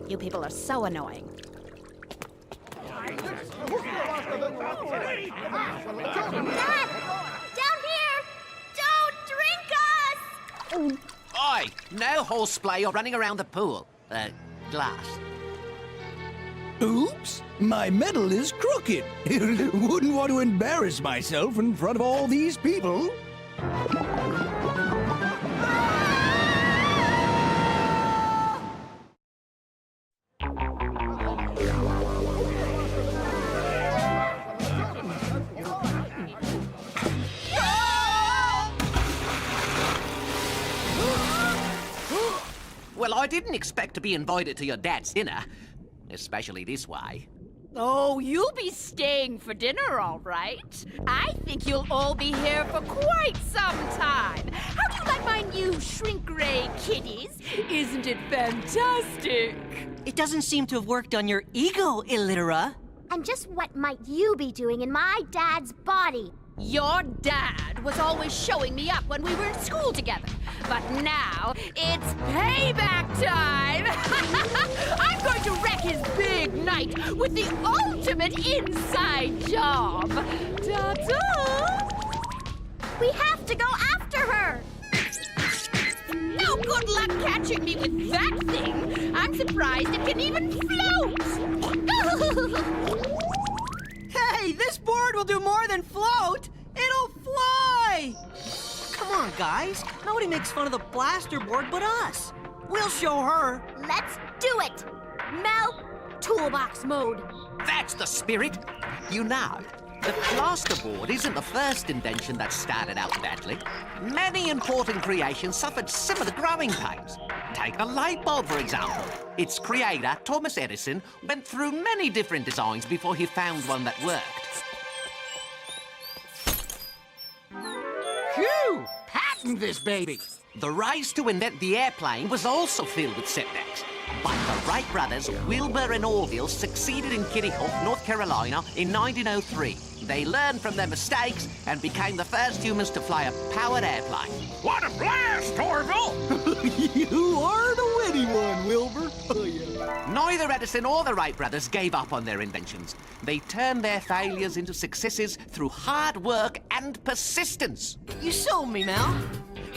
You people are so annoying. Dad! Down here! Don't drink us! Oi! No horseplay or running around the pool. Glass. Oops! My medal is crooked. Wouldn't want to embarrass myself in front of all these people. Well, I didn't expect to be invited to your dad's dinner, especially this way. Oh, you'll be staying for dinner, all right. I think you'll all be here for quite some time. How do you like my new shrink ray kitties? Isn't it fantastic? It doesn't seem to have worked on your ego, Illitera. And just what might you be doing in my dad's body? Your dad was always showing me up when we were in school together. But now, it's payback time! I'm going to wreck his big night with the ultimate inside job! Ta-ta! We have to go after her! No good luck catching me with that thing! I'm surprised it can even float! Hey, this board will do more than float! It'll fly! Come on, guys. Nobody makes fun of the blaster board but us. We'll show her. Let's do it! Mel, toolbox mode. That's the spirit. You know, the plasterboard isn't the first invention that started out badly. Many important creations suffered similar growing pains. Take a light bulb, for example. Its creator, Thomas Edison, went through many different designs before he found one that worked. Phew! Patent this baby! The race to invent the airplane was also filled with setbacks. But the Wright brothers, Wilbur and Orville, succeeded in Kitty Hawk, North Carolina in 1903. They learned from their mistakes and became the first humans to fly a powered airplane. What a blast, Orville! You are the witty one, Wilbur. Oh, yeah. Neither Edison or the Wright brothers gave up on their inventions. They turned their failures into successes through hard work and persistence. You sold me, Mel.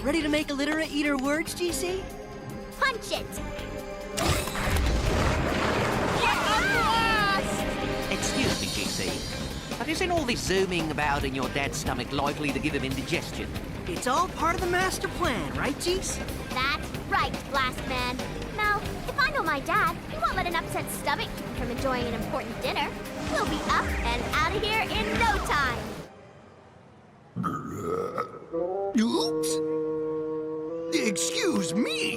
Ready to make Illitera eat her words, GC? Punch it! Excuse me, GC, but isn't all this zooming about in your dad's stomach likely to give him indigestion? It's all part of the master plan, right, Jeez? That's right, Blast Man. Now, if I know my dad, he won't let an upset stomach keep him from enjoying an important dinner. We'll be up and out of here in no time. Oops! Excuse me,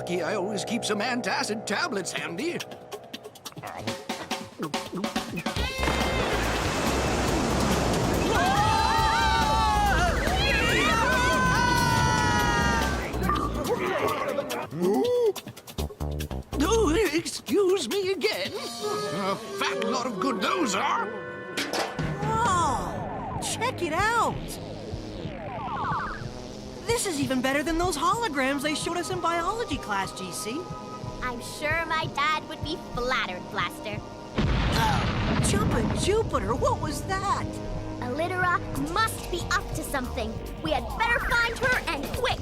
lucky I always keep some antacid tablets handy. Oh, excuse me again. A fat lot of good those are. Whoa! Check it out! This is even better than those holograms they showed us in biology class, GC. I'm sure my dad would be flattered, Blaster. Jumpin' Jupiter, what was that? Allitera must be up to something. We had better find her and quick.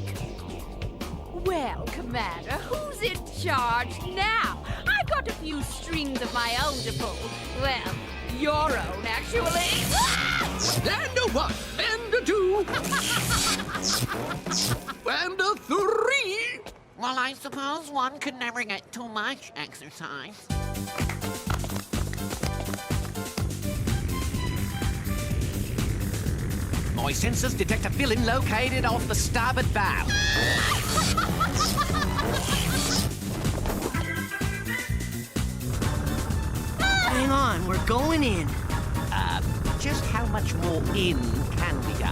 Well, Commander, who's in charge now? I've got a few strings of my own to pull. Well, your own, actually. And a 1, and a 2, and a 3. Well, I suppose one could never get too much exercise. My sensors detect a villain located off the starboard bow. Hang on, we're going in. Just how much more in can we go?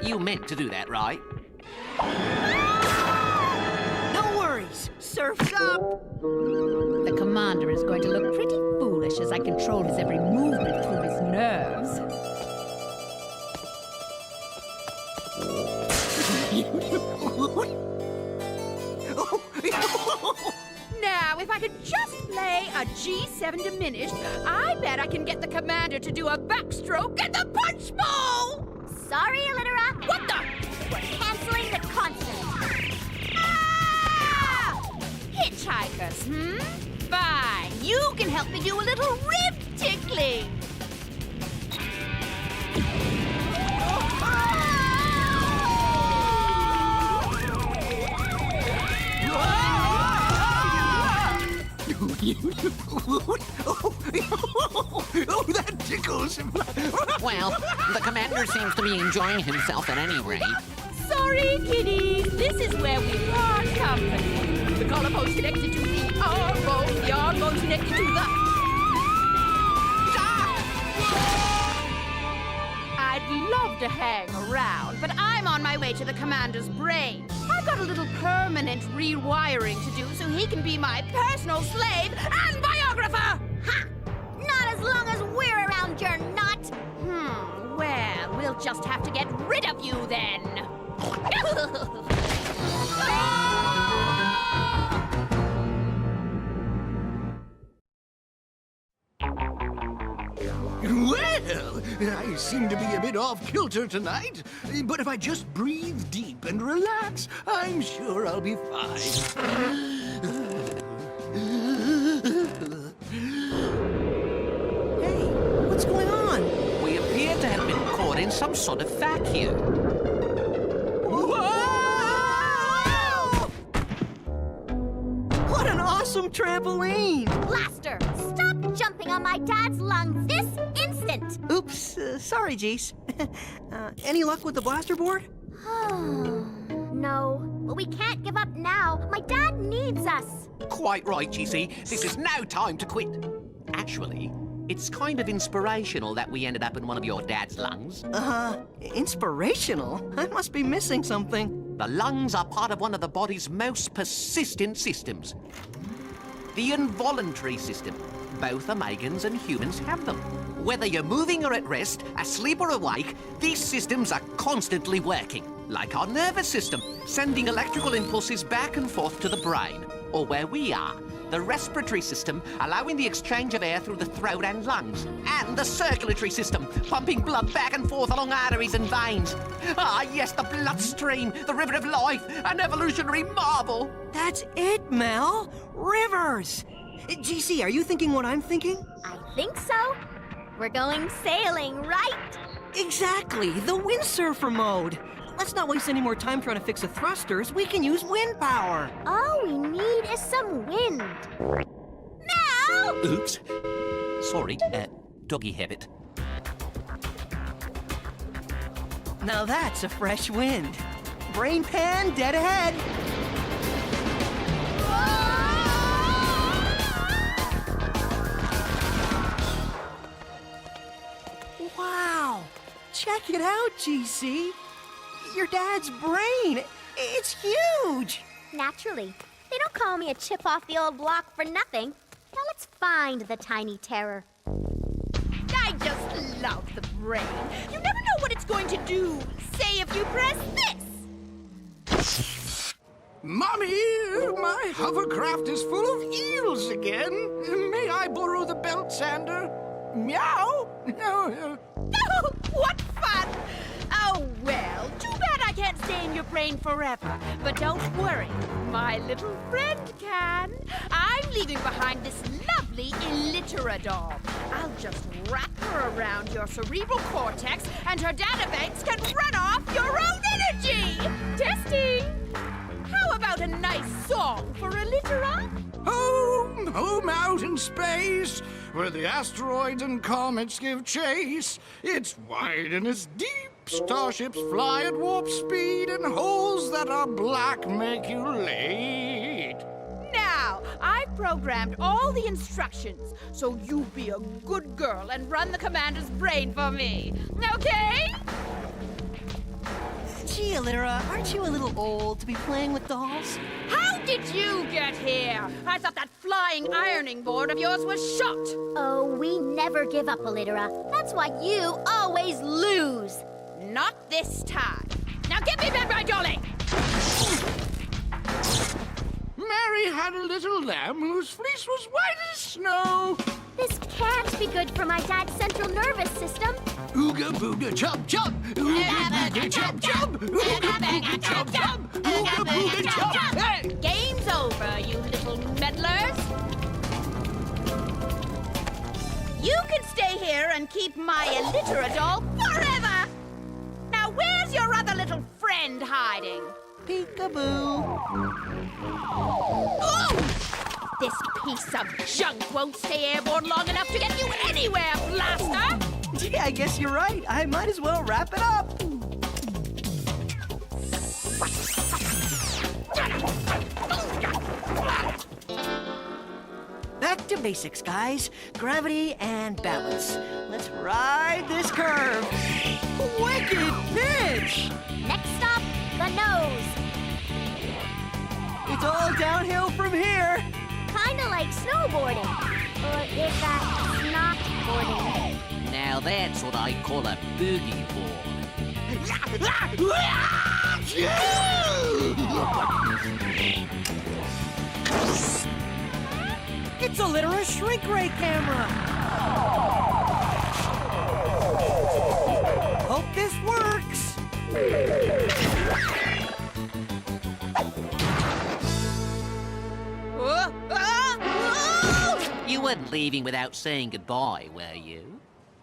You meant to do that, right? No worries, surf's up. The Commander is going to look pretty foolish as I control his every movement through his nerves. Now, if I could just play a G7 diminished, I bet I can get the Commander to do a backstroke at the punch bowl! Sorry, Allitera. What the? We're canceling the concert. Ah! Hitchhikers, Fine. You can help me do a little rib tickling. Oh, that tickles. Well, the Commander seems to be enjoying himself at any rate. Sorry, kiddies. This is where we part company. The collarbone's connected to the arm bone. The arm bone's connected to the... I'd love to hang around, but I'm on my way to the Commander's brain. I've got a little permanent rewiring to do so he can be my personal slave and biographer! Ha! Not as long as we're around, you're not. Well, we'll just have to get rid of you then. Well, I seem to be a bit off kilter tonight, but if I just breathe deep and relax, I'm sure I'll be fine. Hey, what's going on? We appear to have been caught in some sort of vacuum. What an awesome trampoline! Blaster, stop jumping on my dad's lungs this instant! Oops, sorry, Jeese. Any luck with the blaster board? No, but we can't give up now. My dad needs us. Quite right, GC. This is no time to quit. Actually, it's kind of inspirational that we ended up in one of your dad's lungs. Inspirational? I must be missing something. The lungs are part of one of the body's most persistent systems. The involuntary system. Both Omegans and humans have them. Whether you're moving or at rest, asleep or awake, these systems are constantly working. Like our nervous system, sending electrical impulses back and forth to the brain. Or where we are, the respiratory system, allowing the exchange of air through the throat and lungs. And the circulatory system, pumping blood back and forth along arteries and veins. Ah, yes, the bloodstream, the river of life, an evolutionary marvel. That's it, Mel. Rivers. GC, are you thinking what I'm thinking? I think so. We're going sailing, right? Exactly, the windsurfer mode. Let's not waste any more time trying to fix the thrusters. We can use wind power. All we need is some wind. Mel! Oops. Sorry, doggy habit. Now that's a fresh wind. Brain pan dead ahead. Wow! Check it out, GC. Your dad's brain. It's huge. Naturally. They don't call me a chip off the old block for nothing. Now let's find the tiny terror. I just love the brain. You never know what it's going to do. Say if you press this. Mommy, my hovercraft is full of eels again. May I borrow the belt sander? Meow. Oh, what fun! Oh, well, too bad I can't stay in your brain forever. But don't worry, my little friend can. I'm leaving behind this lovely Illitera doll. I'll just wrap her around your cerebral cortex, and her databanks can run off your own energy! Testing! How about a nice song for Illitera? Home, home out in space, where the asteroids and comets give chase. It's wide and it's deep. Starships fly at warp speed, and holes that are black make you late. Now, I've programmed all the instructions, so you be a good girl and run the commander's brain for me. Okay? Gee, Illitera, aren't you a little old to be playing with dolls? How did you get here? I thought that flying ironing board of yours was shot. Oh, we never give up, Illitera. That's why you always lose. Not this time. Now give me back my dolly! Mary had a little lamb whose fleece was white as snow. This can't be good for my dad's central nervous system. Ooga booga chub chub. Ooga booga chub chub. Ooga booga chub chub. Ooga booga chub. Hey! Game's over, you little meddlers. You can stay here and keep my Illitera doll forever. Now where's your other little friend hiding? Peekaboo. Oh! This piece of junk won't stay airborne long enough to get you anywhere, Blaster! Gee, I guess you're right. I might as well wrap it up. Back to basics, guys. Gravity and balance. Let's ride this curve. Wicked pitch! Next stop, the nose. It's all downhill from here. Kinda like snowboarding. Or is that snotboarding? Now that's what I call a boogie board. It's Illitera's shrink ray camera. Hope this works. You weren't leaving without saying goodbye, were you?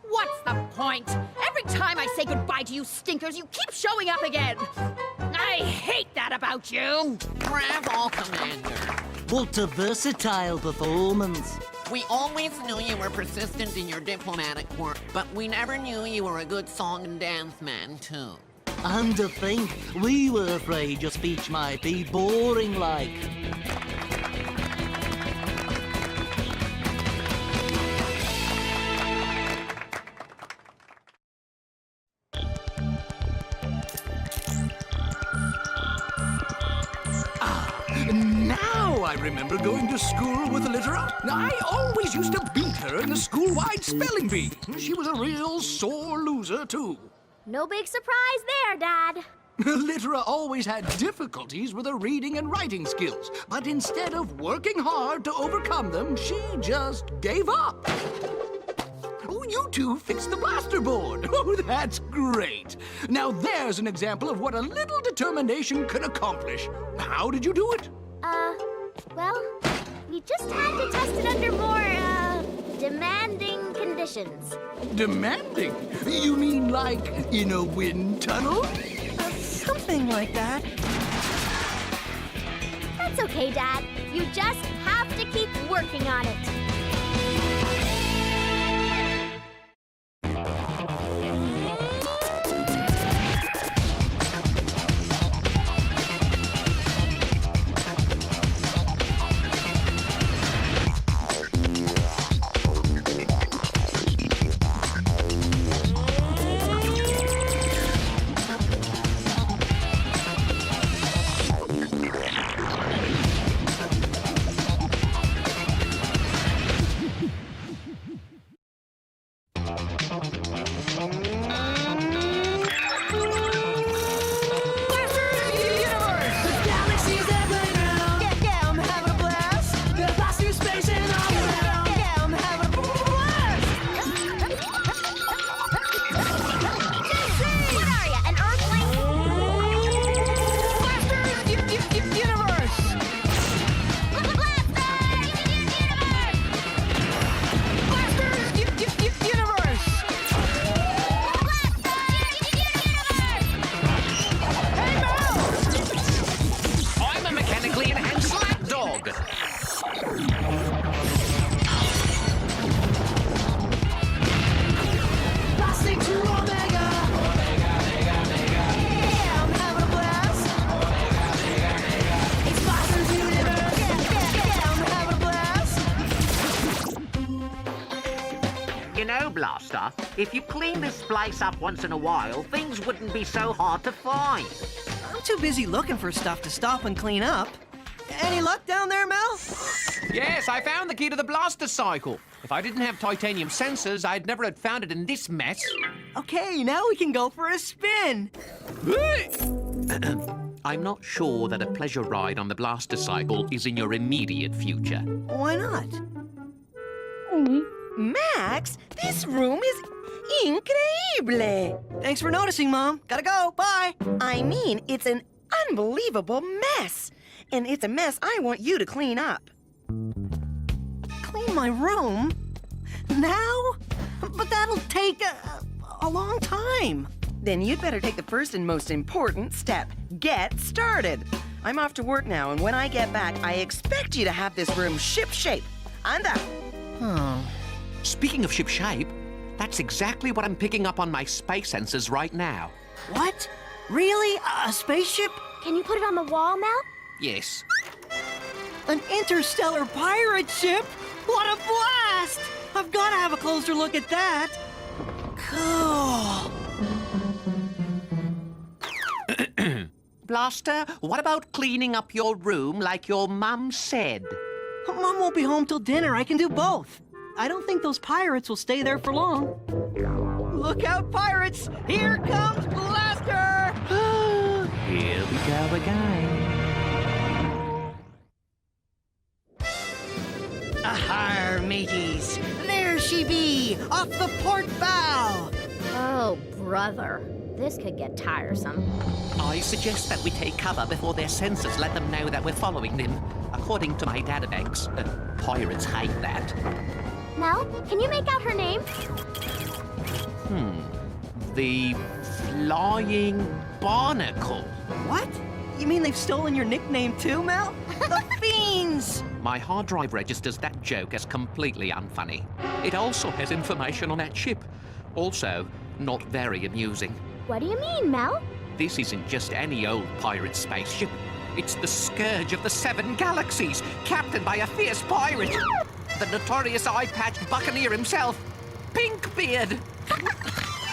What's the point? Every time I say goodbye to you stinkers, you keep showing up again. I hate that about you. Bravo, Commander. What a versatile performance. We always knew you were persistent in your diplomatic work, but we never knew you were a good song and dance man, too. And to think, we were afraid your speech might be boring like. Now I remember going to school with Illitera. I always used to beat her in the school-wide spelling bee. She was a real sore loser, too. No big surprise there, Dad. Illitera always had difficulties with her reading and writing skills, but instead of working hard to overcome them, she just gave up. Oh, you two fixed the blaster board. Oh, that's great. Now there's an example of what a little determination can accomplish. How did you do it? Well, we just had to test it under more, demanding conditions. Demanding? You mean like in a wind tunnel? Something like that. That's okay, Dad. You just have to keep working on it. Blaster, if you clean this place up once in a while, things wouldn't be so hard to find. I'm too busy looking for stuff to stop and clean up. Any luck down there, Mel? Yes, I found the key to the blaster cycle. If I didn't have titanium sensors, I'd never have found it in this mess. Okay, now we can go for a spin. I'm not sure that a pleasure ride on the blaster cycle is in your immediate future. Why not? Max, this room is increíble. Thanks for noticing, Mom. Gotta go. Bye. I mean, it's an unbelievable mess. And it's a mess I want you to clean up. Clean my room? Now? But that'll take a long time. Then you'd better take the first and most important step. Get started. I'm off to work now, and when I get back, I expect you to have this room ship-shape. Anda. Oh. Speaking of ship-shape, that's exactly what I'm picking up on my space sensors right now. What? Really? A spaceship? Can you put it on the wall, Mel? Yes. An interstellar pirate ship? What a blast! I've got to have a closer look at that. Cool. Blaster, what about cleaning up your room like your mum said? Mom won't be home till dinner. I can do both. I don't think those pirates will stay there for long. Look out, pirates! Here comes Blaster! Here we go again. Ahar, mateys! There she be, off the port bow! Oh, brother. This could get tiresome. I suggest that we take cover before their sensors let them know that we're following them. According to my databanks, pirates hate that. Mel, can you make out her name? The Flying Barnacle. What? You mean they've stolen your nickname too, Mel? The Fiends! My hard drive registers that joke as completely unfunny. It also has information on that ship. Also, not very amusing. What do you mean, Mel? This isn't just any old pirate spaceship. It's the scourge of the 7 galaxies, captained by a fierce pirate. The notorious eye-patched buccaneer himself, Pinkbeard.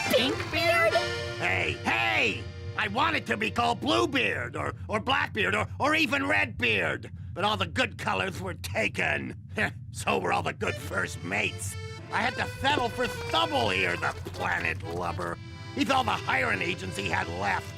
Pinkbeard? Hey, hey! I wanted to be called Bluebeard, or Blackbeard, or even Redbeard. But all the good colors were taken. So were all the good first mates. I had to settle for Stubble here, the planet lubber. He's all the hiring agency had left.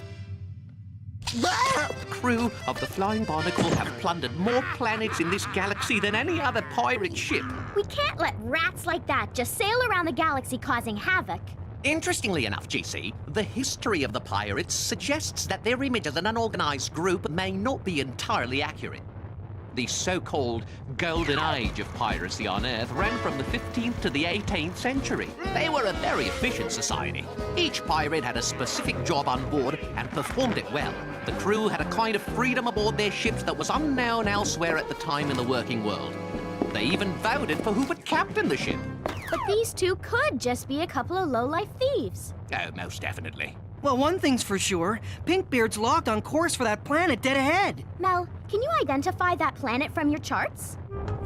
The crew of the Flying Barnacle have plundered more planets in this galaxy than any other pirate ship. We can't let rats like that just sail around the galaxy causing havoc. Interestingly enough, GC, the history of the pirates suggests that their image as an unorganized group may not be entirely accurate. The so-called Golden Age of piracy on Earth ran from the 15th to the 18th century. They were a very efficient society. Each pirate had a specific job on board and performed it well. The crew had a kind of freedom aboard their ships that was unknown elsewhere at the time in the working world. They even voted for who would captain the ship. But these two could just be a couple of low-life thieves. Oh, most definitely. Well, one thing's for sure. Pinkbeard's locked on course for that planet dead ahead. Mel, can you identify that planet from your charts?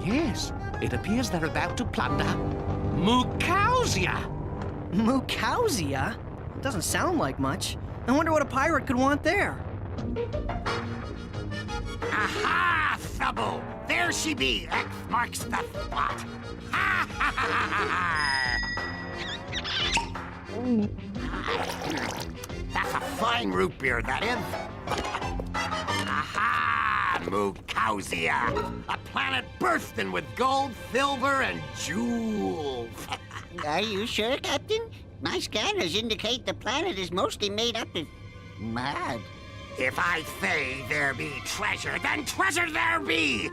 Yes, it appears they're about to plunder Mukausia. Mukausia? Doesn't sound like much. I wonder what a pirate could want there. Aha, Stubble! There she be! X marks the spot. Ha ha ha ha! That's a fine root beer, that is. Aha! Mukausia! A planet bursting with gold, silver, and jewels. Are you sure, Captain? My scanners indicate the planet is mostly made up of mud. If I say there be treasure, then treasure there be!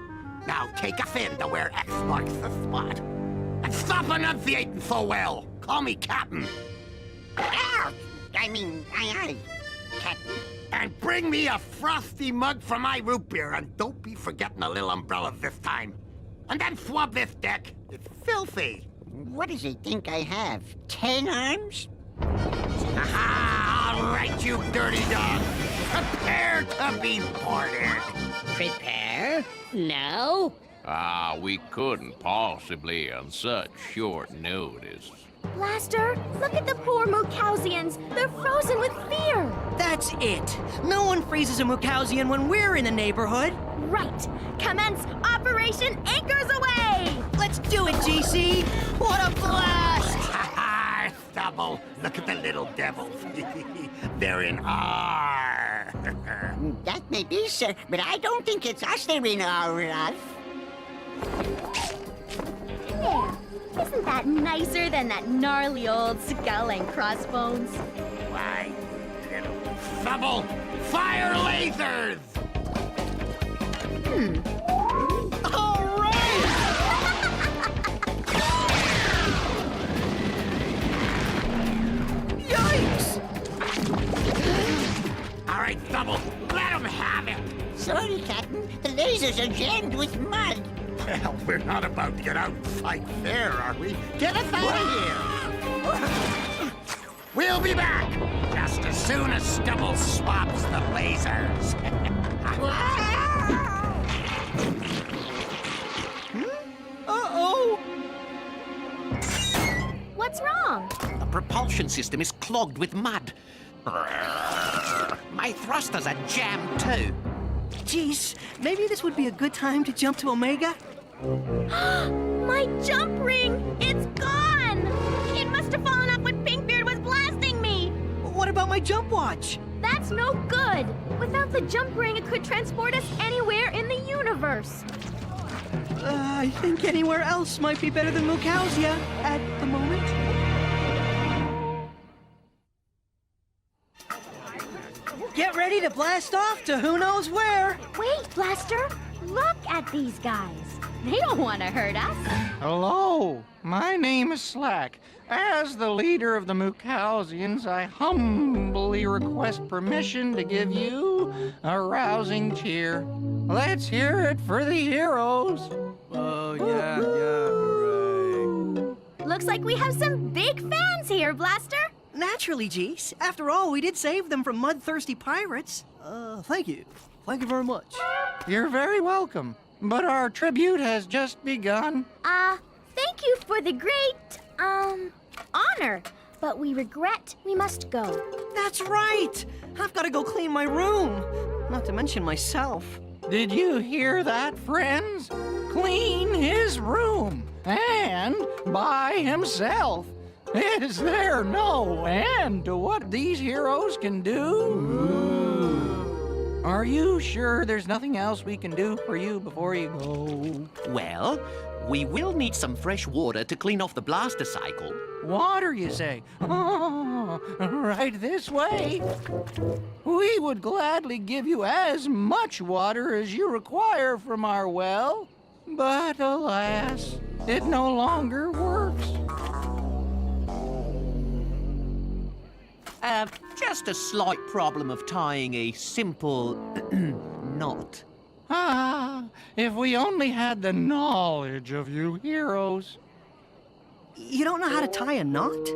Now take us in to where X marks the spot. And stop enunciating so well! Call me Captain. Aye, aye, Captain. And bring me a frosty mug for my root beer, and don't be forgetting a little umbrella this time. And then swab this deck. It's filthy. What does he think I have? 10 arms? Aha! All right, you dirty dog. Prepare to be boarded. Prepare? No? We couldn't possibly on such short notice. Blaster, look at the poor Mookausians. They're frozen with fear. That's it. No one freezes a Mookausian when we're in the neighborhood. Right. Commence Operation Anchors Away! Let's do it, GC. What a blast! Ha Stubble, look at the little devils. They're in R. That may be, sir, but I don't think it's us they're in our of. Yeah. Isn't that nicer than that gnarly old skull and crossbones? Why, little Stubble, fire lasers! All right! Yikes! All right, Stubble, let them have it. Sorry, Captain. The lasers are jammed with mud. Well, we're not about to get out and fight fair, are we? Get us out of here! We'll be back just as soon as Stubble swaps the lasers. Uh-oh! What's wrong? The propulsion system is clogged with mud. My thrusters are jammed too. Geez, maybe this would be a good time to jump to Omega? My jump ring! It's gone! It must have fallen off when Pinkbeard was blasting me! What about my jump watch? That's no good! Without the jump ring, it could transport us anywhere in the universe. I think anywhere else might be better than Mookausia at the moment. Get ready to blast off to who knows where. Wait, Blaster! Look at these guys. They don't want to hurt us. Hello, my name is Slack. As the leader of the Mookausians, I humbly request permission to give you a rousing cheer. Let's hear it for the heroes. Oh, yeah, hooray. Looks like we have some big fans here, Blaster. Naturally, Geese. After all, we did save them from mud-thirsty pirates. Thank you. Thank you very much. You're very welcome. But our tribute has just begun. Thank you for the great, honor. But we regret we must go. That's right! I've got to go clean my room. Not to mention myself. Did you hear that, friends? Clean his room. And by himself. Is there no end to what these heroes can do? Are you sure there's nothing else we can do for you before you go? Well, we will need some fresh water to clean off the blaster cycle. Water, you say? Oh, right this way. We would gladly give you as much water as you require from our well, but alas, it no longer works. Just a slight problem of tying a simple knot. If we only had the knowledge of you heroes. You don't know how to tie a knot?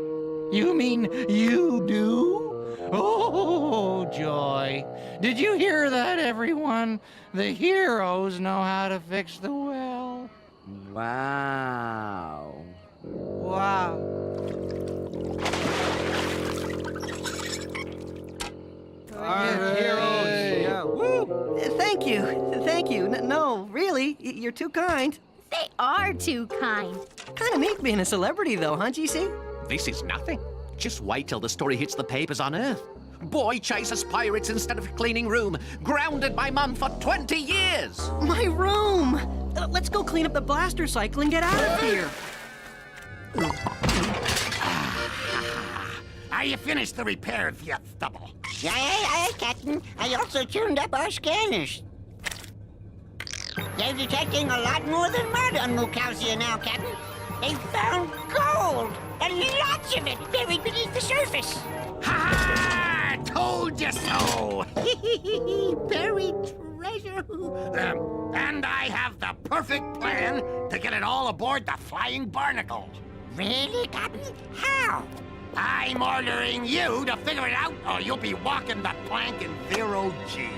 You mean you do? Oh, joy. Did you hear that, everyone? The heroes know how to fix the well. Wow. Wow. Heroes. Yeah. Woo. Thank you. Thank you. No, really, you're too kind. They are too kind. Kind of meek being a celebrity, though, huh, GC? This is nothing. Just wait till the story hits the papers on Earth. Boy chases pirates instead of cleaning room. Grounded by Mum for 20 years. My room! Let's go clean up the blaster cycle and get out of here. Are you finished the repairs yet, Stubble? Aye, Captain. I also tuned up our scanners. They're detecting a lot more than mud on Mookausia now, Captain. They found gold, and lots of it buried beneath the surface. Ha! Told you so! Buried treasure. And I have the perfect plan to get it all aboard the Flying Barnacle. Really, Captain? How? I'm ordering you to figure it out, or you'll be walking the plank in 0G.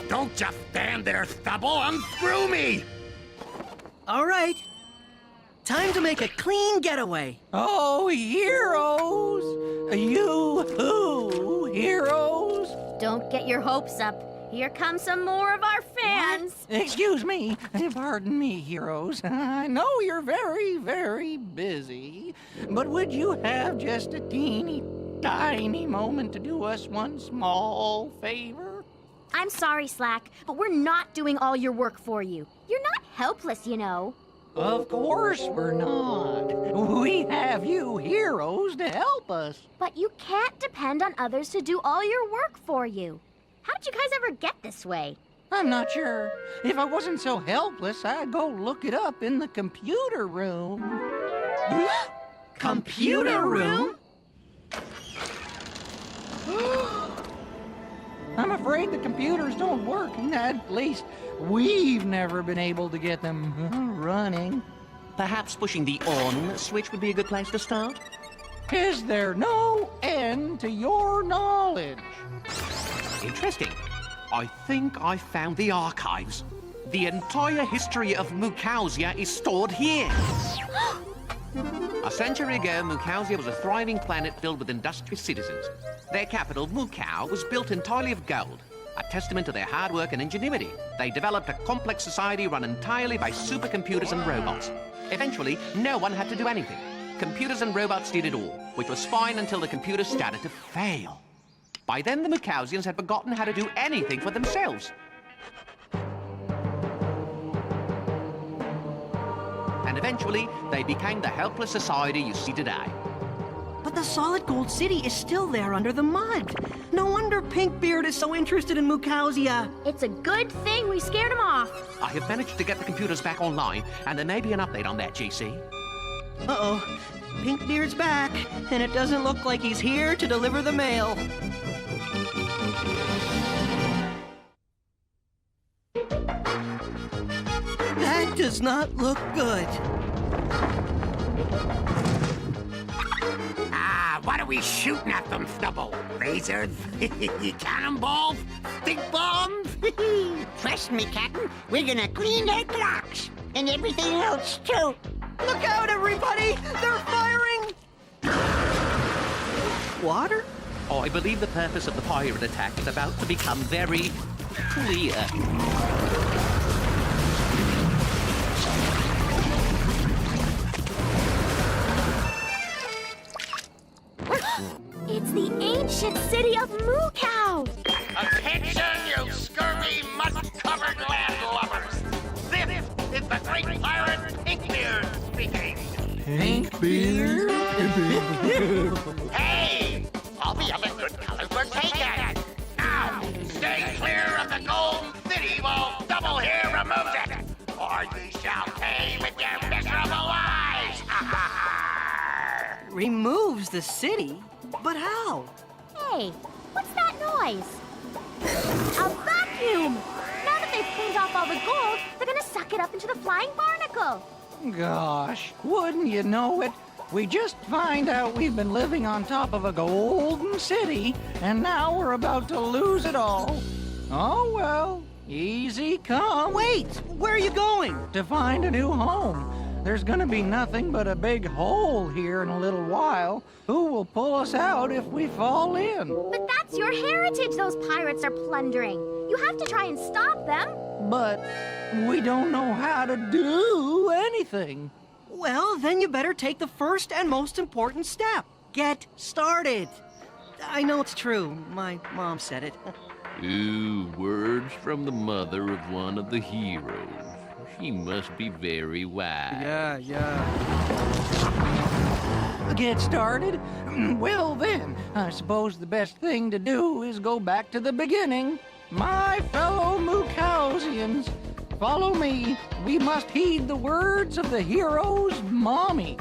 Don't just stand there, Stubble. Unscrew me! All right. Time to make a clean getaway. Oh, heroes! You-hoo, heroes! Don't get your hopes up. Here come some more of our fans. Excuse me. Pardon me, heroes. I know you're very, very busy. But would you have just a teeny, tiny moment to do us one small favor? I'm sorry, Slack, but we're not doing all your work for you. You're not helpless, you know. Of course we're not. We have you heroes to help us. But you can't depend on others to do all your work for you. How did you guys ever get this way? I'm not sure. If I wasn't so helpless, I'd go look it up in the computer room. Computer room? I'm afraid the computers don't work. At least, we've never been able to get them running. Perhaps pushing the on switch would be a good place to start? Is there no end to your knowledge? Interesting. I think I found the archives. The entire history of Mukausia is stored here. A century ago, Mukausia was a thriving planet filled with industrious citizens. Their capital, Mukau, was built entirely of gold, a testament to their hard work and ingenuity. They developed a complex society run entirely by supercomputers and robots. Eventually, no one had to do anything. Computers and robots did it all, which was fine until the computers started to fail. By then, the Mukausians had forgotten how to do anything for themselves. And eventually, they became the helpless society you see today. But the solid gold city is still there under the mud. No wonder Pinkbeard is so interested in Mukausia. It's a good thing we scared him off. I have managed to get the computers back online, and there may be an update on that, GC. Uh-oh. Pinkbeard's back, and it doesn't look like he's here to deliver the mail. That does not look good. What are we shooting at them, Stubble? Lasers? Cannonballs? Stink bombs? Trust me, Captain. We're gonna clean their clocks. And everything else, too. Look out, everybody! They're firing! Water? Oh, I believe the purpose of the pirate attack is about to become very clear. It's the ancient city of Mukau. Attention, you scurvy, mud-covered landlubbers! This is the great pirate Pinkbeard speaking. Pinkbeard? Hey! All the other good colors were taken! Now, stay clear of the Golden City while Stubble here removes it! Or ye shall pay with your miserable lives! Removes the city? But how? Hey, what's that noise? A vacuum! Now that they've cleaned off all the gold, they're gonna suck it up into the flying barnacle. Gosh, wouldn't you know it? We just find out we've been living on top of a golden city, and now we're about to lose it all. Oh, well, easy come. Wait, where are you going? To find a new home. There's gonna be nothing but a big hole here in a little while. Who will pull us out if we fall in? But that's your heritage those pirates are plundering. You have to try and stop them. But we don't know how to do anything. Well, then you better take the first and most important step. Get started. I know it's true. My mom said it. Ooh, words from the mother of one of the heroes. She must be very wise. Yeah. Get started? Well then, I suppose the best thing to do is go back to the beginning. My fellow Mukausians, follow me. We must heed the words of the hero's mommy.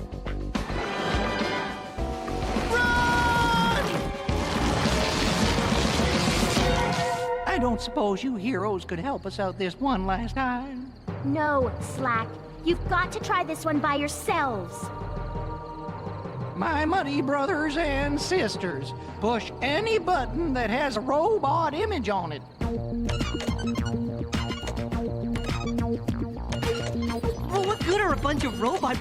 I don't suppose you heroes could help us out this one last time. No, Slack. You've got to try this one by yourselves. my muddy brothers and sisters, push any button that has a robot image on it. Well, what good are a bunch of robot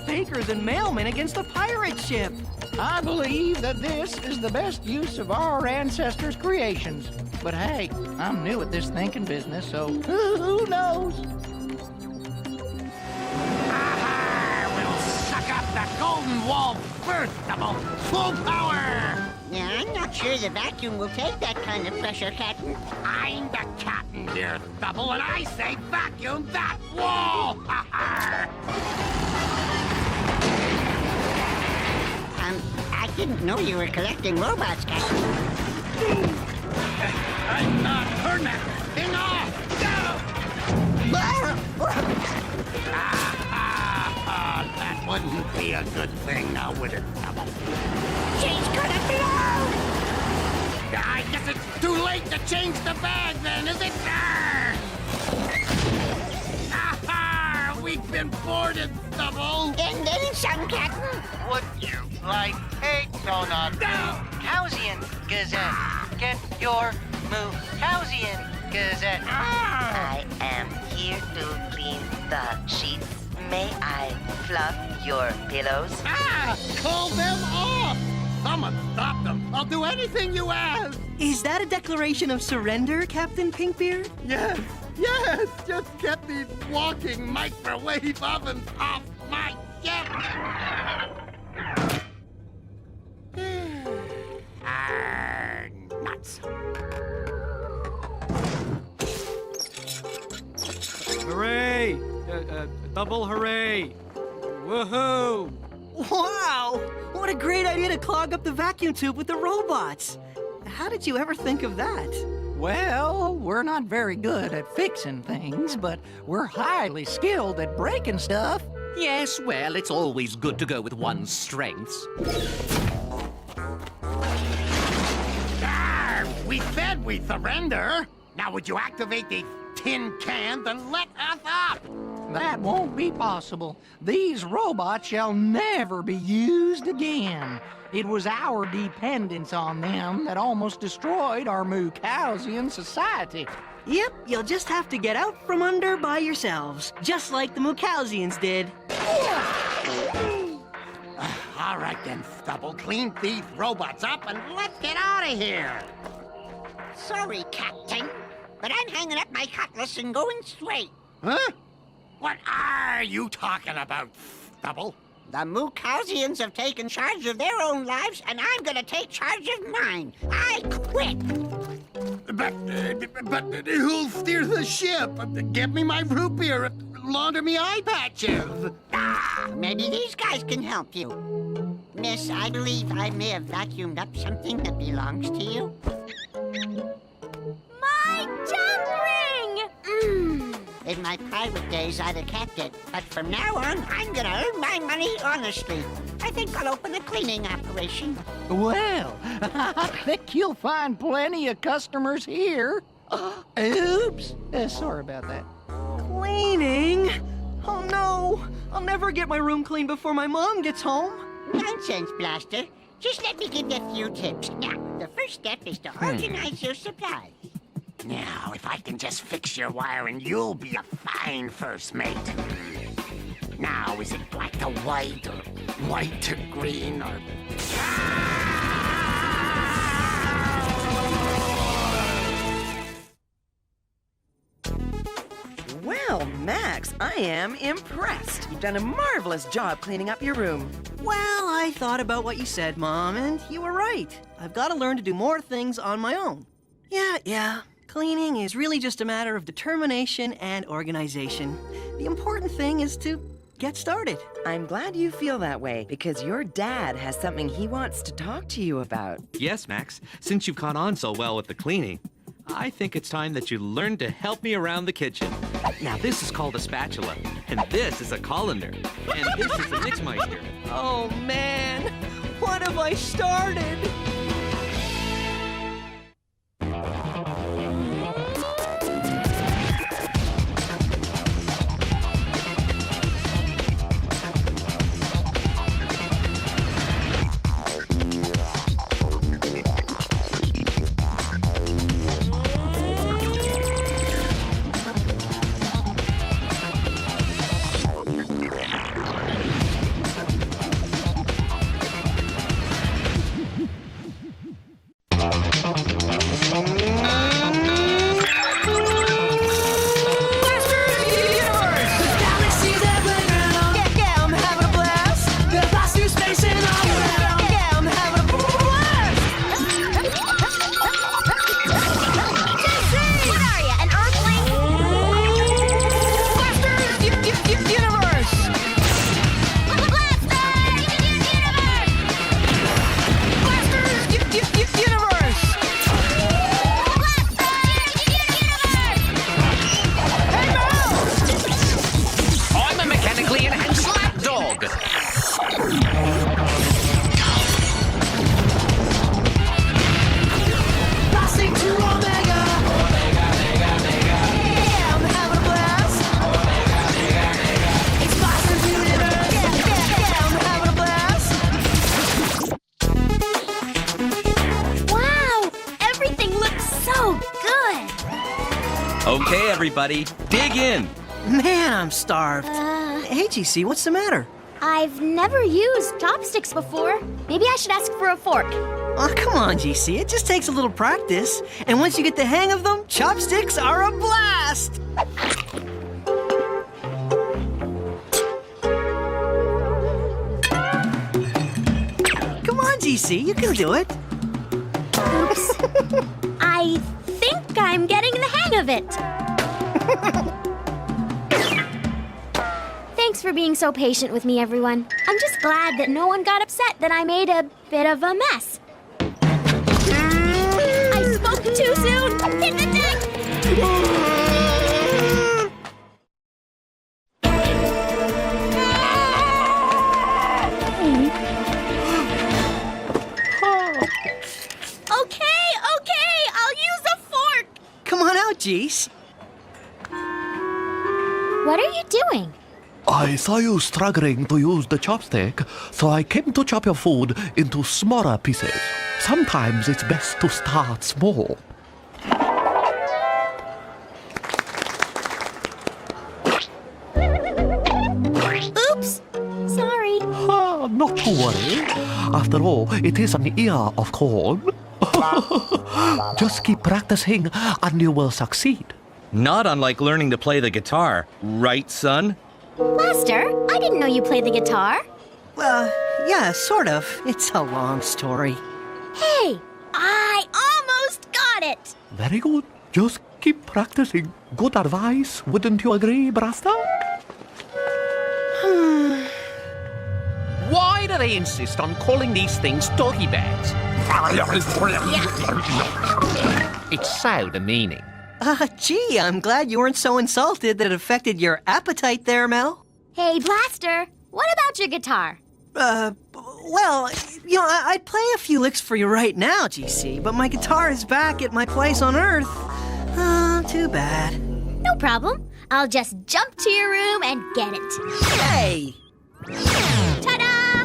bakers and mailmen against a pirate ship? I believe that this is the best use of our ancestors' creations. But hey, I'm new at this thinking business, so who knows? We'll suck up the golden wall first, Double. Full power! Yeah, I'm not sure the vacuum will take that kind of pressure, Captain. I'm the captain here, Double, and I say vacuum that wall! I didn't know you were collecting robots, Captain. I'm not Hermit! Thing off! That wouldn't be a good thing now, would it, Double? She's gonna blow! I guess it's too late to change the bag then, is it? We've been boarded, Double! And then some, Captain. Would you like a donut? No! Cowsian Gazette. Get your Cowsian Gazette. I am here to clean the sheets. May I fluff your pillows? Call them off! Someone stop them! I'll do anything you ask! Is that a declaration of surrender, Captain Pinkbeard? Yes! Just get these walking microwave ovens off my ship! Nuts. Hooray! Double hooray! Woohoo! Wow! What a great idea to clog up the vacuum tube with the robots! How did you ever think of that? Well, we're not very good at fixing things, but we're highly skilled at breaking stuff. Yes, well, it's always good to go with one's strengths. We said we surrender! Now would you activate these tin cans and let us up? That won't be possible. These robots shall never be used again. It was our dependence on them that almost destroyed our Mukausian society. Yep, you'll just have to get out from under by yourselves, just like the Mukausians did. All right then, Stubble, clean these robots up and let's get out of here! Sorry, Captain, but I'm hanging up my cutlass and going straight. Huh? What are you talking about, Stubble? The Mukausians have taken charge of their own lives, and I'm gonna take charge of mine. I quit! But who'll steer the ship? Give me my root beer, launder me eye patches. Maybe these guys can help you. Miss, I believe I may have vacuumed up something that belongs to you. My jump ring! In my private days, I'd have kept it. But from now on, I'm gonna earn my money honestly. I think I'll open a cleaning operation. Well, I think you'll find plenty of customers here. Oops. Sorry about that. Cleaning? Oh no! I'll never get my room cleaned before my mom gets home. Nonsense, Blaster. Just let me give you a few tips. Now, the first step is to organize your supplies. Now, if I can just fix your wiring, you'll be a fine first mate. Now, is it black to white, or white to green, or... Well, Max, I am impressed. You've done a marvelous job cleaning up your room. Well, I thought about what you said, Mom, and you were right. I've got to learn to do more things on my own. Yeah. Cleaning is really just a matter of determination and organization. The important thing is to get started. I'm glad you feel that way, because your dad has something he wants to talk to you about. Yes, Max. Since you've caught on so well with the cleaning, I think it's time that you learn to help me around the kitchen. Now, this is called a spatula, and this is a colander, and this is a mixmeister. Oh, man. What have I started? everybody. Dig in. Man, I'm starved. Hey, GC, what's the matter? I've never used chopsticks before. Maybe I should ask for a fork. Oh, come on, GC. It just takes a little practice. And once you get the hang of them, chopsticks are a blast! Come on, GC. You can do it. Oops. I think I'm getting the hang of it. Thanks for being so patient with me, everyone. I'm just glad that no one got upset that I made a bit of a mess. I spoke too soon! Hit the deck! Okay, I'll use a fork! Come on out, Geese. What are you doing? I saw you struggling to use the chopstick, so I came to chop your food into smaller pieces. Sometimes it's best to start small. Oops! Sorry. Not to worry. After all, it is an ear of corn. Just keep practicing and you will succeed. Not unlike learning to play the guitar, right, son? Blaster, I didn't know you played the guitar. Yeah, sort of. It's a long story. Hey, I almost got it! Very good. Just keep practicing. Good advice, wouldn't you agree, Brasta? Why do they insist on calling these things doggy bags? It's so demeaning. Gee, I'm glad you weren't so insulted that it affected your appetite there, Mel. Hey, Blaster, what about your guitar? Well, I'd play a few licks for you right now, GC, but my guitar is back at my place on Earth. Too bad. No problem. I'll just jump to your room and get it. Hey! Ta-da!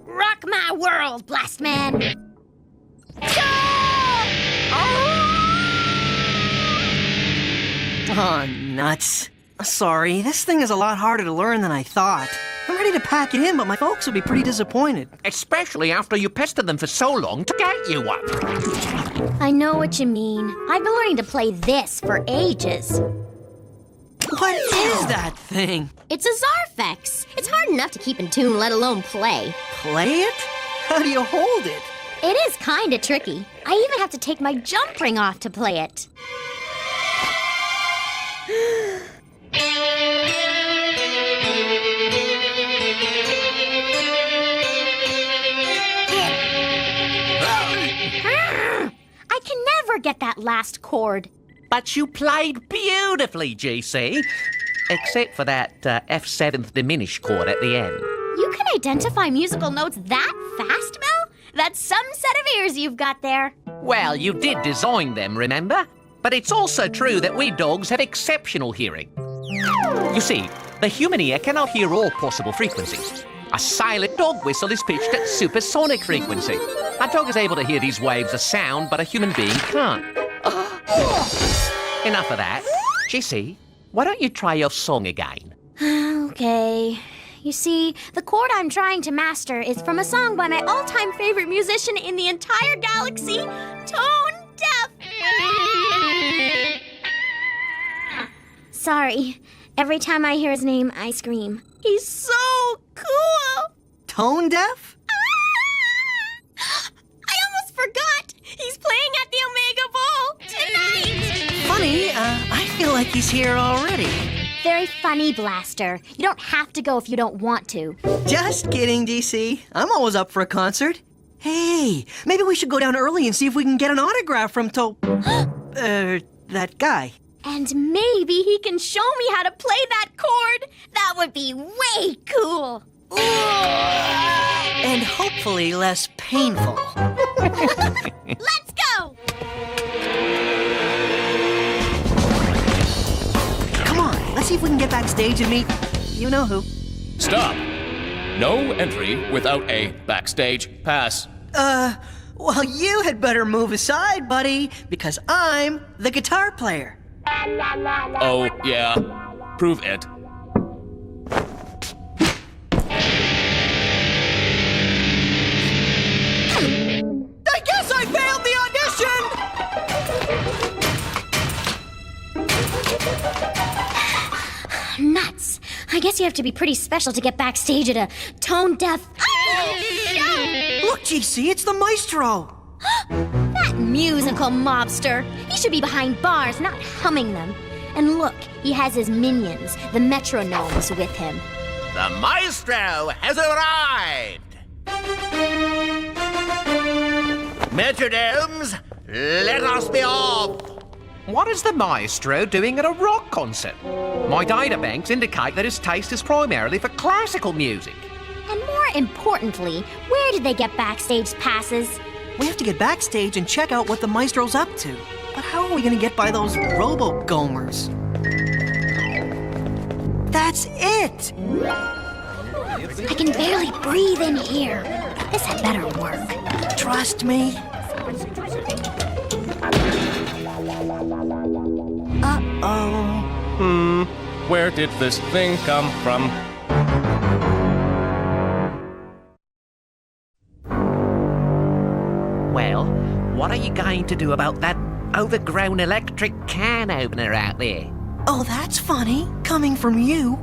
Rock my world, Blastman! Oh, nuts. Sorry, this thing is a lot harder to learn than I thought. I'm ready to pack it in, but my folks will be pretty disappointed. Especially after you pestered them for so long to get you one. I know what you mean. I've been learning to play this for ages. What is that thing? It's a Zarfex. It's hard enough to keep in tune, let alone play. Play it? How do you hold it? It is kinda tricky. I even have to take my jump ring off to play it. I can never get that last chord. But you played beautifully, GC. Except for that F7th diminished chord at the end. You can identify musical notes that fast, Mel? That's some set of ears you've got there. Well, you did design them, remember? But it's also true that we dogs have exceptional hearing. You see, the human ear cannot hear all possible frequencies. A silent dog whistle is pitched at supersonic frequency. A dog is able to hear these waves of sound, but a human being can't. Enough of that. GC, why don't you try your song again? Okay. You see, the chord I'm trying to master is from a song by my all-time favorite musician in the entire galaxy, Tone Deaf. Sorry. Every time I hear his name, I scream. He's so cool! Tone Deaf? I almost forgot! He's playing at the Omega Bowl tonight! Funny, I feel like he's here already. Very funny, Blaster. You don't have to go if you don't want to. Just kidding, DC. I'm always up for a concert. Hey, maybe we should go down early and see if we can get an autograph from that guy. And maybe he can show me how to play that chord. That would be way cool. And hopefully less painful. Let's go! Come on, let's see if we can get backstage and meet you know who. Stop! No entry without a backstage pass. Well, you had better move aside, buddy, because I'm the guitar player. Oh, yeah. Prove it. I guess I failed the audition! Nuts. I guess you have to be pretty special to get backstage at a tone-deaf... Look, GC, it's the maestro! That musical mobster. He should be behind bars, not humming them. And look, he has his minions, the metronomes, with him. The maestro has arrived! Metronomes, let us be off! What is the maestro doing at a rock concert? My databanks indicate that his taste is primarily for classical music. And more importantly, where did they get backstage passes? We have to get backstage and check out what the maestro's up to. But how are we gonna get by those robo-gomers? That's it! I can barely breathe in here. This had better work. Trust me. Uh-oh. Where did this thing come from? Well, what are you going to do about that overgrown electric can opener out there? Oh, that's funny. Coming from you.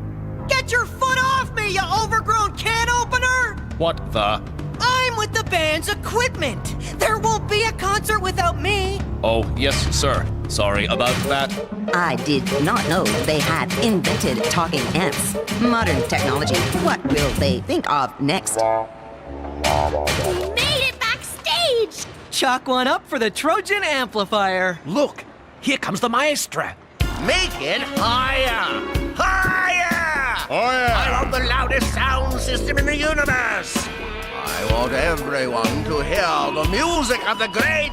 Get your foot off me, you overgrown can opener! What the? I'm with the band's equipment. There won't be a concert without me. Oh, yes, sir. Sorry about that. I did not know they had invented talking ants. Modern technology. What will they think of next? We made it backstage! Chalk one up for the Trojan amplifier. Look, here comes the maestro. Make it higher! Higher! Higher! I want the loudest sound system in the universe! I want everyone to hear the music of the great...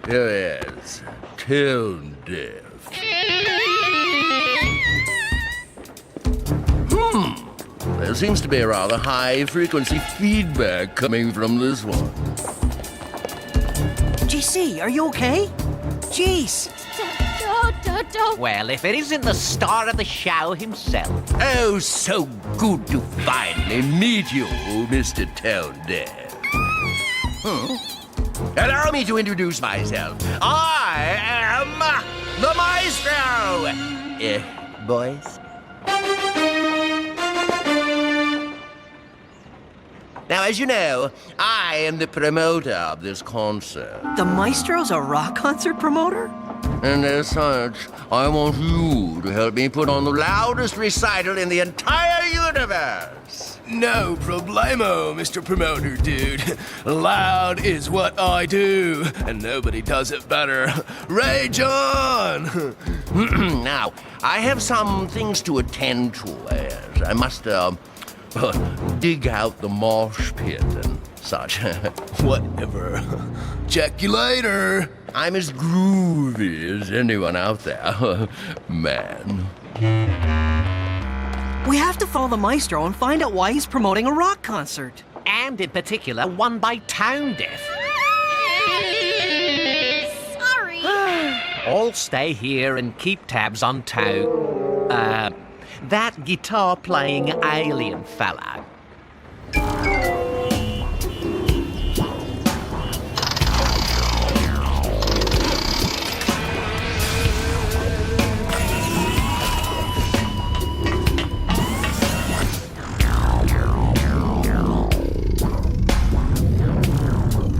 Here is Tone Deaf. There seems to be a rather high-frequency feedback coming from this one. GC, are you okay? Jeez. Well, if it isn't the star of the show himself. Oh, so good to finally meet you, Mr. Tone Deaf. Allow me to introduce myself. I am the maestro! Boys? Now, as you know, I am the promoter of this concert. The maestro's a rock concert promoter? And as such, I want you to help me put on the loudest recital in the entire universe. No problemo, Mr. Promoter, dude. Loud is what I do, and nobody does it better. Rage on! Now, I have some things to attend to. I must, dig out the mosh pit and such. Whatever. Check you later. I'm as groovy as anyone out there, man. We have to follow the maestro and find out why he's promoting a rock concert. And in particular, one by Tone Deaf. Sorry. I'll stay here and keep tabs on that guitar-playing alien fella.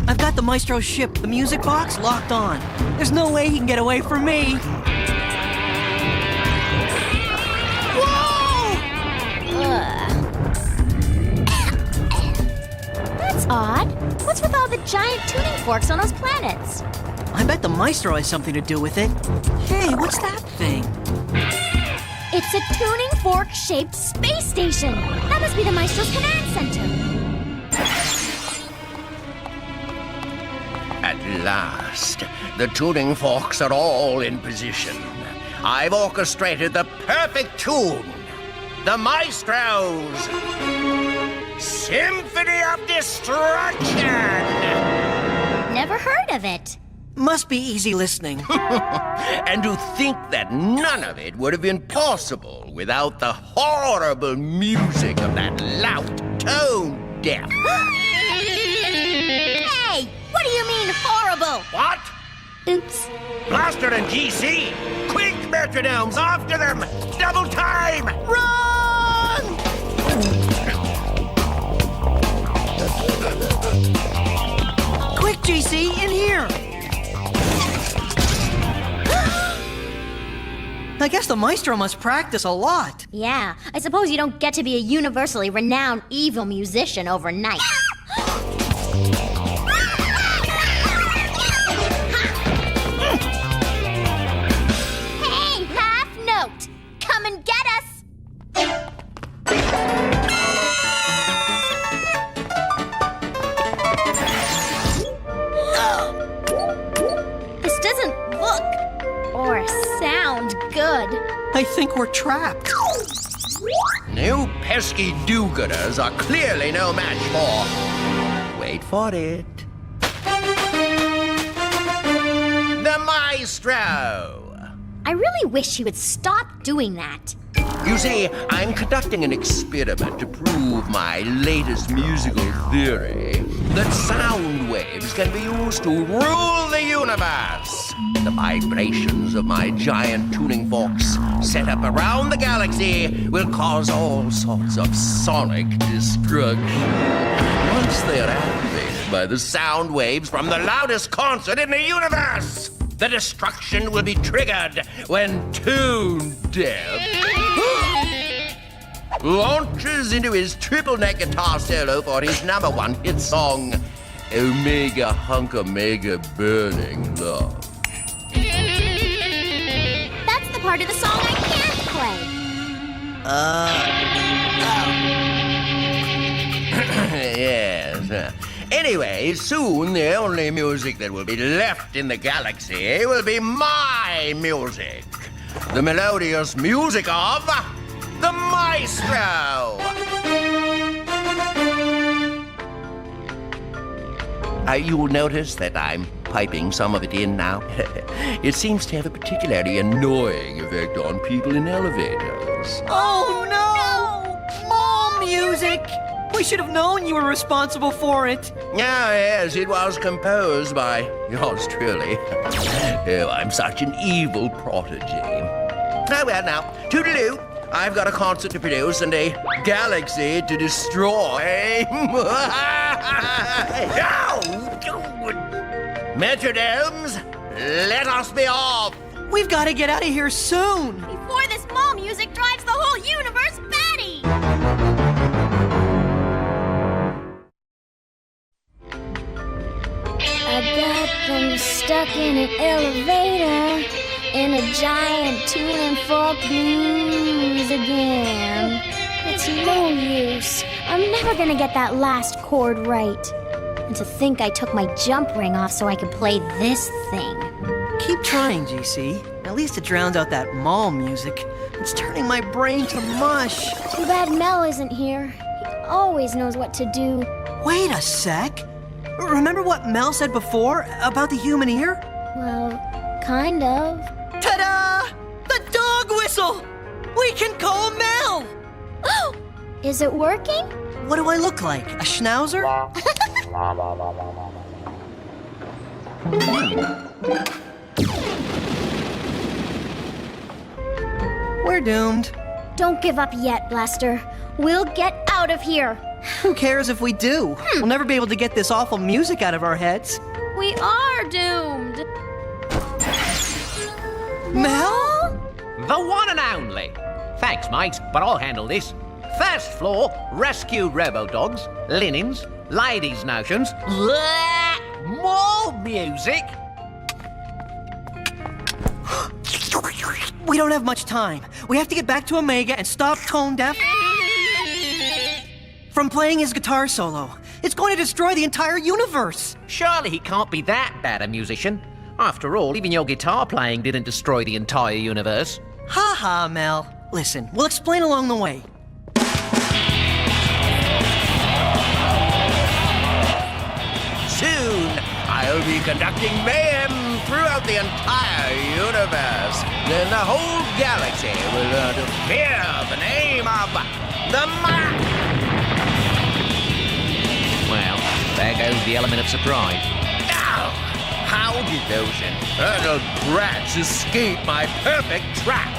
I've got the maestro's ship, the music box, locked on. There's no way he can get away from me. That's odd. What's with all the giant tuning forks on those planets? I bet the maestro has something to do with it. Hey, what's that thing? It's a tuning fork-shaped space station. That must be the maestro's command center. At last, the tuning forks are all in position. I've orchestrated the perfect tune. The maestro's Symphony of Destruction! Never heard of it. Must be easy listening. And to think that none of it would have been possible without the horrible music of that lout tone deaf. Hey, what do you mean horrible? What? Oops. Blaster and GC! Quick, metronomes, after them! Double time! Run! Quick, GC, in here! I guess the maestro must practice a lot. Yeah, I suppose you don't get to be a universally renowned evil musician overnight. Hey, half note! Come and get us! This doesn't look or sound good. I think we're trapped. You pesky do-gooders are clearly no match for... Wait for it. The Maestro! I really wish you would stop doing that. You see, I'm conducting an experiment to prove my latest musical theory that sound waves can be used to rule the universe. The vibrations of my giant tuning forks set up around the galaxy will cause all sorts of sonic destruction. Once they are activated by the sound waves from the loudest concert in the universe, the destruction will be triggered when Tune Deaf launches into his triple neck guitar solo for his #1 hit song, Omega Hunk Omega Burning Love. That's the part of the song I can't play. Yes. Anyway, soon the only music that will be left in the galaxy will be my music. The melodious music of the Maestro. You'll notice that I'm piping some of it in now. It seems to have a particularly annoying effect on people in elevators. Oh no! More music! We should have known you were responsible for it. Oh, yes, it was composed by yours truly. Oh, I'm such an evil prodigy. Oh, well, now, toodaloo. I've got a concert to produce and a galaxy to destroy. Metronomes, let us be off. We've got to get out of here soon. Before this mall music drives the whole universe batty! I got them stuck in an elevator in a giant tuning fork blues again. It's no use. I'm never gonna get that last chord right. And to think I took my jump ring off so I could play this thing. Keep trying, GC. At least it drowns out that mall music. It's turning my brain to mush. Too bad Mel isn't here. He always knows what to do. Wait a sec. Remember what Mel said before about the human ear? Well, kind of. Ta-da! The dog whistle! We can call Mel! Oh! Is it working? What do I look like? A schnauzer? We're doomed. Don't give up yet, Blaster. We'll get out of here. Who cares if we do? We'll never be able to get this awful music out of our heads. We are doomed. Mel? The one and only. Thanks, mate, but I'll handle this. First floor, rescue robo-dogs, linens, ladies' notions, more music. We don't have much time. We have to get back to Omega and stop Tone Deaf from playing his guitar solo. It's going to destroy the entire universe. Surely he can't be that bad a musician. After all, even your guitar playing didn't destroy the entire universe. Ha ha, Mel. Listen, we'll explain along the way. Soon, I'll be conducting mayhem throughout the entire universe, then the whole galaxy will learn to fear the name of the Mac. Well, there goes the element of surprise. Now, how did those infernal brats escape my perfect trap?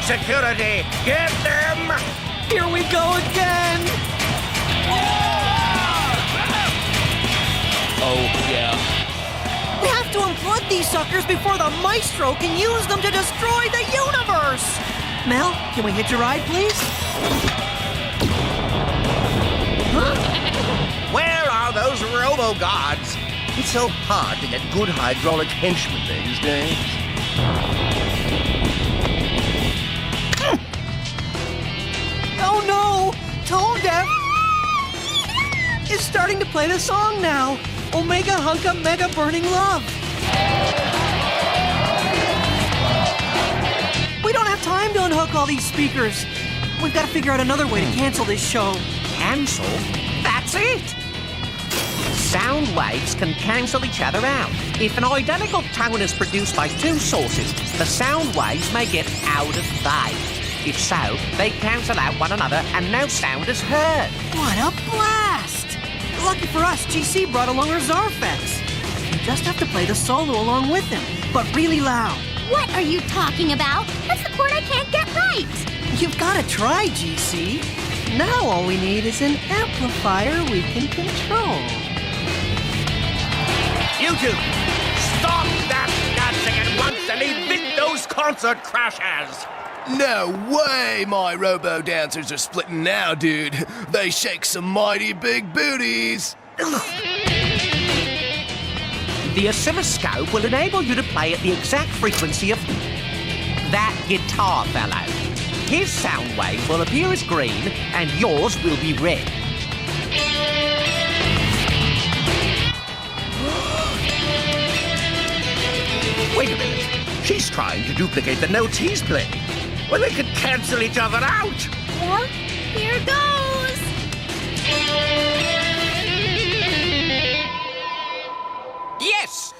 Security, get them! Here we go again! Oh, yeah. We have to unplug these suckers before the maestro can use them to destroy the universe! Mel, can we hitch a ride, please? Where are those robo-gods? It's so hard to get good hydraulic henchmen these days. Oh no! Tone Deaf is starting to play the song now. Omega Hunka Mega Burning Love. We don't have time to unhook all these speakers. We've got to figure out another way to cancel this show. Cancel? That's it! Sound waves can cancel each other out. If an identical tone is produced by two sources, the sound waves may get out of phase. If so, they cancel out one another and no sound is heard. What a blast! Lucky for us, GC brought along her Zarfex. You just have to play the solo along with him, but really loud. What are you talking about? That's the chord I can't get right. You've got to try, GC. Now all we need is an amplifier we can control. You two, stop that dancing at once and evict those concert crashers! No way my robo-dancers are splitting now, dude. They shake some mighty big booties. The oscilloscope will enable you to play at the exact frequency of that guitar fellow. His sound wave will appear as green and yours will be red. Wait a minute. She's trying to duplicate the notes he's playing. Well, they could cancel each other out. Well, here goes. Yes!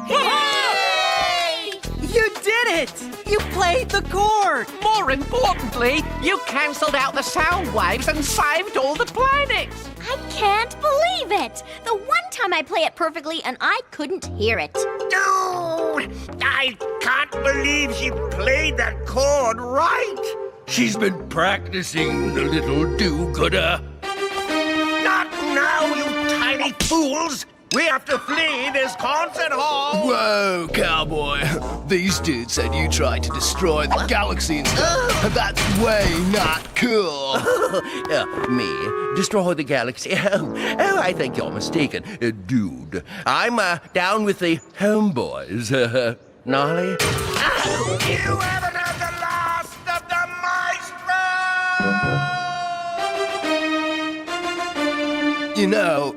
Yay! You did it! You played the chord! More importantly, you cancelled out the sound waves and saved all the planets! I can't believe it! The one time I play it perfectly and I couldn't hear it. Dude! I can't believe she played that chord right! She's been practicing, the little do-gooder. Not now, you tiny fools! We have to flee this concert hall! Whoa, cowboy. These dudes said you tried to destroy the galaxy and stuff. That's way not cool. Me? Destroy the galaxy? Oh, I think you're mistaken, dude. I'm down with the homeboys. Gnarly? Oh, you haven't had the last of the maestro! You know,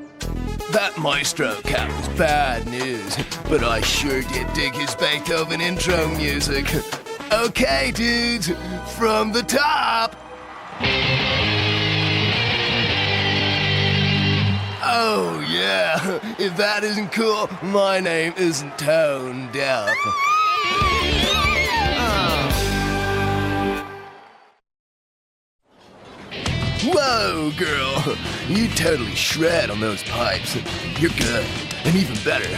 that maestro cat was bad news, but I sure did dig his Beethoven intro music. Okay, dudes, from the top. Oh, yeah. If that isn't cool, my name isn't Tone Deaf. Whoa, girl. You totally shred on those pipes. You're good. And even better,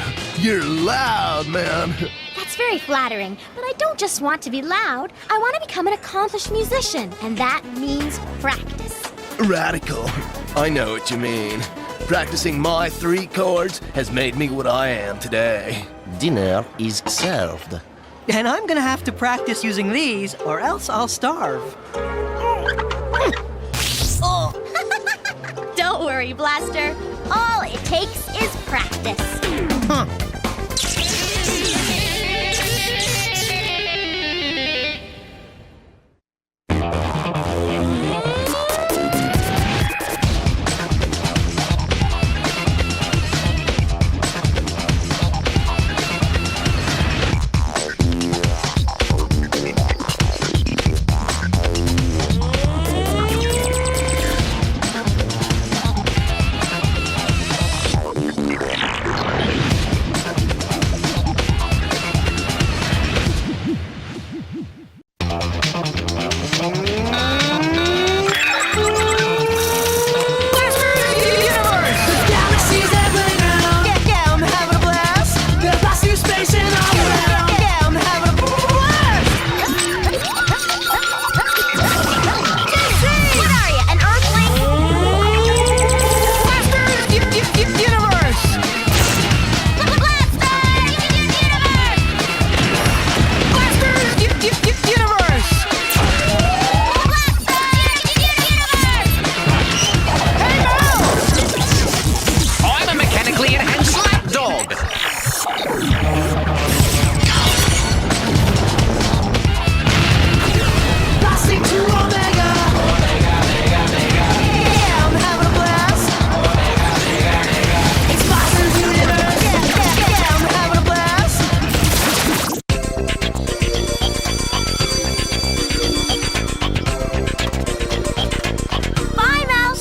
you're loud, man. That's very flattering, but I don't just want to be loud. I want to become an accomplished musician, and that means practice. Radical. I know what you mean. Practicing my 3 chords has made me what I am today. Dinner is served. And I'm gonna have to practice using these, or else I'll starve. Oh. Don't worry, Blaster. All it takes is practice.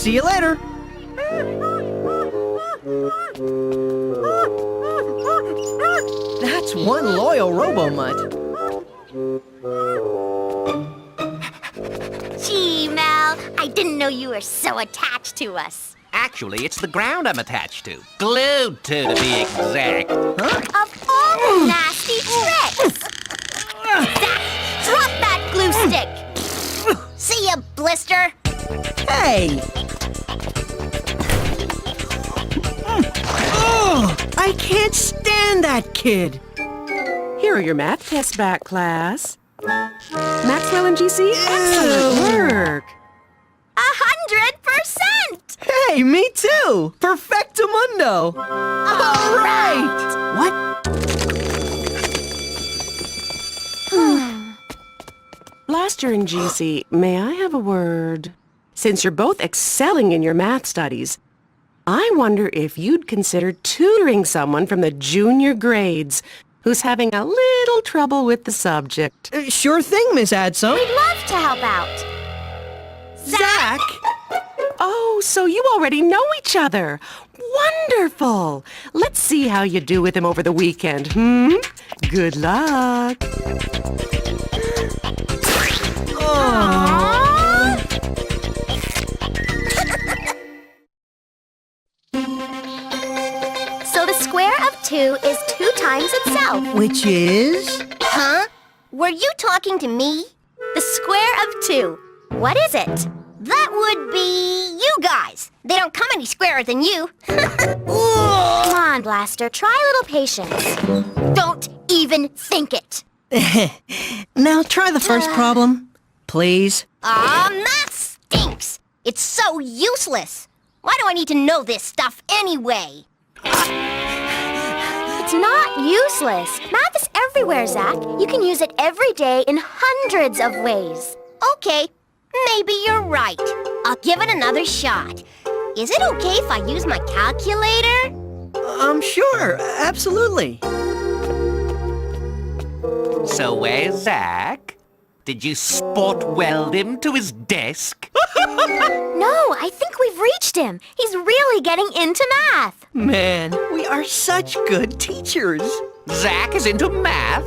See you later. That's one loyal robo-mutt. Gee, Mel, I didn't know you were so attached to us. Actually, it's the ground I'm attached to. Glued to be exact. Of all the nasty tricks! Zach, drop that glue stick! See ya, Blister! Hey! Oh, I can't stand that kid! Here are your math tests back, class. Maxwell and GC, excellent work. 100%! Hey, me too! Perfectamundo! All right! What? Blaster and GC, may I have a word? Since you're both excelling in your math studies, I wonder if you'd consider tutoring someone from the junior grades who's having a little trouble with the subject. Sure thing, Miss Adsom. We'd love to help out. Zach! Oh, so you already know each other. Wonderful! Let's see how you do with him over the weekend, Good luck. So the square of 2 is 2 times itself. Which is? Huh? Were you talking to me? The square of 2. What is it? That would be you guys. They don't come any squarer than you. Come on, Blaster. Try a little patience. Don't even think it. Now try the first problem, please. Math stinks. It's so useless. Why do I need to know this stuff anyway? It's not useless. Math is everywhere, Zach. You can use it every day in hundreds of ways. Okay, maybe you're right. I'll give it another shot. Is it okay if I use my calculator? Sure, absolutely. So where's Zach? Did you spot weld him to his desk? No, I think we've reached him. He's really getting into math. Man, we are such good teachers. Zach is into math?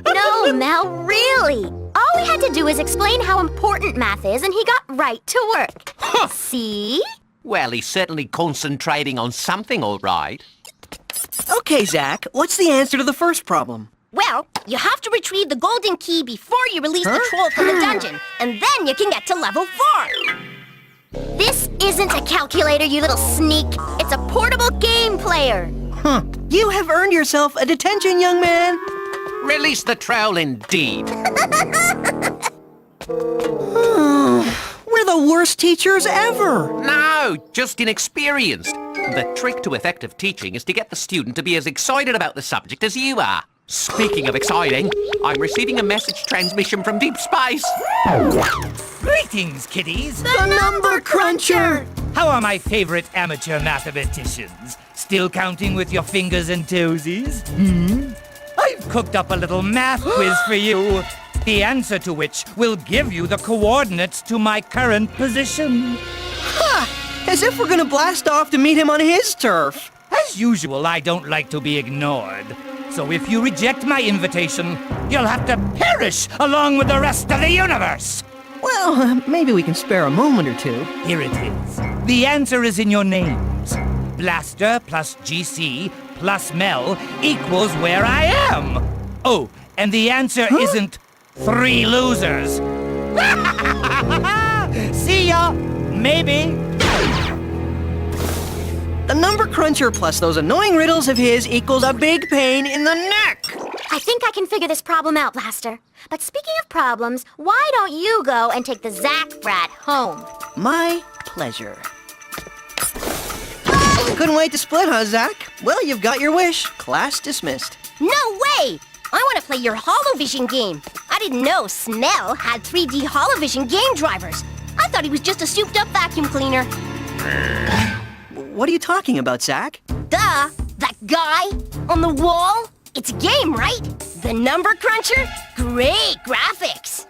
No, Mel, really. All we had to do is explain how important math is, and he got right to work. See? Well, he's certainly concentrating on something, all right. Okay, Zach, what's the answer to the first problem? Well, you have to retrieve the golden key before you release the troll from the dungeon, and then you can get to level 4. This isn't a calculator, you little sneak. It's a portable game player. You have earned yourself a detention, young man. Release the troll, indeed. We're the worst teachers ever. No, just inexperienced. The trick to effective teaching is to get the student to be as excited about the subject as you are. Speaking of exciting, I'm receiving a message transmission from deep space. Greetings, kiddies. The Number Cruncher. How are my favorite amateur mathematicians? Still counting with your fingers and toesies? I've cooked up a little math quiz for you, the answer to which will give you the coordinates to my current position. As if we're gonna blast off to meet him on his turf. As usual, I don't like to be ignored. So if you reject my invitation, you'll have to perish along with the rest of the universe. Well, maybe we can spare a moment or two. Here it is. The answer is in your names. Blaster plus GC plus Mel equals where I am. Oh, and the answer isn't 3 losers. See ya, maybe. The Number Cruncher plus those annoying riddles of his equals a big pain in the neck. I think I can figure this problem out, Blaster. But speaking of problems, why don't you go and take the Zach brat home? My pleasure. Couldn't wait to split, huh, Zach? Well, you've got your wish. Class dismissed. No way! I want to play your Holovision game. I didn't know Smell had 3D Holovision game drivers. I thought he was just a souped-up vacuum cleaner. What are you talking about, Zach? Duh! That guy on the wall? It's a game, right? The Number Cruncher? Great graphics.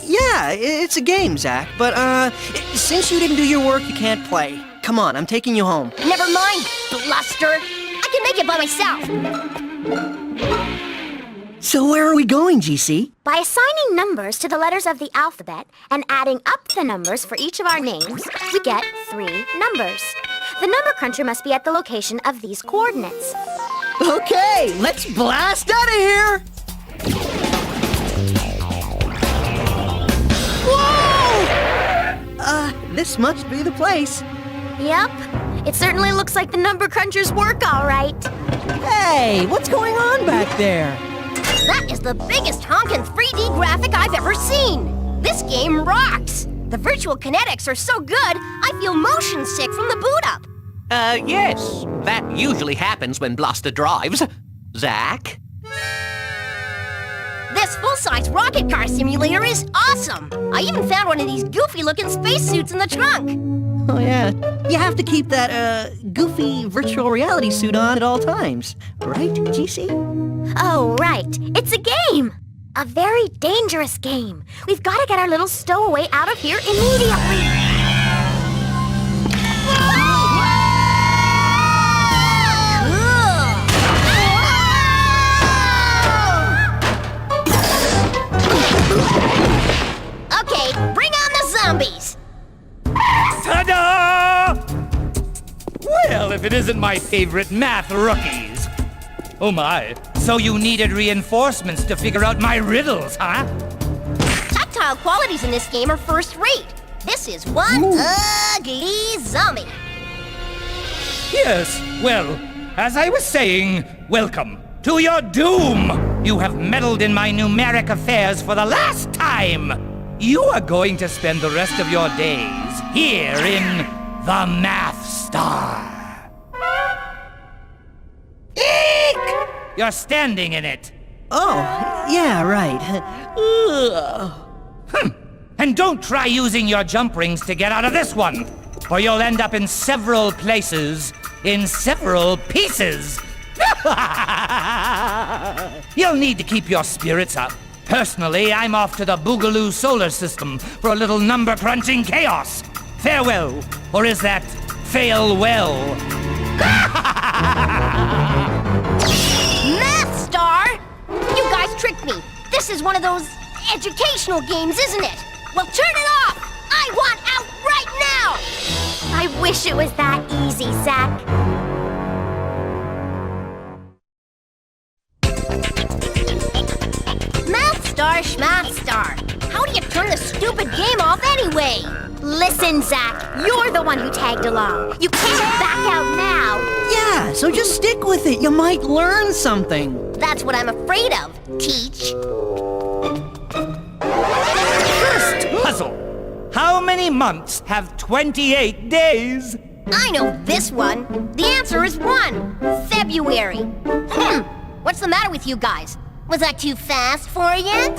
Yeah, it's a game, Zach. But, since you didn't do your work, you can't play. Come on, I'm taking you home. Never mind, Bluster. I can make it by myself. So where are we going, GC? By assigning numbers to the letters of the alphabet and adding up the numbers for each of our names, we get 3 numbers. The number cruncher must be at the location of these coordinates. Okay, let's blast out of here! Whoa! This must be the place. Yep, it certainly looks like the number crunchers work all right. Hey, what's going on back there? That is the biggest honkin' 3D graphic I've ever seen. This game rocks. The virtual kinetics are so good, I feel motion sick from the boot up. Yes. That usually happens when Bluster drives. Zach? This full-size rocket car simulator is awesome. I even found one of these goofy-looking spacesuits in the trunk. Oh, yeah. You have to keep that, goofy virtual reality suit on at all times. Right, GC? Oh, right. It's a game. A very dangerous game. We've got to get our little stowaway out of here immediately. Okay, bring on the zombies. Ta-da! Well, if it isn't my favorite math rookies. Oh my, so you needed reinforcements to figure out my riddles, huh? Tactile qualities in this game are first rate. This is one ugly zombie. Yes, well, as I was saying, welcome to your doom. You have meddled in my numeric affairs for the last time. You are going to spend the rest of your days here in the Math Star. Eek! You're standing in it. Oh, yeah, right. And don't try using your jump rings to get out of this one, or you'll end up in several places, in several pieces. You'll need to keep your spirits up. Personally, I'm off to the Boogaloo solar system for a little number-crunching chaos. Farewell, or is that fail well? Math Star! You guys tricked me. This is one of those educational games, isn't it? Well, turn it off! I want out right now! I wish it was that easy, Zach. Math Star, Schmath Star. How do you turn the stupid game off anyway? Listen, Zach, you're the one who tagged along. You can't back out now. Yeah, so just stick with it. You might learn something. That's what I'm afraid of, Teach. First puzzle. How many months have 28 days? I know this one. The answer is 1. February. What's the matter with you guys? Was that too fast for you?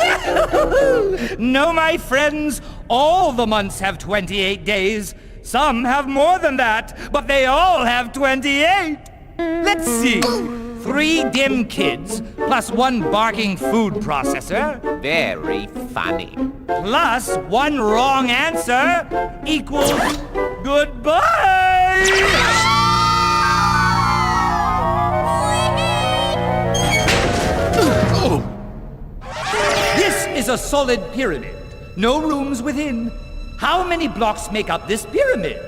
No, my friends. All the months have 28 days. Some have more than that, but they all have 28. Let's see. 3 dim kids, plus 1 barking food processor. Very funny. Plus 1 wrong answer equals goodbye! This is a solid pyramid. No rooms within. How many blocks make up this pyramid?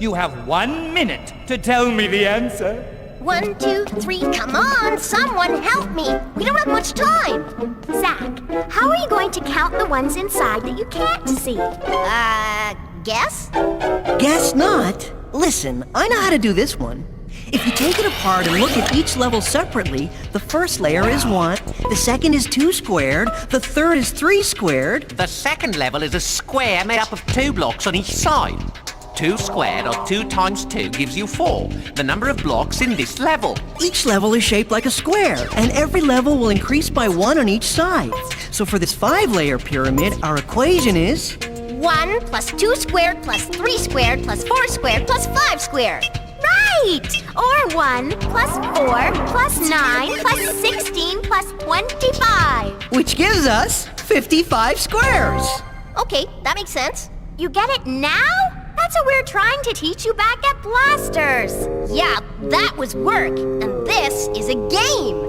You have 1 minute to tell me the answer. 1, 2, 3, come on, someone help me. We don't have much time. Zach, how are you going to count the ones inside that you can't see? Guess? Guess not. Listen, I know how to do this one. If you take it apart and look at each level separately, the first layer is 1, the second is 2 squared, the third is 3 squared. The second level is a square made up of 2 blocks on each side. 2 squared or 2 times 2 gives you 4, the number of blocks in this level. Each level is shaped like a square, and every level will increase by 1 on each side. So for this 5-layer pyramid, our equation is 1 plus 2 squared plus 3 squared plus 4 squared plus 5 squared. Right! Or 1 plus 4 plus 9 plus 16 plus 25. Which gives us 55 squares. Okay, that makes sense. You get it now? That's what we're trying to teach you back at Blasters. Yeah, that was work, and this is a game.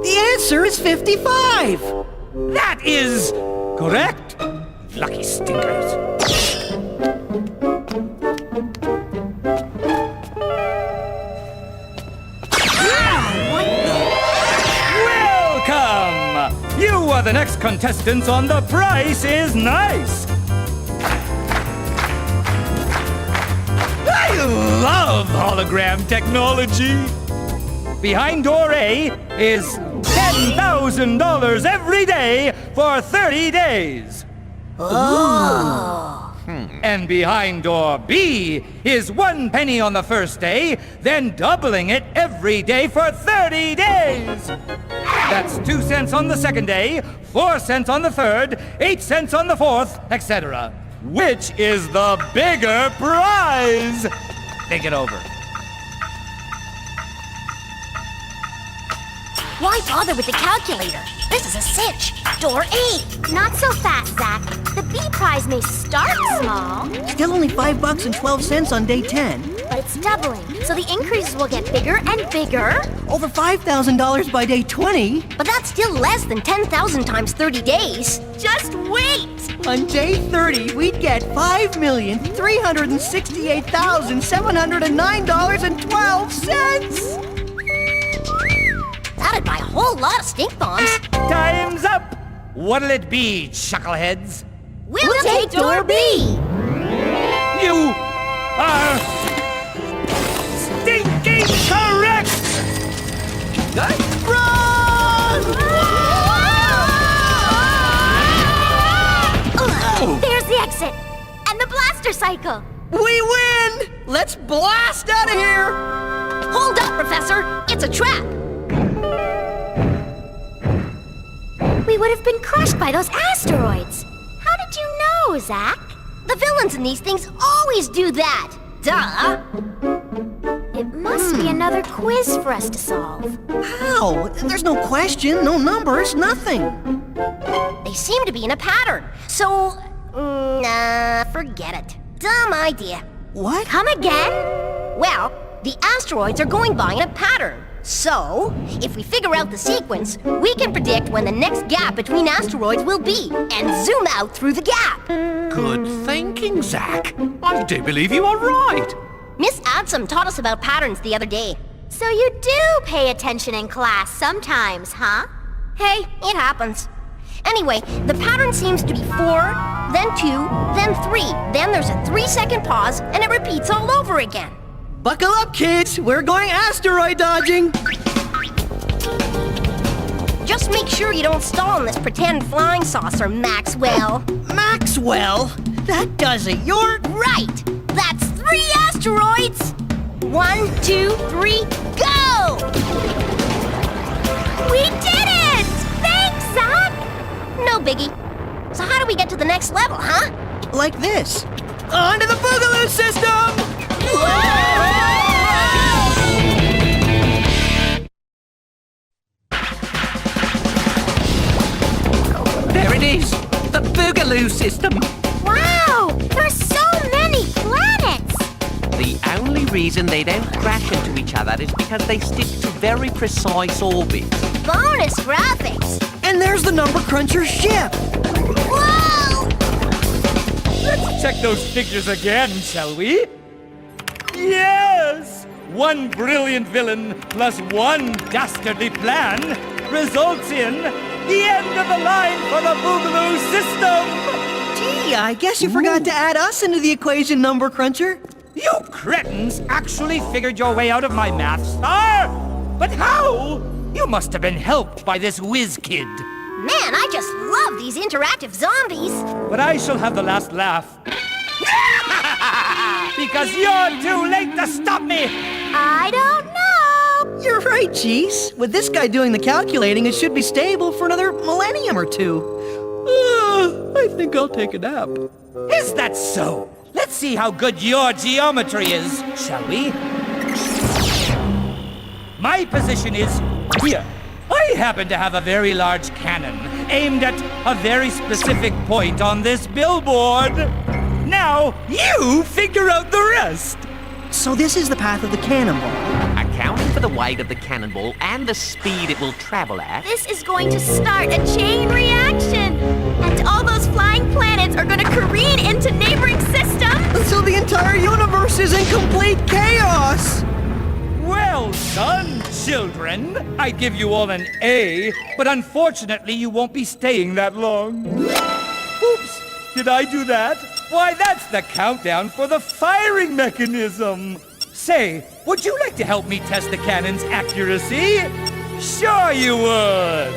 The answer is 55. That is correct. Lucky stinkers. Welcome! You are the next contestants on The Price is Nice. I love hologram technology. Behind door A is $10,000 every day for 30 days. Oh. And behind door B is 1 penny on the first day, then doubling it every day for 30 days. That's 2 cents on the second day, 4 cents on the third, 8 cents on the fourth, etc. Which is the bigger prize? Think it over. Why bother with the calculator? This is a cinch. Door A. Not so fast, Zach. The B prize may start small, Still only $5.12 on day 10. but it's doubling, so the increases will get bigger and bigger. Over $5,000 by day 20. But that's still less than 10,000 times 30 days. Just wait! On day 30, we'd get $5,368,709.12. That'd buy a whole lot of stink bombs. Time's up! What'll it be, chuckleheads? We'll take door B. You are stinking correct! Run! There's the exit. And the blaster cycle. We win! Let's blast out of here! Hold up, Professor. It's a trap. We would have been crushed by those asteroids. How did you know, Zach? The villains in these things always do that. Duh. It must be another quiz for us to solve. How? There's no question, no numbers, nothing. They seem to be in a pattern. So, forget it. Dumb idea. What? Come again? Well, the asteroids are going by in a pattern. So, if we figure out the sequence, we can predict when the next gap between asteroids will be and zoom out through the gap. Good thinking, Zach. I do believe you are right. Miss Adsum taught us about patterns the other day. So you do pay attention in class sometimes, huh? Hey, it happens. Anyway, the pattern seems to be 4, then 2, then 3. Then there's a 3-second pause, and it repeats all over again. Buckle up, kids. We're going asteroid dodging. Just make sure you don't stall in this pretend flying saucer, Maxwell. Maxwell? That does it. You're right. That's 3 asteroids. 1, 2, 3, go! We did it! Thanks, Zach! No biggie. So how do we get to the next level, huh? like this. Onto the Boogaloo system! There it is, the Boogaloo system. Wow, there are so many planets! The only reason they don't crash into each other is because they stick to very precise orbits. Bonus graphics! And there's the number cruncher ship! Whoa! Let's check those figures again, shall we? Yes! One brilliant villain plus one dastardly plan results in the end of the line for the Boogaloo system! Gee, I guess you forgot to add us into the equation, number cruncher. You cretins actually figured your way out of my math star? But how? You must have been helped by this whiz kid. Man, I just love these interactive zombies. But I shall have the last laugh. Because you're too late to stop me! I don't know. You're right, Jeez. With this guy doing the calculating, it should be stable for another millennium or two. I think I'll take a nap. Is that so? Let's see how good your geometry is, shall we? My position is here. I happen to have a very large cannon aimed at a very specific point on this billboard. Now, you figure out the rest. So this is the path of the cannonball. Accounting for the weight of the cannonball and the speed it will travel at. This is going to start a chain reaction. And all those flying planets are going to careen into neighboring systems. So the entire universe is in complete chaos. Well done, children. I'd give you all an A, but unfortunately you won't be staying that long. Oops, did I do that? Why, that's the countdown for the firing mechanism. Say, would you like to help me test the cannon's accuracy? Sure you would.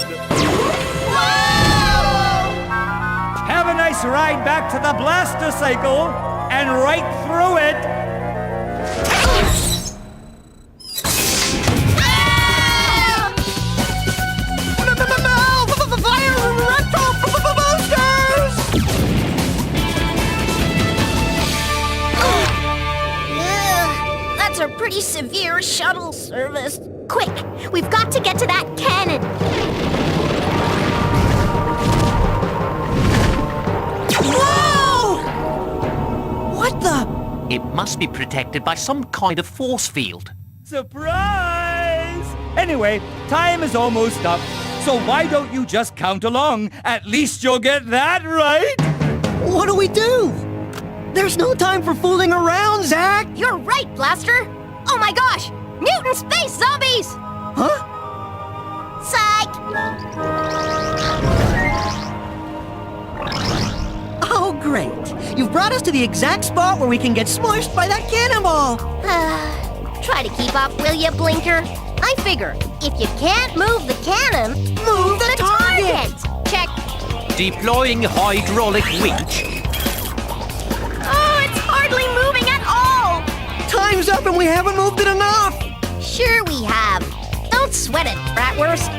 Whoa! Have a nice ride back to the blaster cycle and right through it. That's a pretty severe shuttle service. Quick, we've got to get to that cannon. Whoa! What the? It must be protected by some kind of force field. Surprise! Anyway, time is almost up. So why don't you just count along? At least you'll get that right. What do we do? There's no time for fooling around, Zach! You're right, Blaster! Oh my gosh! Mutant space zombies! Huh? Psych! Oh, great. You've brought us to the exact spot where we can get smushed by that cannonball. Try to keep up, will you, Blinker? I figure, if you can't move the cannon, move the target! Check. Deploying hydraulic winch. Oh, it's hardly moving at all! Time's up and we haven't moved it enough! Sure we have. Don't sweat it, Bratwurst.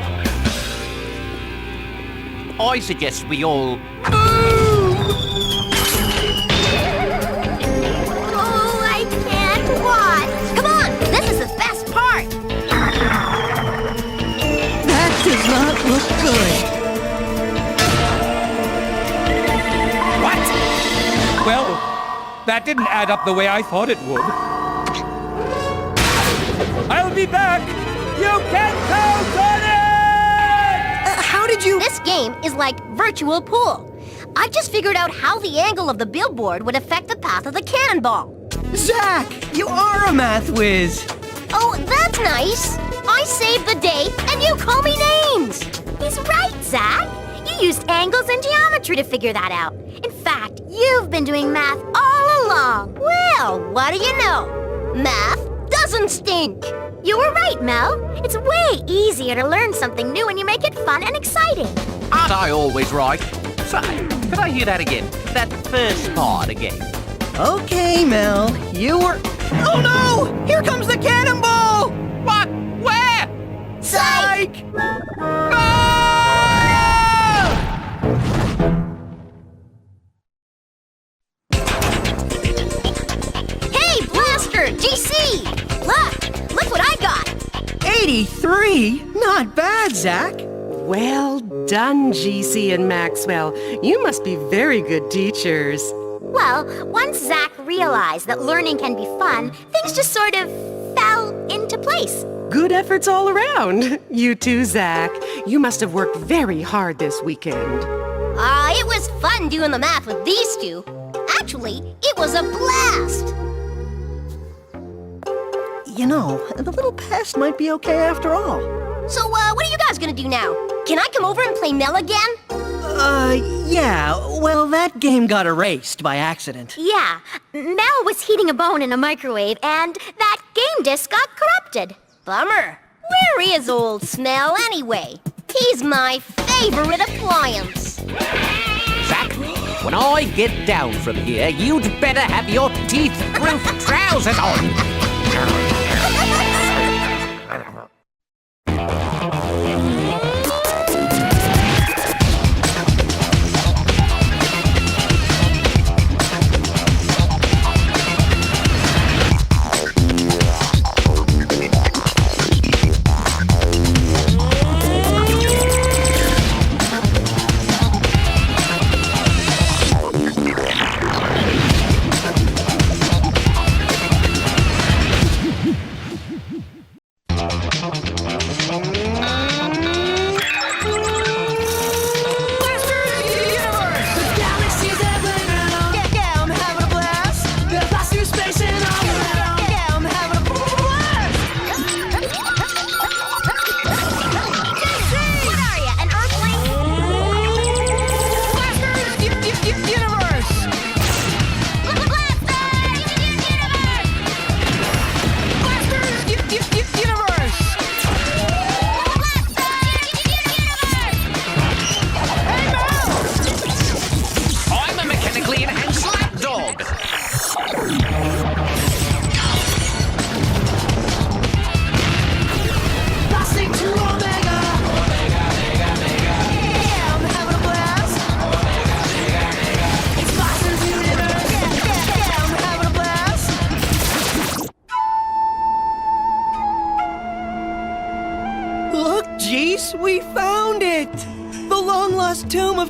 I suggest we all... Oh, I can't watch. Come on, this is the best part. That does not look good. What? Well, that didn't add up the way I thought it would. I'll be back! You can count on it! How did you... This game is like virtual pool. I just figured out how the angle of the billboard would affect the path of the cannonball. Zach, you are a math whiz. Oh, that's nice. I saved the day, and you call me names. He's right, Zach. You used angles and geometry to figure that out. In fact, you've been doing math all along. Well, what do you know? Math doesn't stink. You were right, Mel. It's way easier to learn something new when you make it fun and exciting. Aren't I always right? Say, could I hear that again? That first part again. Okay, Mel. You were... Oh no! Here comes the cannonball! What? Where? Psych! Hey, Blaster! GC! Look what I got! 83? Not bad, Zach. Well done, GC and Maxwell. You must be very good teachers. Well, once Zach realized that learning can be fun, things just sort of fell into place. Good efforts all around. You too, Zach. You must have worked very hard this weekend. It was fun doing the math with these two. Actually, it was a blast. You know, the little pest might be okay after all. So, what are you guys gonna do now? Can I come over and play Mel again? Yeah. Well, that game got erased by accident. Yeah. Mel was heating a bone in a microwave, and that game disc got corrupted. Bummer. Where is old Smell, anyway? He's my favorite appliance. Zach, when I get down from here, you'd better have your teeth-proof trousers on.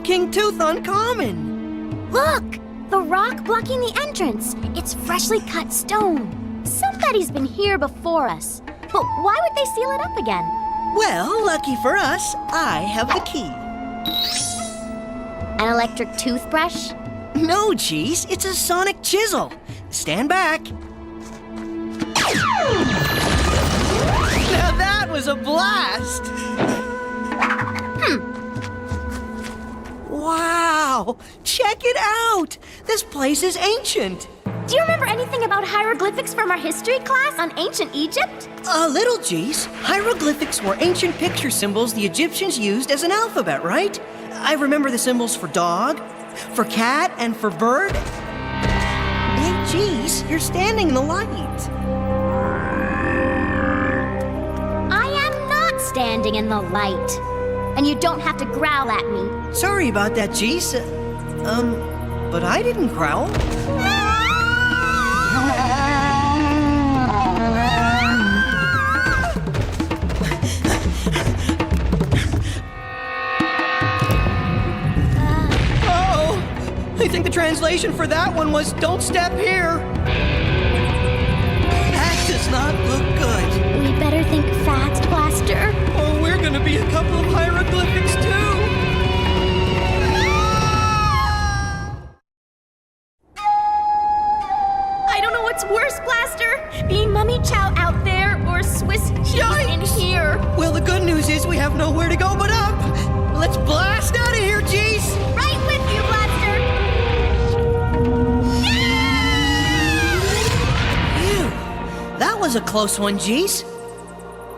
King Tooth uncommon. Look! The rock blocking the entrance. It's freshly cut stone. Somebody's been here before us. But why would they seal it up again? Well, lucky for us, I have the key. An electric toothbrush? No, Jeez, it's a sonic chisel. Stand back. Now that was a blast! Wow! Check it out! This place is ancient. Do you remember anything about hieroglyphics from our history class on ancient Egypt? A little, Jeez. Hieroglyphics were ancient picture symbols the Egyptians used as an alphabet, right? I remember the symbols for dog, for cat, and for bird. Hey, Jeez, you're standing in the light. I am not standing in the light. And you don't have to growl at me. Sorry about that, Jeez. But I didn't growl. I think the translation for that one was, don't step here. That does not look good. We better think fast, Blaster. Oh, we're gonna be a couple of hieroglyphics too. I don't know what's worse, Blaster. Being Mummy Chow out there or Swiss cheese in here. Well, the good news is we have nowhere to go but up. Let's blast out of here, Jeez. Right with you, Blaster. That was a close one, Jeez.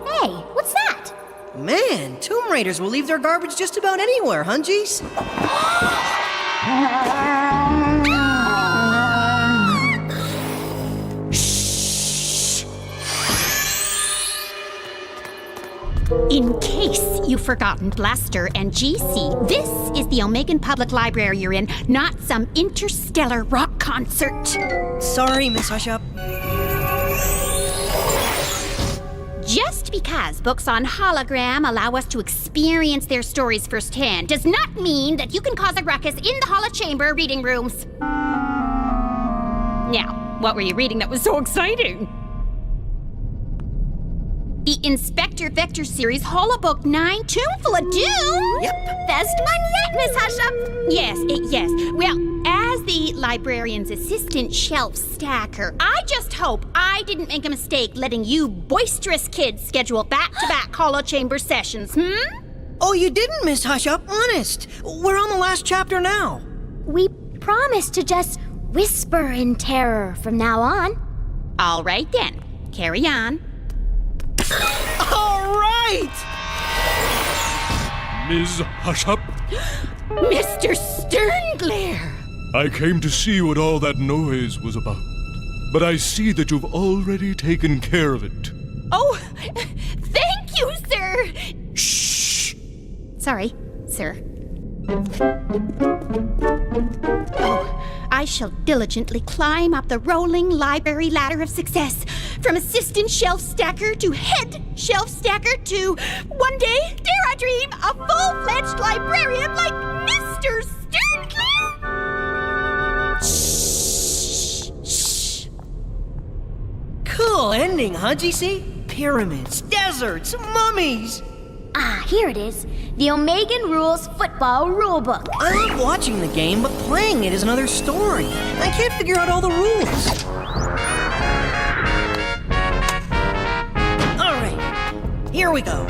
Hey, what's that? Man, Tomb Raiders will leave their garbage just about anywhere, huh, Jeez? In case you've forgotten, Blaster and GC, this is the Omegan Public Library you're in, not some interstellar rock concert. Sorry, Miss Hush-Up. Just because books on hologram allow us to experience their stories firsthand does not mean that you can cause a ruckus in the holo chamber reading rooms. Now, what were you reading that was so exciting? The Inspector Vector series Holobook 9, Tomb-Full of Doom? Yep. Best one yet, Miss Hush-Up. Yes. Well, as the librarian's assistant shelf stacker, I just hope I didn't make a mistake letting you boisterous kids schedule back-to-back holo chamber sessions, Oh, you didn't, Miss Hush-Up, honest. We're on the last chapter now. We promised to just whisper in terror from now on. All right then, carry on. All right! Ms. Hush-Up? Mr. Sternglare! I came to see what all that noise was about. But I see that you've already taken care of it. Oh, thank you, sir! Shh! Sorry, sir. Oh, I shall diligently climb up the rolling library ladder of success. From assistant shelf stacker to head shelf stacker to, one day, dare I dream, a full-fledged librarian like Mr. Sternglare? Shh. Cool ending, huh, GC? Pyramids, deserts, mummies. Ah, here it is. The Omegan Rules Football Rulebook. I love watching the game, but playing it is another story. I can't figure out all the rules. All right, here we go.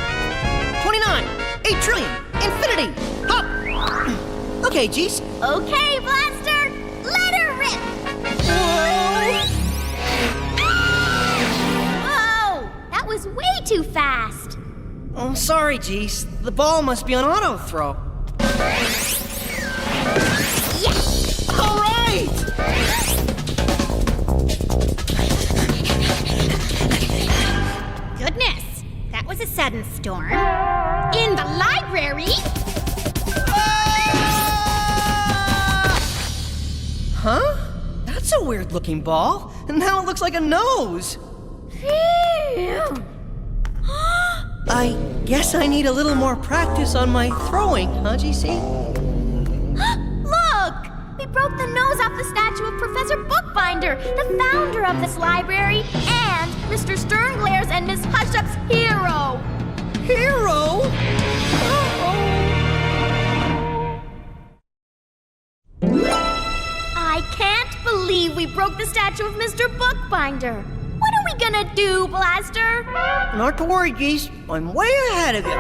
29, 8 trillion, infinity, hop. Okay, Jeez. Okay, Blaster, let her rip. Whoa, that was way too fast. Oh, sorry, Jeez. The ball must be on auto throw. Yes! All right! Goodness, that was a sudden storm. In the library... Huh? That's a weird-looking ball. And now it looks like a nose. Phew. I guess I need a little more practice on my throwing, huh, GC? broke the nose off the statue of Professor Bookbinder, the founder of this library, and Mr. Sternglare's and Miss Hushup's hero. Hero? I can't believe we broke the statue of Mr. Bookbinder. What are we gonna do, Blaster? Not to worry, Geese. I'm way ahead of you.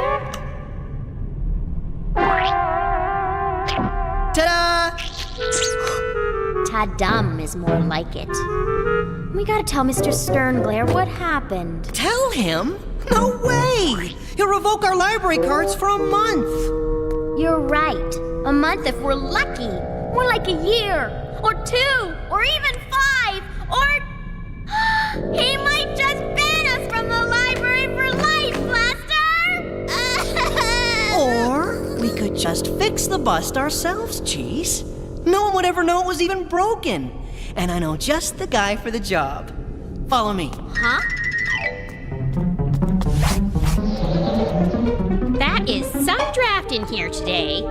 Ta-da! Ta-dum is more like it. We gotta tell Mr. Sternglare what happened. Tell him? No way! He'll revoke our library cards for a month. You're right. A month if we're lucky. More like a year, or 2, or even 5, or... He might just ban us from the library for life, Blaster! Or we could just fix the bust ourselves, Cheese. No one would ever know it was even broken. And I know just the guy for the job. Follow me. Huh? That is some draft in here today.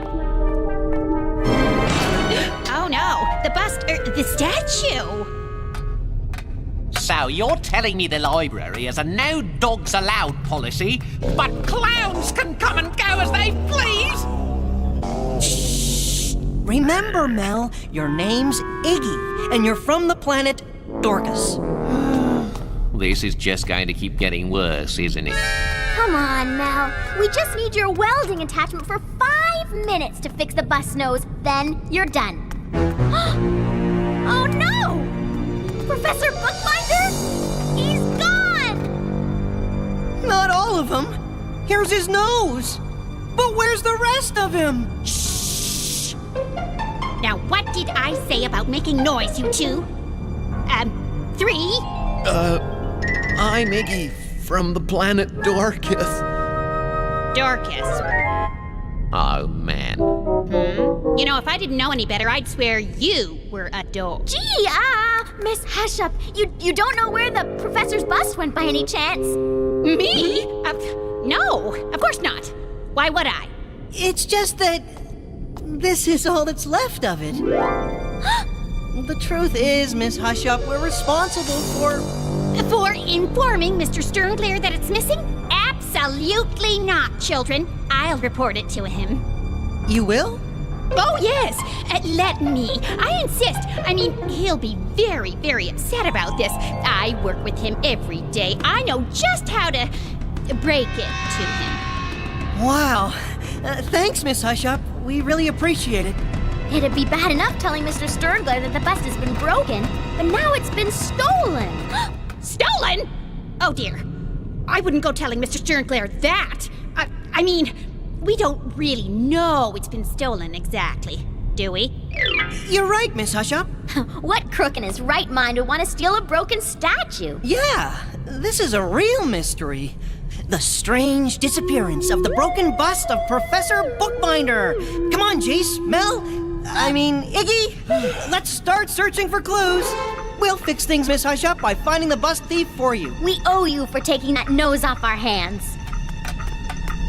Oh no, the bust, the statue. So you're telling me the library has a no dogs allowed policy, but clowns can come and go as they please? Shh. Remember, Mel, your name's Iggy, and you're from the planet Dorcas. This is just going to keep getting worse, isn't it? Come on, Mel. We just need your welding attachment for 5 minutes to fix the bus nose. Then you're done. Oh no! Professor Bookbinder? He's gone! Not all of him. Here's his nose. But where's the rest of him? Shh! Now what did I say about making noise, you two? 3? I'm Iggy from the planet Dorcas. Dorcas. Oh, man. You know, if I didn't know any better, I'd swear you were a dog. Gee, Miss Hushup, you don't know where the professor's bust went by any chance? Me? No, of course not. Why would I? It's just that this is all that's left of it. The truth is, Miss Hushup, we're responsible for informing Mr. Sternglare that it's missing? Absolutely not, children. I'll report it to him. You will? Oh, yes. Let me. I insist. I mean, he'll be very, very upset about this. I work with him every day. I know just how to break it to him. Wow. Thanks, Miss Hushup. We really appreciate it. It'd be bad enough telling Mr. Sternglare that the bust has been broken, but now it's been stolen. Stolen? Oh, dear. I wouldn't go telling Mr. Sternglare that. I mean, we don't really know it's been stolen exactly, do we? You're right, Miss Hushup. What crook in his right mind would want to steal a broken statue? Yeah, this is a real mystery. The strange disappearance of the broken bust of Professor Bookbinder. Come on, Jace, Mel, Iggy, let's start searching for clues. We'll fix things, Miss Hushup, by finding the bust thief for you. We owe you for taking that nose off our hands.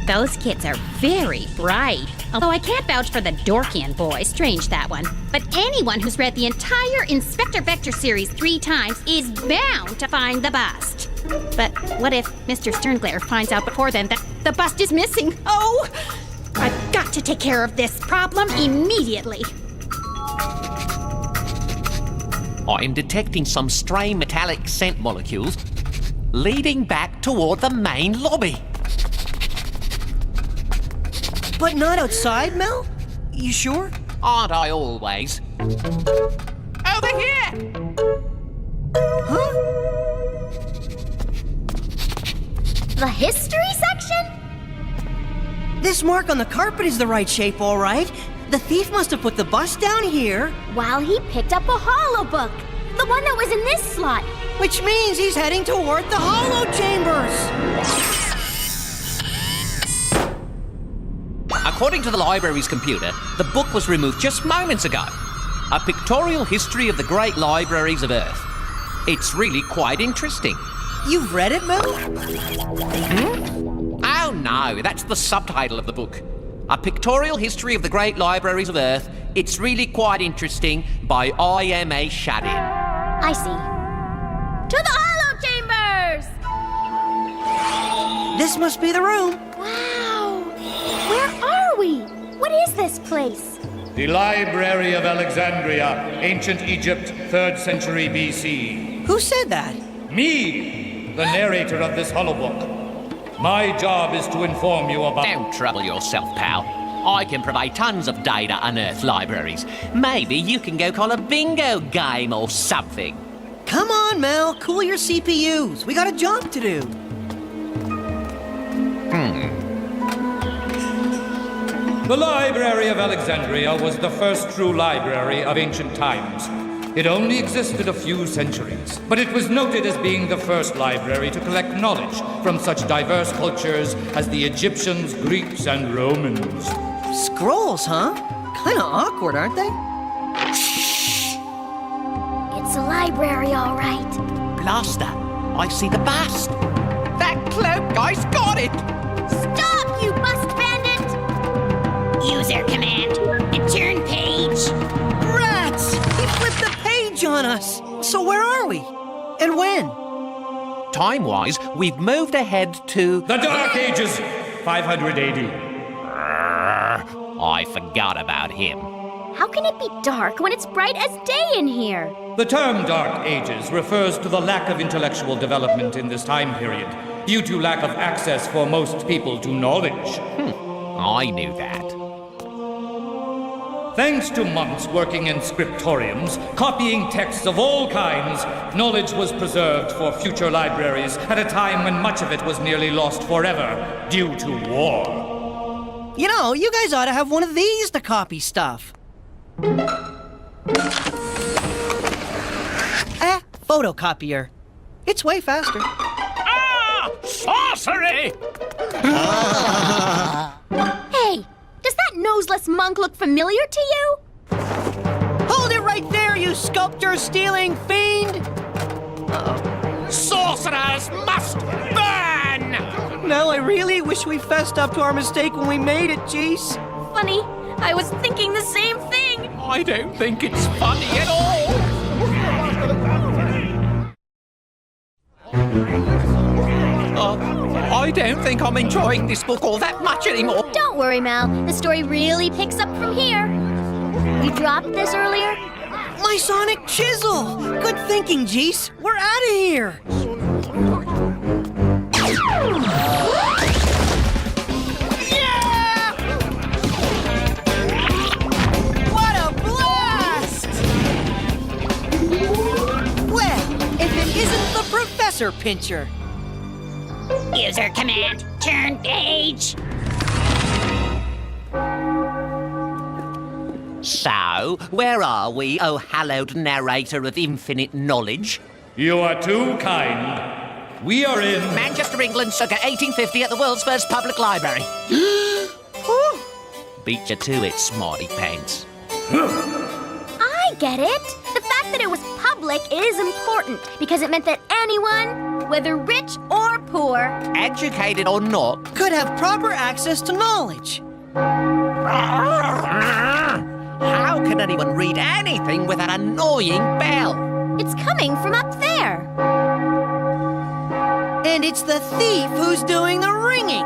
Those kids are very bright. Although I can't vouch for the Dorkian boy, strange that one. But anyone who's read the entire Inspector Vector series 3 times is bound to find the bust. But what if Mr. Sternglare finds out before then that the bust is missing? Oh! I've got to take care of this problem immediately. I'm detecting some stray metallic scent molecules leading back toward the main lobby. But not outside, Mel? You sure? Aren't I always? Over here! Huh? The history section? This mark on the carpet is the right shape, all right. The thief must have put the bust down here. While he picked up a hollow book. The one that was in this slot. Which means he's heading toward the hollow chambers. According to the library's computer, the book was removed just moments ago. A pictorial history of the great libraries of Earth. It's really quite interesting. You've read it, Mel? Oh no, that's the subtitle of the book. A pictorial history of the great libraries of Earth, It's really quite interesting by IMA Shadin. I see. To the hollow chambers! This must be the room. Wow! Where are we? What is this place? The Library of Alexandria, Ancient Egypt, 3rd century BC. Who said that? Me, the narrator of this holobook. My job is to inform you about... Don't trouble yourself, pal. I can provide tons of data on Earth libraries. Maybe you can go call a bingo game or something. Come on, Mel. Cool your CPUs. We got a job to do. The Library of Alexandria was the first true library of ancient times. It only existed a few centuries, but it was noted as being the first library to collect knowledge from such diverse cultures as the Egyptians, Greeks, and Romans. Scrolls, huh? Kinda awkward, aren't they? It's a library, all right. Blaster, I see the bust. That cloak guy's got it. Stop, you bust bandit! User command, turn page. Rats! He flipped the page on us. So where are we? And when? Time-wise, we've moved ahead to... The Dark Ages, 500 AD. I forgot about him. How can it be dark when it's bright as day in here? The term Dark Ages refers to the lack of intellectual development in this time period, due to lack of access for most people to knowledge. I knew that. Thanks to monks working in scriptoriums, copying texts of all kinds, knowledge was preserved for future libraries at a time when much of it was nearly lost forever due to war. You know, you guys ought to have one of these to copy stuff. Photocopier. It's way faster. Ah! Sorcery! Hey, does that noseless monk look familiar to you? Hold it right there, you sculpture-stealing fiend! Sorcerers must burn! Mel, I really wish we fessed up to our mistake when we made it, jeez. Funny, I was thinking the same thing. I don't think it's funny at all. I don't think I'm enjoying this book all that much anymore. Don't worry, Mal. The story really picks up from here. You dropped this earlier? My sonic chisel! Good thinking, Jeese. We're out of here. Yeah! What a blast! Well, if it isn't the Professor Pincher. User command, turn page. So, where are we, oh hallowed narrator of infinite knowledge? You are too kind. We are in... Manchester, England, circa 1850 at the world's first public library. Beat you to it, smarty pants. I get it. The fact that it was public is important because it meant that anyone, whether rich or poor, educated or not, could have proper access to knowledge. How can anyone read anything with that annoying bell? It's coming from up there. And it's the thief who's doing the ringing.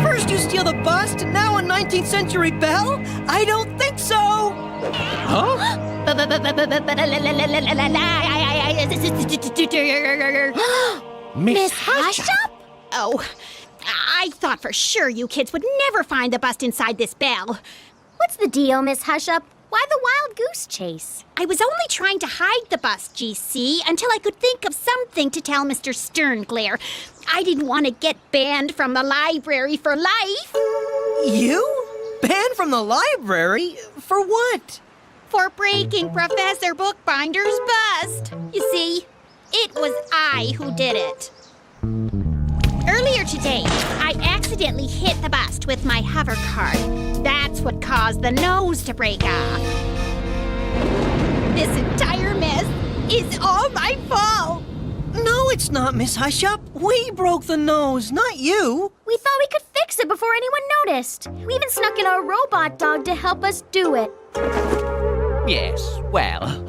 First you steal the bust, and now a 19th century bell? I don't think so. Huh? Miss Hush-Up? Oh, I thought for sure you kids would never find the bust inside this bell. What's the deal, Miss Hush-Up? Why the wild goose chase? I was only trying to hide the bust, GC, until I could think of something to tell Mr. Sternglare. I didn't want to get banned from the library for life. You? Banned from the library? For what? For breaking Professor Bookbinder's bust. You see, it was I who did it. Earlier today, I accidentally hit the bust with my hover cart. That's what caused the nose to break off. This entire mess is all my fault. No, it's not, Miss Hush-Up. We broke the nose, not you. We thought we could fix it before anyone noticed. We even snuck in our robot dog to help us do it. Yes, well,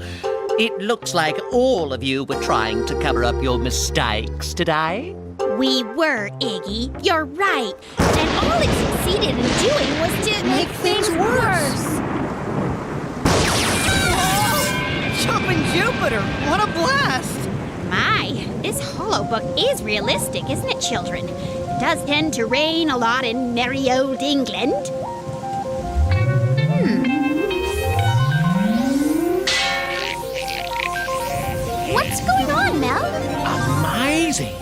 it looks like all of you were trying to cover up your mistakes today. We were, Iggy. You're right. And all it succeeded in doing was to make things worse. Jumping Jupiter! What a blast! My, this hollow book is realistic, isn't it, children? It does tend to rain a lot in merry old England. What's going on, Mel? Amazing!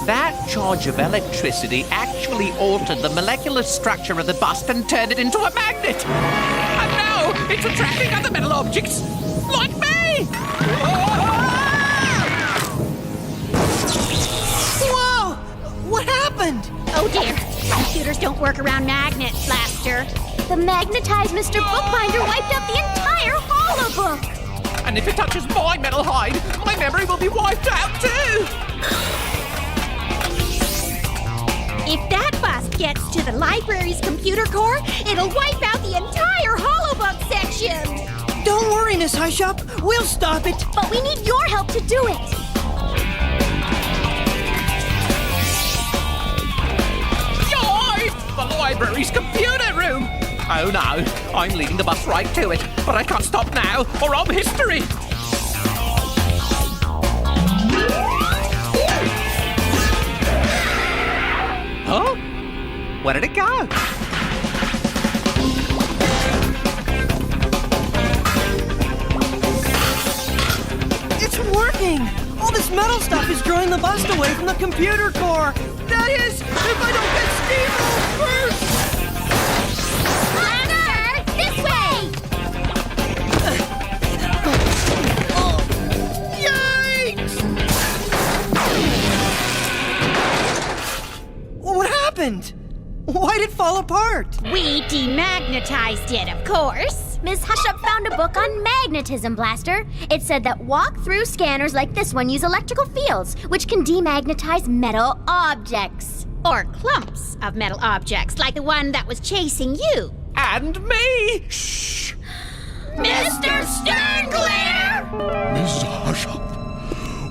That charge of electricity actually altered the molecular structure of the bust and turned it into a magnet! And now it's attracting other metal objects, like me! Whoa! What happened? Oh dear, computers don't work around magnets, Blaster. The magnetized Mr. Bookbinder wiped out the entire holobook. And if it touches my metal hide, my memory will be wiped out too! If that bust gets to the library's computer core, it'll wipe out the entire holobook section. Don't worry, Miss Hush-Up. We'll stop it. But we need your help to do it. Yoi! The library's computer room! Oh no, I'm leading the bus right to it, but I can't stop now, or I'm history! Huh? Where did it go? It's working! All this metal stuff is drawing the bust away from the computer core. That is, if I don't get steamrolled first! This way! Yikes! What happened? Why'd it fall apart? We demagnetized it, of course. Ms. Hush-Up found a book on magnetism, Blaster. It said that walk-through scanners like this one use electrical fields, which can demagnetize metal objects. Or clumps of metal objects, like the one that was chasing you. And me! Shh! Mr. Sternglair! Miss Hush-Up,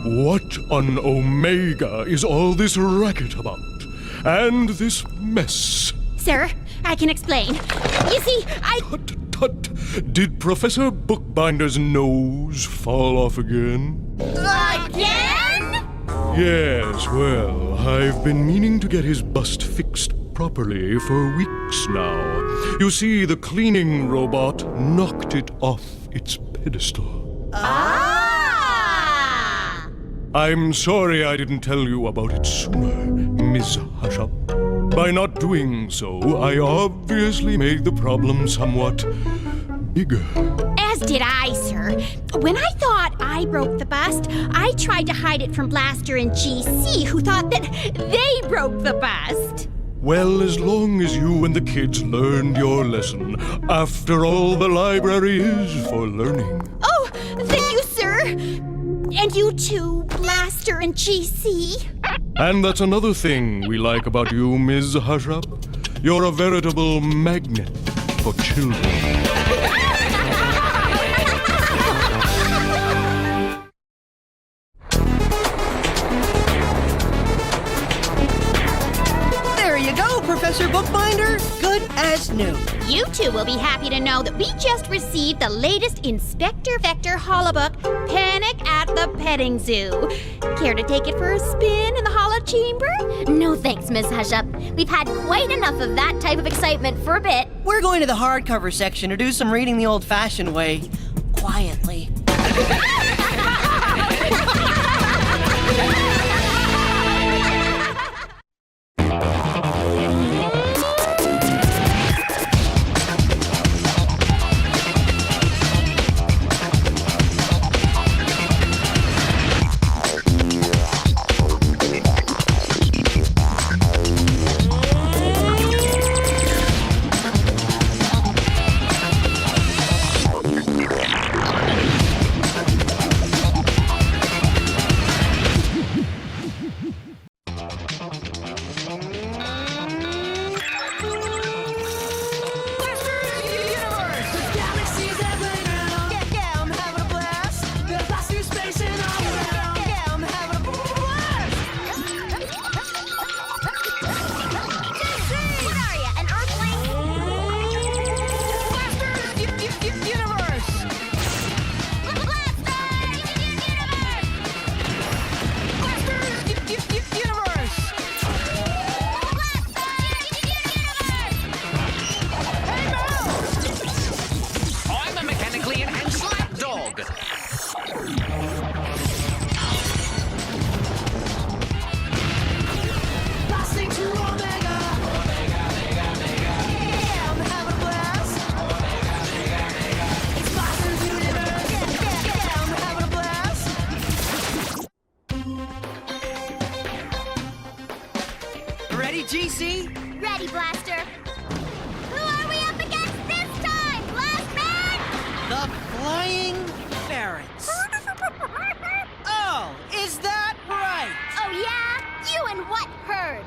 what on Omega is all this racket about? And this mess? Sir, I can explain. You see, Tut! Did Professor Bookbinder's nose fall off again? Again? Yes, well, I've been meaning to get his bust fixed properly for weeks now. You see, the cleaning robot knocked it off its pedestal. Ah! I'm sorry I didn't tell you about it sooner, Miss Hush-Up. By not doing so, I obviously made the problem somewhat bigger. As did I, sir. When I thought I broke the bust, I tried to hide it from Blaster and GC, who thought that they broke the bust. Well, as long as you and the kids learned your lesson. After all, the library is for learning. Oh, thank you, sir. And you too, Blaster and GC. And that's another thing we like about you, Ms. Hush-Up. You're a veritable magnet for children. Professor Bookbinder, good as new. You two will be happy to know that we just received the latest Inspector Vector holobook, Panic at the Petting Zoo. Care to take it for a spin in the holo chamber? No thanks, Miss Hush-Up. We've had quite enough of that type of excitement for a bit. We're going to the hardcover section to do some reading the old-fashioned way. Quietly. Ready, GC? Ready, Blaster. Who are we up against this time, Blastman? The Flying Ferrets. Oh, is that right? Oh, yeah? You and what herd?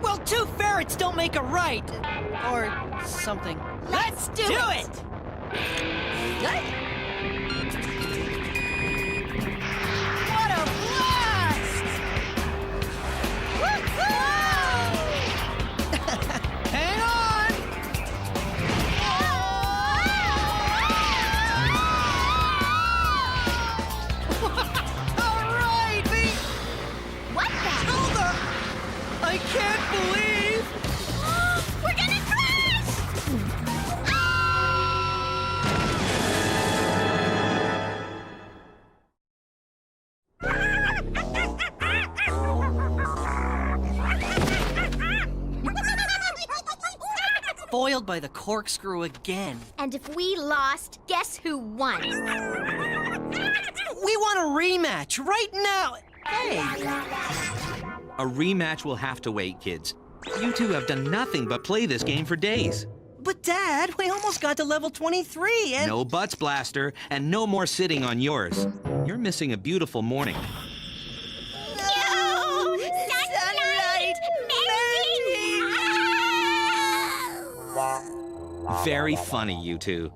Well, two ferrets don't make a right. Or something. Let's do it! What a blast! Hang on! All right, What the? Hold up! I can't believe... We're gonna crash! Foiled by the corkscrew again. And if we lost, guess who won? We want a rematch right now. Hey. A rematch will have to wait, kids. You two have done nothing but play this game for days. But, Dad, we almost got to level 23 and... No buts, Blaster, and no more sitting on yours. You're missing a beautiful morning. No! Sunlight! Very funny, you two.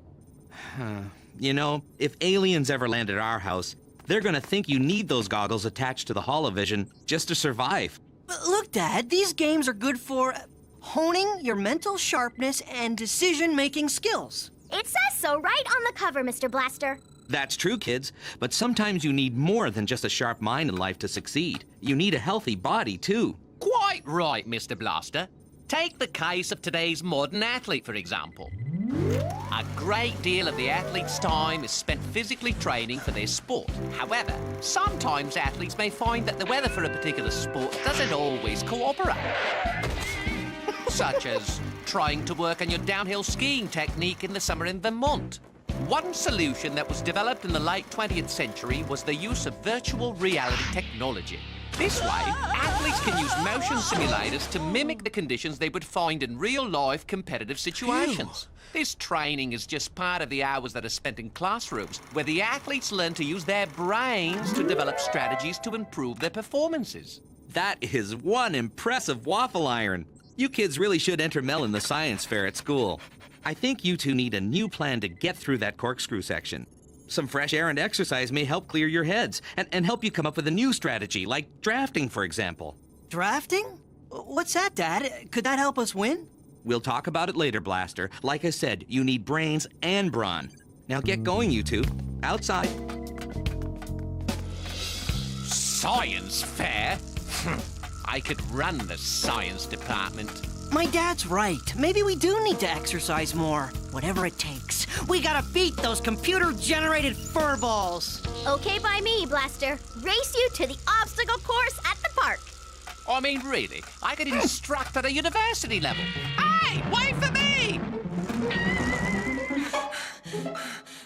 You know, if aliens ever land at our house, they're gonna think you need those goggles attached to the holovision just to survive. Look, Dad, these games are good for honing your mental sharpness and decision-making skills. It says so right on the cover, Mr. Blaster. That's true, kids, but sometimes you need more than just a sharp mind in life to succeed. You need a healthy body, too. Quite right, Mr. Blaster. Take the case of today's modern athlete, for example. A great deal of the athlete's time is spent physically training for their sport. However, sometimes athletes may find that the weather for a particular sport doesn't always cooperate. Such as trying to work on your downhill skiing technique in the summer in Vermont. One solution that was developed in the late 20th century was the use of virtual reality technology. This way, athletes can use motion simulators to mimic the conditions they would find in real-life competitive situations. This training is just part of the hours that are spent in classrooms, where the athletes learn to use their brains to develop strategies to improve their performances. That is one impressive waffle iron. You kids really should enter Mel in the science fair at school. I think you two need a new plan to get through that corkscrew section. Some fresh air and exercise may help clear your heads and help you come up with a new strategy, like drafting, for example. Drafting? What's that, Dad? Could that help us win? We'll talk about it later, Blaster. Like I said, you need brains and brawn. Now get going, you two. Outside. Science fair? I could run the science department. My dad's right. Maybe we do need to exercise more. Whatever it takes. We gotta beat those computer-generated furballs. Okay by me, Blaster. Race you to the obstacle course at the park. I mean, really, I could instruct at a university level. Hey, wait for me!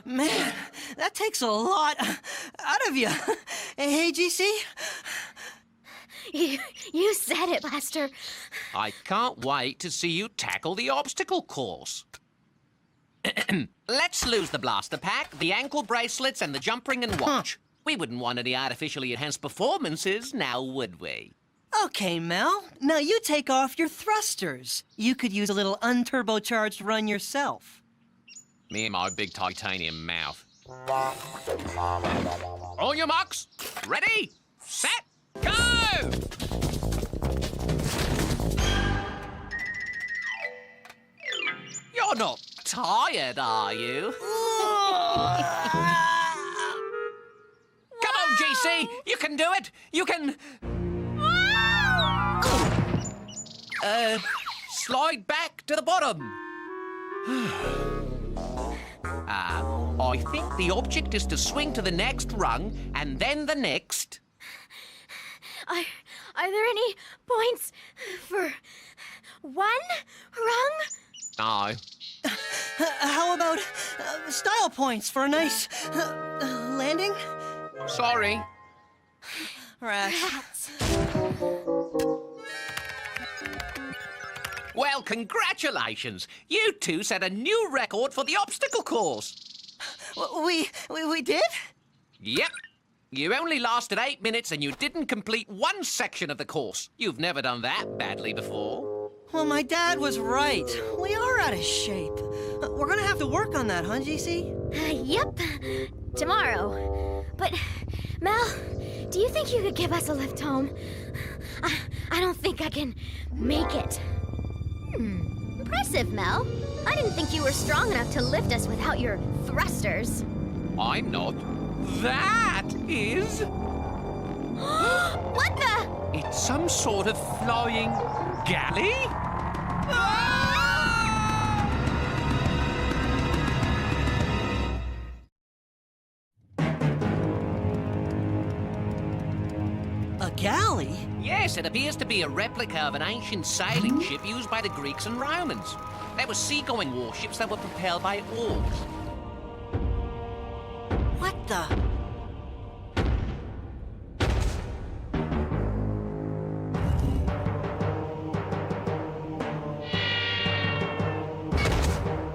Man, that takes a lot out of you. Hey, GC? You said it, Blaster. I can't wait to see you tackle the obstacle course. Let's lose the blaster pack, the ankle bracelets, and the jump ring and watch. We wouldn't want any artificially enhanced performances, now would we? Okay, Mel. Now you take off your thrusters. You could use a little unturbocharged run yourself. Me and my big titanium mouth. All your marks. Ready, set, go! You're not tired, are you? Come on, GC! You can do it! You can... slide back to the bottom. I think the object is to swing to the next rung, and then the next. Are there any points for one rung? No. How about style points for a nice landing? Sorry. Rats. Well, congratulations! You two set a new record for the obstacle course. We did? Yep. You only lasted 8 minutes and you didn't complete one section of the course. You've never done that badly before. Well, my dad was right. We are out of shape. We're gonna have to work on that, huh, GC? Yep. Tomorrow. But, Mel, do you think you could give us a lift home? I don't think I can make it. Impressive, Mel. I didn't think you were strong enough to lift us without your thrusters. I'm not. That is... What the? It's some sort of flying galley? A galley? Yes, it appears to be a replica of an ancient sailing ship used by the Greeks and Romans. They were seagoing warships that were propelled by oars. What the?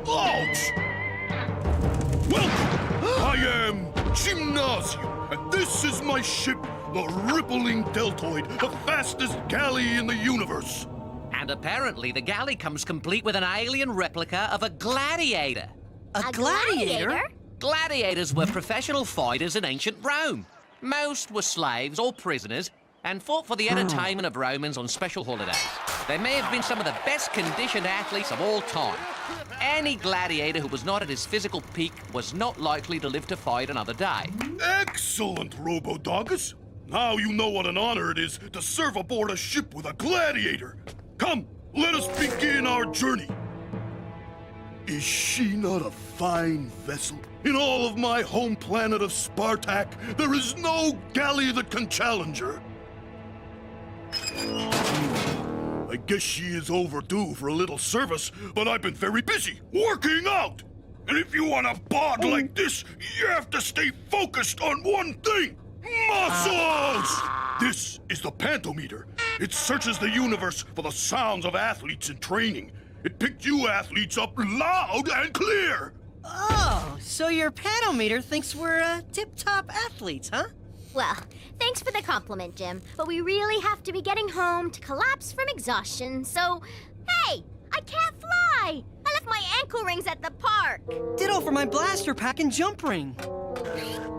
Ouch! Welcome! I am Gymnasium, and this is my ship, the Rippling Deltoid, the fastest galley in the universe. And apparently the galley comes complete with an alien replica of a gladiator. A gladiator? Gladiators were professional fighters in ancient Rome. Most were slaves or prisoners and fought for the entertainment of Romans on special holidays. They may have been some of the best conditioned athletes of all time. Any gladiator who was not at his physical peak was not likely to live to fight another day. Excellent, Robodogus. Now you know what an honor it is to serve aboard a ship with a gladiator. Come, let us begin our journey. Is she not a fine vessel? In all of my home planet of Spartak, there is no galley that can challenge her. I guess she is overdue for a little service, but I've been very busy working out. And if you want a bod like this, you have to stay focused on one thing. Muscles! This is the pantometer. It searches the universe for the sounds of athletes in training. It picked you athletes up loud and clear. Oh, so your pantometer thinks we're tip-top athletes, huh? Well, thanks for the compliment, Jim, but we really have to be getting home to collapse from exhaustion, so... Hey! I can't fly! I left my ankle rings at the park! Ditto for my blaster pack and jump ring.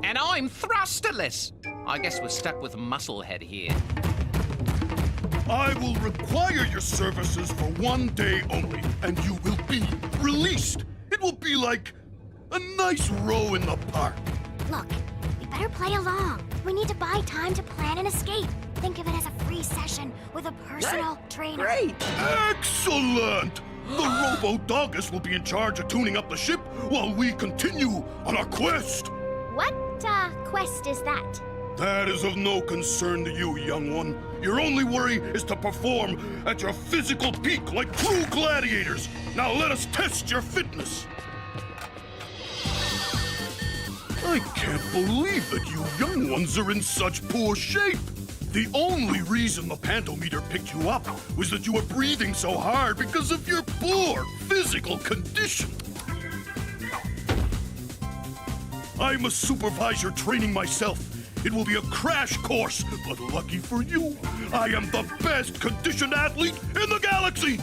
And I'm thrusterless. I guess we're stuck with Musclehead here. I will require your services for 1 day only, and you will be released. It will be like a nice row in the park. Look, we better play along. We need to buy time to plan an escape. Think of it as a free session with a personal trainer. Great! Excellent! The Robodogus will be in charge of tuning up the ship while we continue on our quest. What, quest is that? That is of no concern to you, young one. Your only worry is to perform at your physical peak like true gladiators. Now let us test your fitness. I can't believe that you young ones are in such poor shape. The only reason the pantometer picked you up was that you were breathing so hard because of your poor physical condition. I must supervise your training myself. It will be a crash course, but lucky for you, I am the best conditioned athlete in the galaxy!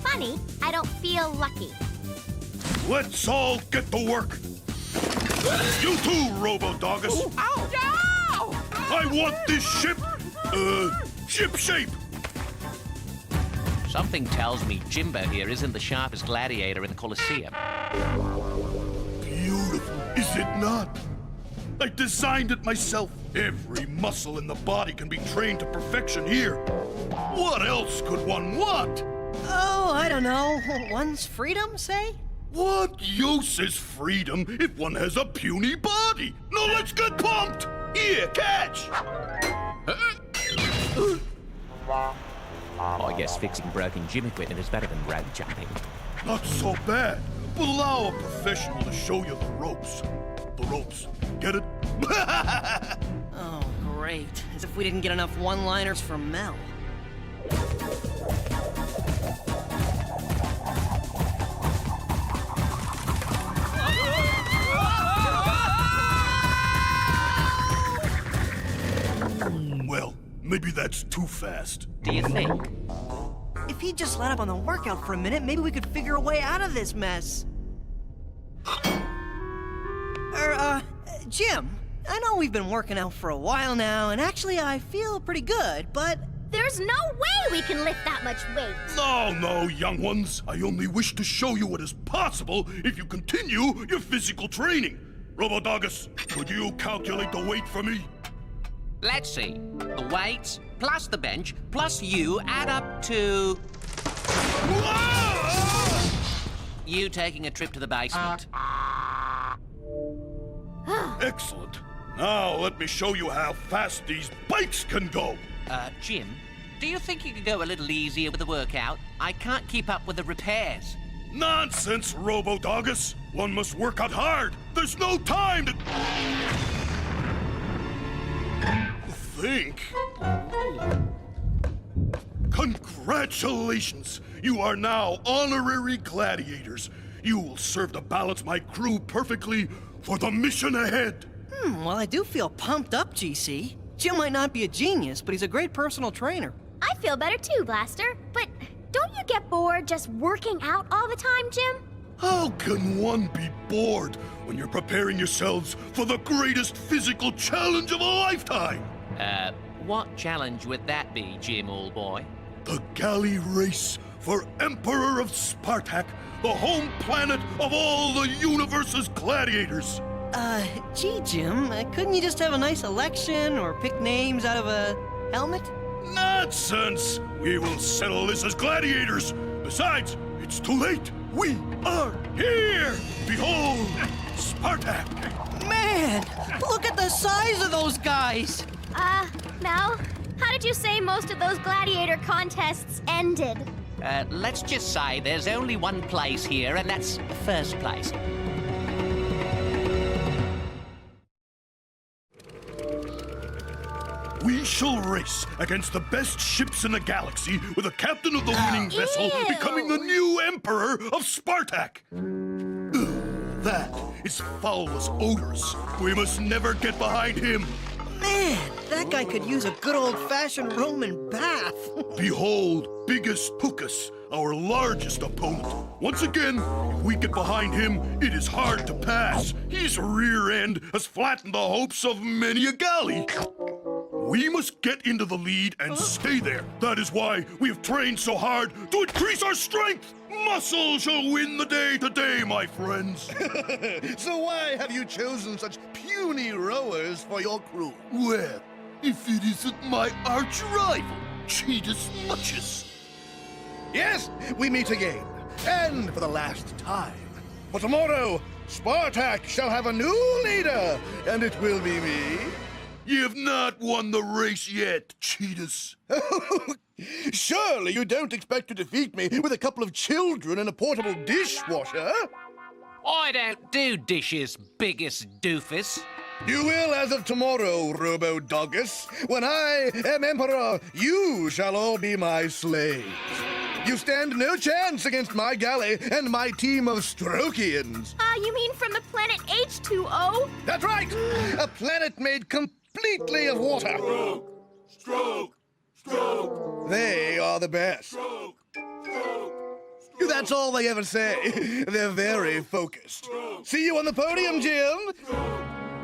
Funny, I don't feel lucky. Let's all get to work. You too, Robodogus. Oh, no! I want this ship, ship shape. Something tells me Jimbo here isn't the sharpest gladiator in the Colosseum. Beautiful, is it not? I designed it myself. Every muscle in the body can be trained to perfection here. What else could one want? Oh, I don't know. One's freedom, say? What use is freedom if one has a puny body? Now let's get pumped! Here, catch! I guess fixing broken gym equipment is better than road jumping. Not so bad, but allow a professional to show you the ropes. The ropes, get it? Oh, great. As if we didn't get enough one-liners from Mel. Maybe that's too fast. Do you think? If he'd just let up on the workout for a minute, maybe we could figure a way out of this mess. Jim, I know we've been working out for a while now, and actually I feel pretty good, but... There's no way we can lift that much weight. No, young ones. I only wish to show you what is possible if you continue your physical training. Robodogus, could you calculate the weight for me? Let's see. The weights, plus the bench, plus you add up to... You taking a trip to the basement. Excellent. Now let me show you how fast these bikes can go. Jim, do you think you could go a little easier with the workout? I can't keep up with the repairs. Nonsense, Robodogus. One must work out hard. There's no time to... think. Congratulations! You are now honorary gladiators. You will serve to balance my crew perfectly for the mission ahead. Well, I do feel pumped up, GC. Jim might not be a genius, but he's a great personal trainer. I feel better too, Blaster. But don't you get bored just working out all the time, Jim? How can one be bored when you're preparing yourselves for the greatest physical challenge of a lifetime? What challenge would that be, Jim, old boy? The galley race for Emperor of Spartak, the home planet of all the universe's gladiators. Gee, Jim, couldn't you just have a nice election or pick names out of a helmet? Nonsense! We will settle this as gladiators. Besides, it's too late. We are here! Behold, Spartak! Man, look at the size of those guys! Mel, how did you say most of those gladiator contests ended? Let's just say there's only one place here, and that's first place. We shall race against the best ships in the galaxy, with the captain of the winning vessel becoming the new Emperor of Spartak. That is foul as odors. We must never get behind him. Man, that guy could use a good old-fashioned Roman bath. Behold, Biggest Hookus, our largest opponent. Once again, if we get behind him, it is hard to pass. His rear end has flattened the hopes of many a galley. We must get into the lead and stay there. That is why we have trained so hard to increase our strength. Muscle shall win the day today, my friends. So why have you chosen such puny rowers for your crew? Well, if it isn't my arch rival, Cheetah's Muchus. Yes, we meet again, and for the last time. For tomorrow, Spartak shall have a new leader, and it will be me. You have not won the race yet, Cheetahs. Surely you don't expect to defeat me with a couple of children and a portable dishwasher? I don't do dishes, biggest doofus. You will as of tomorrow, Robodogus. When I am Emperor, you shall all be my slaves. You stand no chance against my galley and my team of Strokians. You mean from the planet H2O? That's right! A planet made completely of water. Stroke! They are the best. That's all they ever say. They're very focused. See you on the podium, Jim.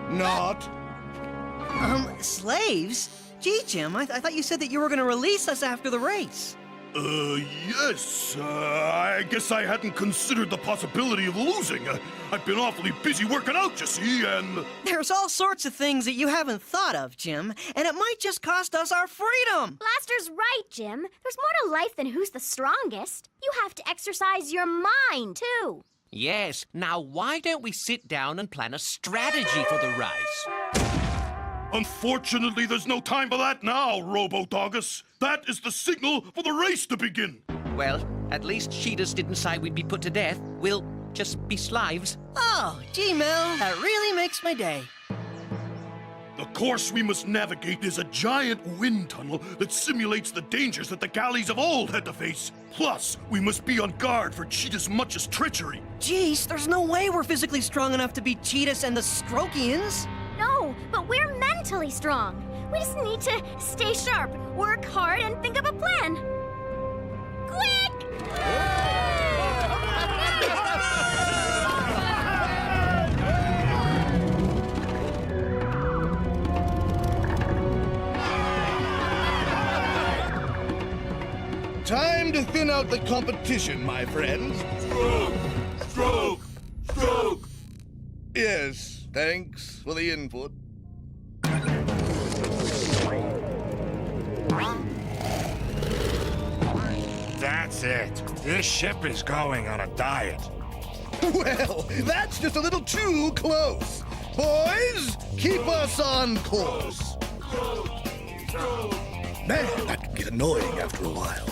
Not. Slaves? Gee, Jim, I thought you said that you were going to release us after the race. Yes. I guess I hadn't considered the possibility of losing. I've been awfully busy working out, you see, and... There's all sorts of things that you haven't thought of, Jim, and it might just cost us our freedom. Blaster's right, Jim. There's more to life than who's the strongest. You have to exercise your mind, too. Yes. Now, why don't we sit down and plan a strategy for the race? Unfortunately, there's no time for that now, Robodogus. That is the signal for the race to begin. Well, at least Cheetahs didn't say we'd be put to death. We'll just be slaves. Oh, gee, Mel, that really makes my day. The course we must navigate is a giant wind tunnel that simulates the dangers that the galleys of old had to face. Plus, we must be on guard for Cheetah's Much's treachery. Jeez, there's no way we're physically strong enough to beat Cheetahs and the Strokians. No, but we're mentally strong. We just need to stay sharp, work hard, and think of a plan. Quick! Time to thin out the competition, my friends. Stroke! Stroke! Yes, thanks for the input. That's it. This ship is going on a diet. Well, that's just a little too close. Boys, keep us on course. Man, that can get annoying after a while.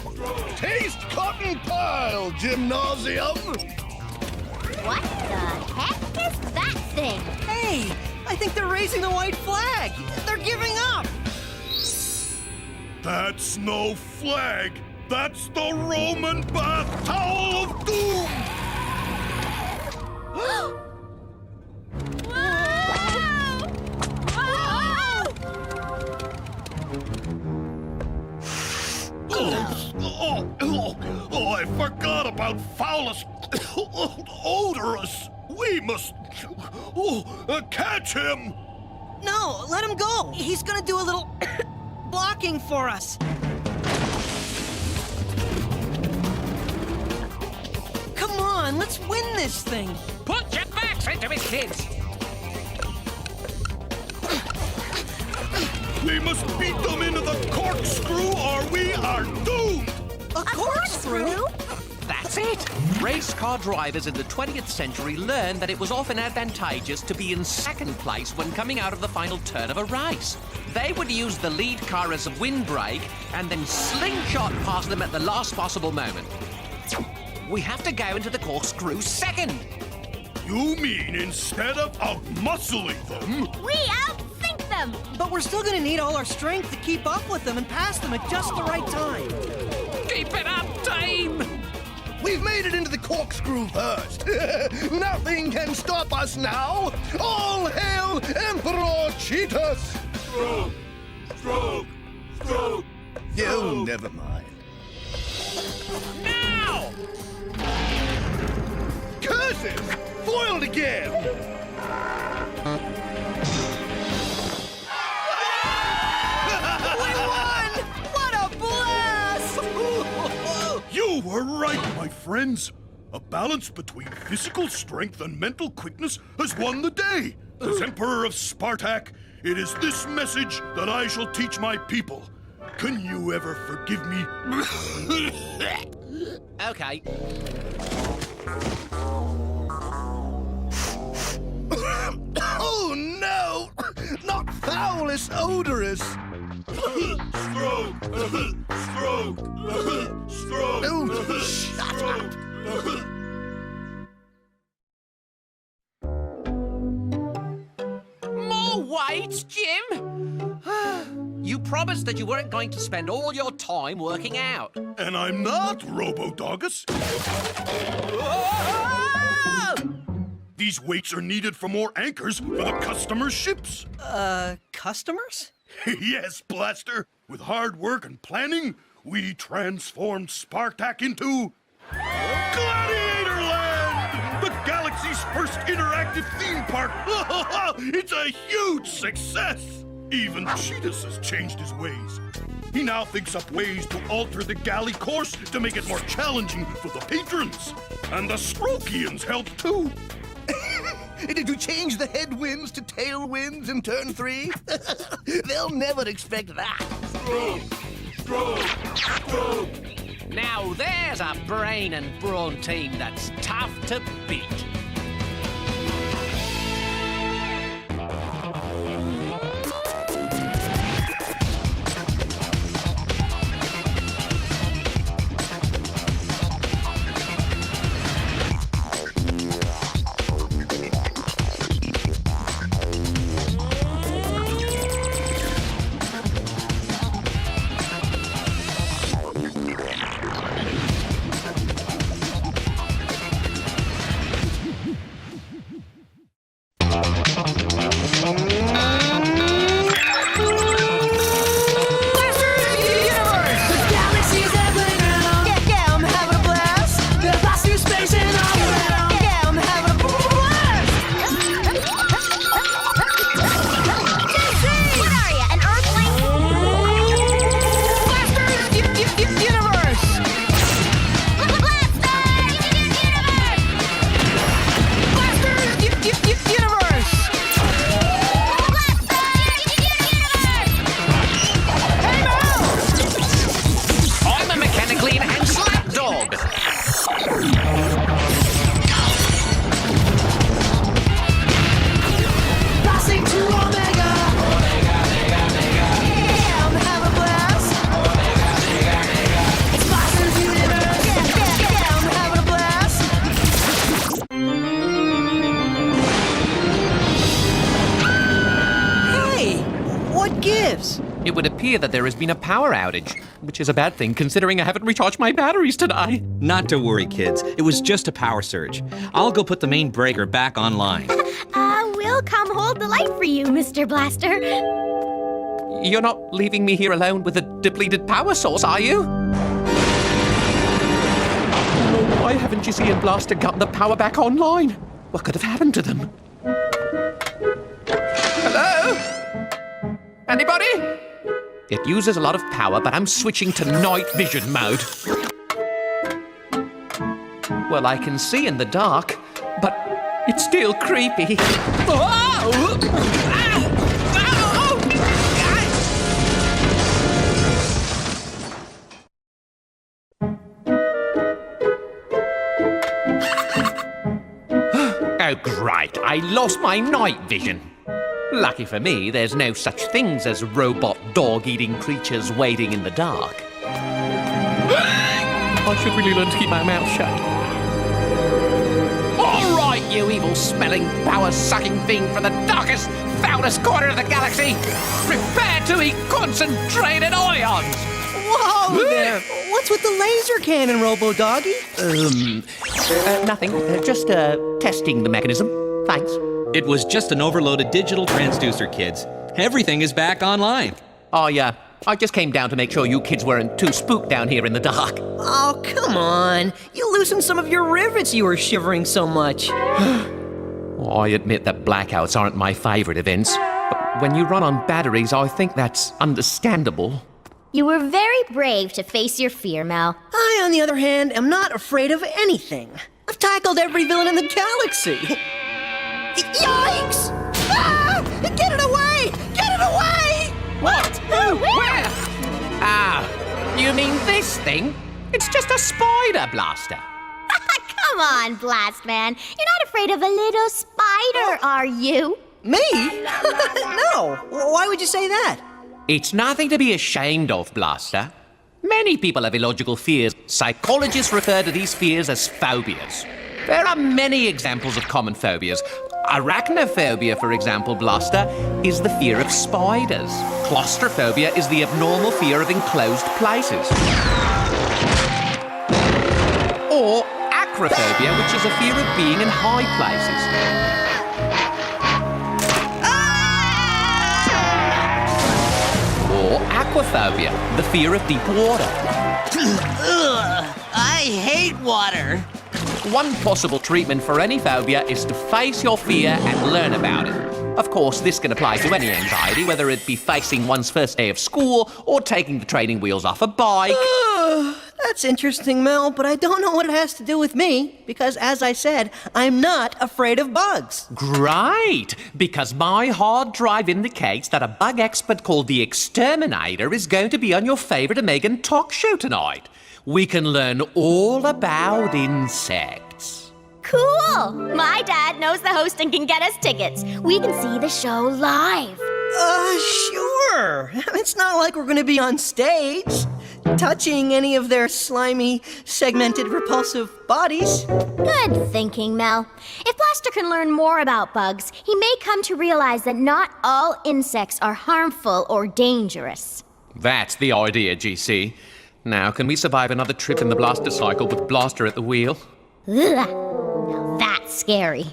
Taste cotton pile, gymnasium! What the heck is that thing? Hey, I think they're raising the white flag. They're giving up. That's no flag. That's the Roman bath towel of doom! Oh, I forgot about foulest odorous. We must catch him. No, let him go. He's gonna do a little blocking for us. Come on, let's win this thing. Put your backs into it, kids. We must beat them into the corkscrew or we are doomed. A corkscrew? That's it. Race car drivers in the 20th century learned that it was often advantageous to be in second place when coming out of the final turn of a race. They would use the lead car as a windbreak and then slingshot past them at the last possible moment. We have to go into the corkscrew second. You mean instead of out-muscling them? We outthink them! But we're still gonna need all our strength to keep up with them and pass them at just the right time. Keep it up, team! We've made it into the corkscrew first. Nothing can stop us now. All hail Emperor Cheetahs! Stroke! Stroke! Stroke! Oh, never mind. Now! Curses! Foiled again! We won! What a blast! You were right, my friends. A balance between physical strength and mental quickness has won the day. As Emperor of Spartak, it is this message that I shall teach my people. Can you ever forgive me? Okay. Oh no! Not foulest odorous! Stroke! Stroke! Stroke! Oh, shut up! More weights, Jim? You promised that you weren't going to spend all your time working out. And I'm not, Robodogus. These weights are needed for more anchors for the customers' ships. Customers? Yes, Blaster. With hard work and planning, we transformed Spartak into Gladiator Land! The galaxy's first interactive theme park. It's a huge success! Even Cheetahs has changed his ways. He now thinks up ways to alter the galley course to make it more challenging for the patrons. And the Strokians help too. Did you change the headwinds to tailwinds in turn 3? They'll never expect that. Stroke! Stroke! Now there's a brain and brawn team that's tough to beat. It would appear that there has been a power outage, which is a bad thing considering I haven't recharged my batteries today. Not to worry, kids. It was just a power surge. I'll go put the main breaker back online. We'll come hold the light for you, Mr. Blaster. You're not leaving me here alone with a depleted power source, are you? Oh, why haven't GC and Blaster gotten the power back online? What could have happened to them? Hello? Anybody? It uses a lot of power, but I'm switching to night vision mode. Well, I can see in the dark, but it's still creepy. Oh! Oh, great. I lost my night vision. Lucky for me, there's no such things as robot dog-eating creatures waiting in the dark. I should really learn to keep my mouth shut. All right, you evil-smelling, power-sucking thing from the darkest, foulest corner of the galaxy! Prepare to eat concentrated ions! Whoa there! What's with the laser cannon, Robo-Doggy? Nothing. Just, testing the mechanism. Thanks. It was just an overloaded digital transducer, kids. Everything is back online. Oh, yeah. I just came down to make sure you kids weren't too spooked down here in the dark. Oh, come on. You loosened some of your rivets, you were shivering so much. Oh, I admit that blackouts aren't my favorite events. But when you run on batteries, I think that's understandable. You were very brave to face your fear, Mel. I, on the other hand, am not afraid of anything. I've tackled every villain in the galaxy. Yikes! Ah! Get it away! Get it away! What? Who? Where? Ah, you mean this thing? It's just a spider blaster. Come on, Blast Man. You're not afraid of a little spider, are you? Me? No. Why would you say that? It's nothing to be ashamed of, Blaster. Many people have illogical fears. Psychologists refer to these fears as phobias. There are many examples of common phobias. Arachnophobia, for example, Blaster, is the fear of spiders. Claustrophobia is the abnormal fear of enclosed places. Or acrophobia, which is a fear of being in high places. Or aquaphobia, the fear of deep water. Ugh, I hate water. One possible treatment for any phobia is to face your fear and learn about it. Of course, this can apply to any anxiety, whether it be facing one's first day of school or taking the training wheels off a bike. That's interesting, Mel, but I don't know what it has to do with me, because as I said, I'm not afraid of bugs. Great! Because my hard drive indicates that a bug expert called the Exterminator is going to be on your favorite Omegan talk show tonight. We can learn all about insects. Cool! My dad knows the host and can get us tickets. We can see the show live. Sure. It's not like we're going to be on stage, touching any of their slimy, segmented, repulsive bodies. Good thinking, Mel. If Blaster can learn more about bugs, he may come to realize that not all insects are harmful or dangerous. That's the idea, GC. Now, can we survive another trip in the Blaster cycle with Blaster at the wheel? Ugh. Now that's scary.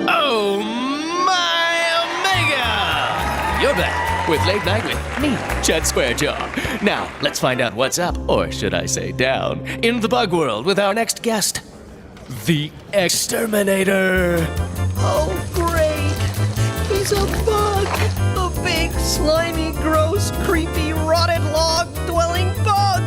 Oh, my Omega! You're back with Late Night with me, Chad Squarejaw. Now, let's find out what's up, or should I say down, in the bug world with our next guest, the Exterminator. Oh, great. He's a bug. A big, slimy, gross, creepy, rotted log-dwelling bug.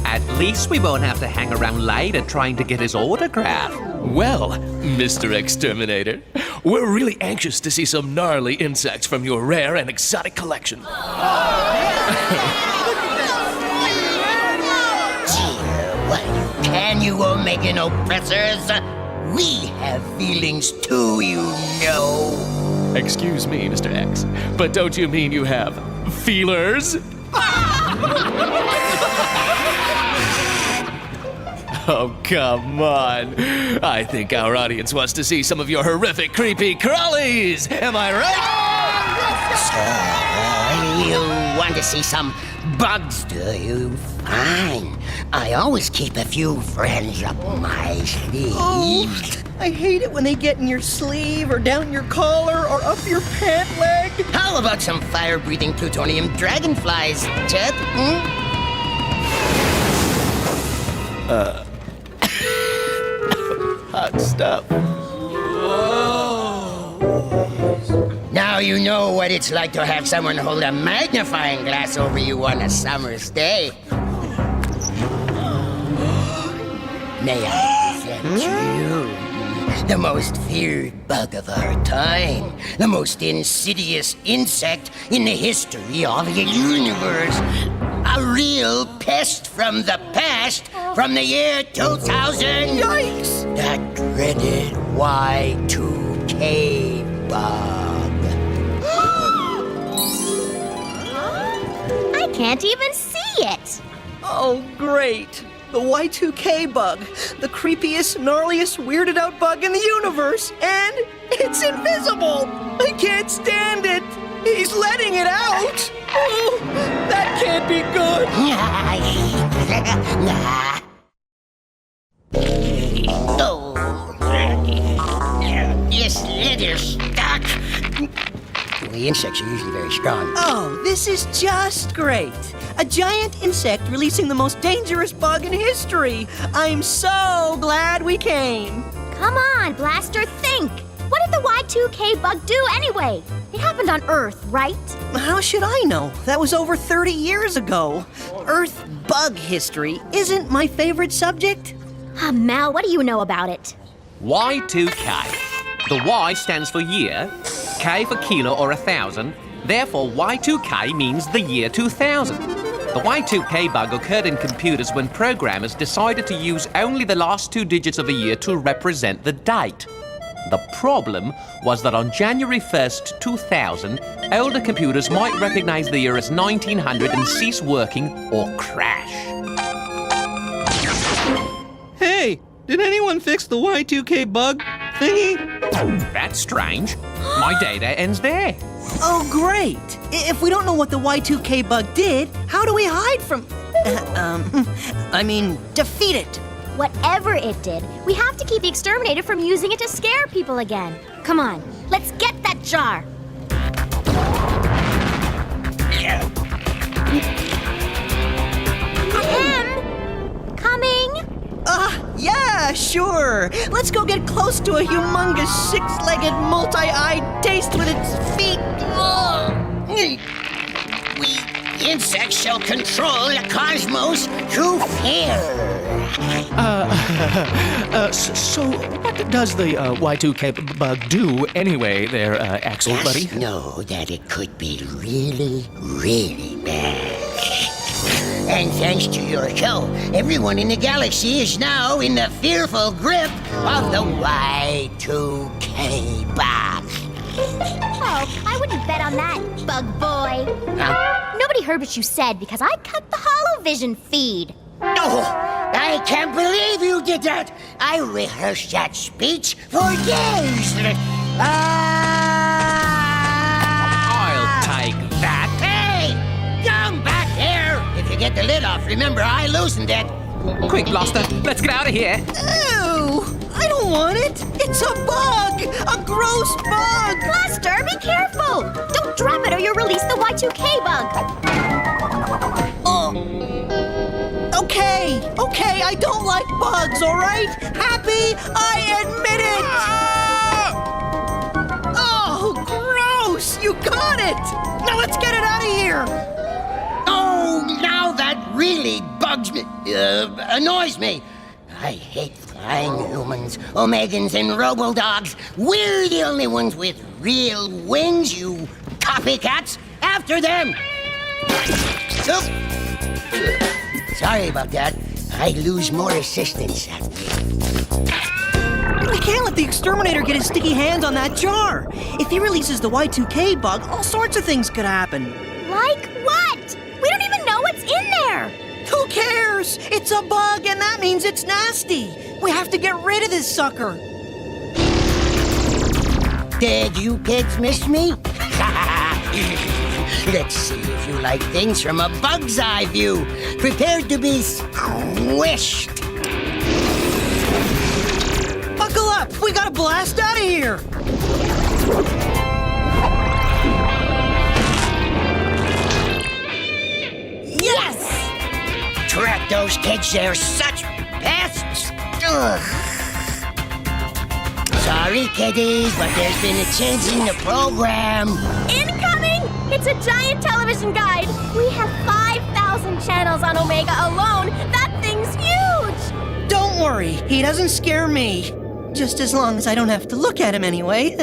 At least we won't have to hang around later trying to get his autograph. Well, Mr. Exterminator, we're really anxious to see some gnarly insects from your rare and exotic collection. Can you, Omegan oppressors? We have feelings too, you know. Excuse me, Mr. X, but don't you mean you have feelers? Oh, come on. I think our audience wants to see some of your horrific, creepy crawlies. Am I right? So, you want to see some bugs, do you? Fine. I always keep a few friends up my sleeve. Oh, I hate it when they get in your sleeve or down your collar or up your pant leg. How about some fire-breathing plutonium dragonflies, Chet? Hot stuff. Now you know what it's like to have someone hold a magnifying glass over you on a summer's day. May I present you the most feared bug of our time, the most insidious insect in the history of the universe. A real pest from the past, from the year 2000. Yikes! That dreaded Y2K bug. I can't even see it. Oh, great. The Y2K bug. The creepiest, gnarliest, weirded out bug in the universe. And it's invisible. I can't stand it. He's letting it out. Oh, that can't be good. Oh, this leather's stuck. The insects are usually very strong. Oh, this is just great. A giant insect releasing the most dangerous bug in history. I'm so glad we came. Come on, Blaster, think. What did the Y2K bug do anyway? It happened on Earth, right? How should I know? That was over 30 years ago. Earth bug history isn't my favorite subject. Mal, what do you know about it? Y2K. The Y stands for year, K for kilo or 1,000. Therefore, Y2K means the year 2000. The Y2K bug occurred in computers when programmers decided to use only the last 2 digits of a year to represent the date. The problem was that on January 1st, 2000, older computers might recognize the year as 1900 and cease working or crash. Hey, did anyone fix the Y2K bug thingy? That's strange. My data ends there. Oh, great. If we don't know what the Y2K bug did, how do we hide from... defeat it. Whatever it did, we have to keep the exterminator from using it to scare people again. Come on, let's get that jar. Ahem! Coming? Yeah, sure. Let's go get close to a humongous six-legged, multi-eyed taste with its feet. We insects shall control the cosmos through fear. So what does the Y2K bug do anyway there, Axel, buddy? Just know that it could be really, really bad. And thanks to your show, everyone in the galaxy is now in the fearful grip of the Y2K bug. Oh, I wouldn't bet on that, bug boy. Huh? Nobody heard what you said because I cut the holovision feed. Oh, I can't believe you did that! I rehearsed that speech for days. I'll take that. Hey! Come back here! If you get the lid off, remember I loosened it. Quick, Blaster, let's get out of here. Ew! I don't want it! It's a bug! A gross bug! Blaster, be careful! Don't drop it or you'll release the Y2K bug. Okay, I don't like bugs, all right? Happy? I admit it! Oh, gross! You got it! Now let's get it out of here! Oh, now that really bugs me, annoys me. I hate flying humans, Omegans, and Robodogs. We're the only ones with real wings, you copycats. After them! Oop. Sorry about that. I lose more assistance that way. We can't let the exterminator get his sticky hands on that jar. If he releases the Y2K bug, all sorts of things could happen. Like what? We don't even know what's in there. Who cares? It's a bug, and that means it's nasty. We have to get rid of this sucker. Did you kids miss me? Let's see if you like things from a bug's eye view. Prepared to be squished. Buckle up! We gotta blast out of here! Yes! Drat those kids, they're such pests! Ugh. Sorry, kiddies, but there's been a change in the program. Incoming! It's a giant television guide. We have 5,000 channels on Omega alone. That thing's huge! Don't worry, he doesn't scare me. Just as long as I don't have to look at him anyway.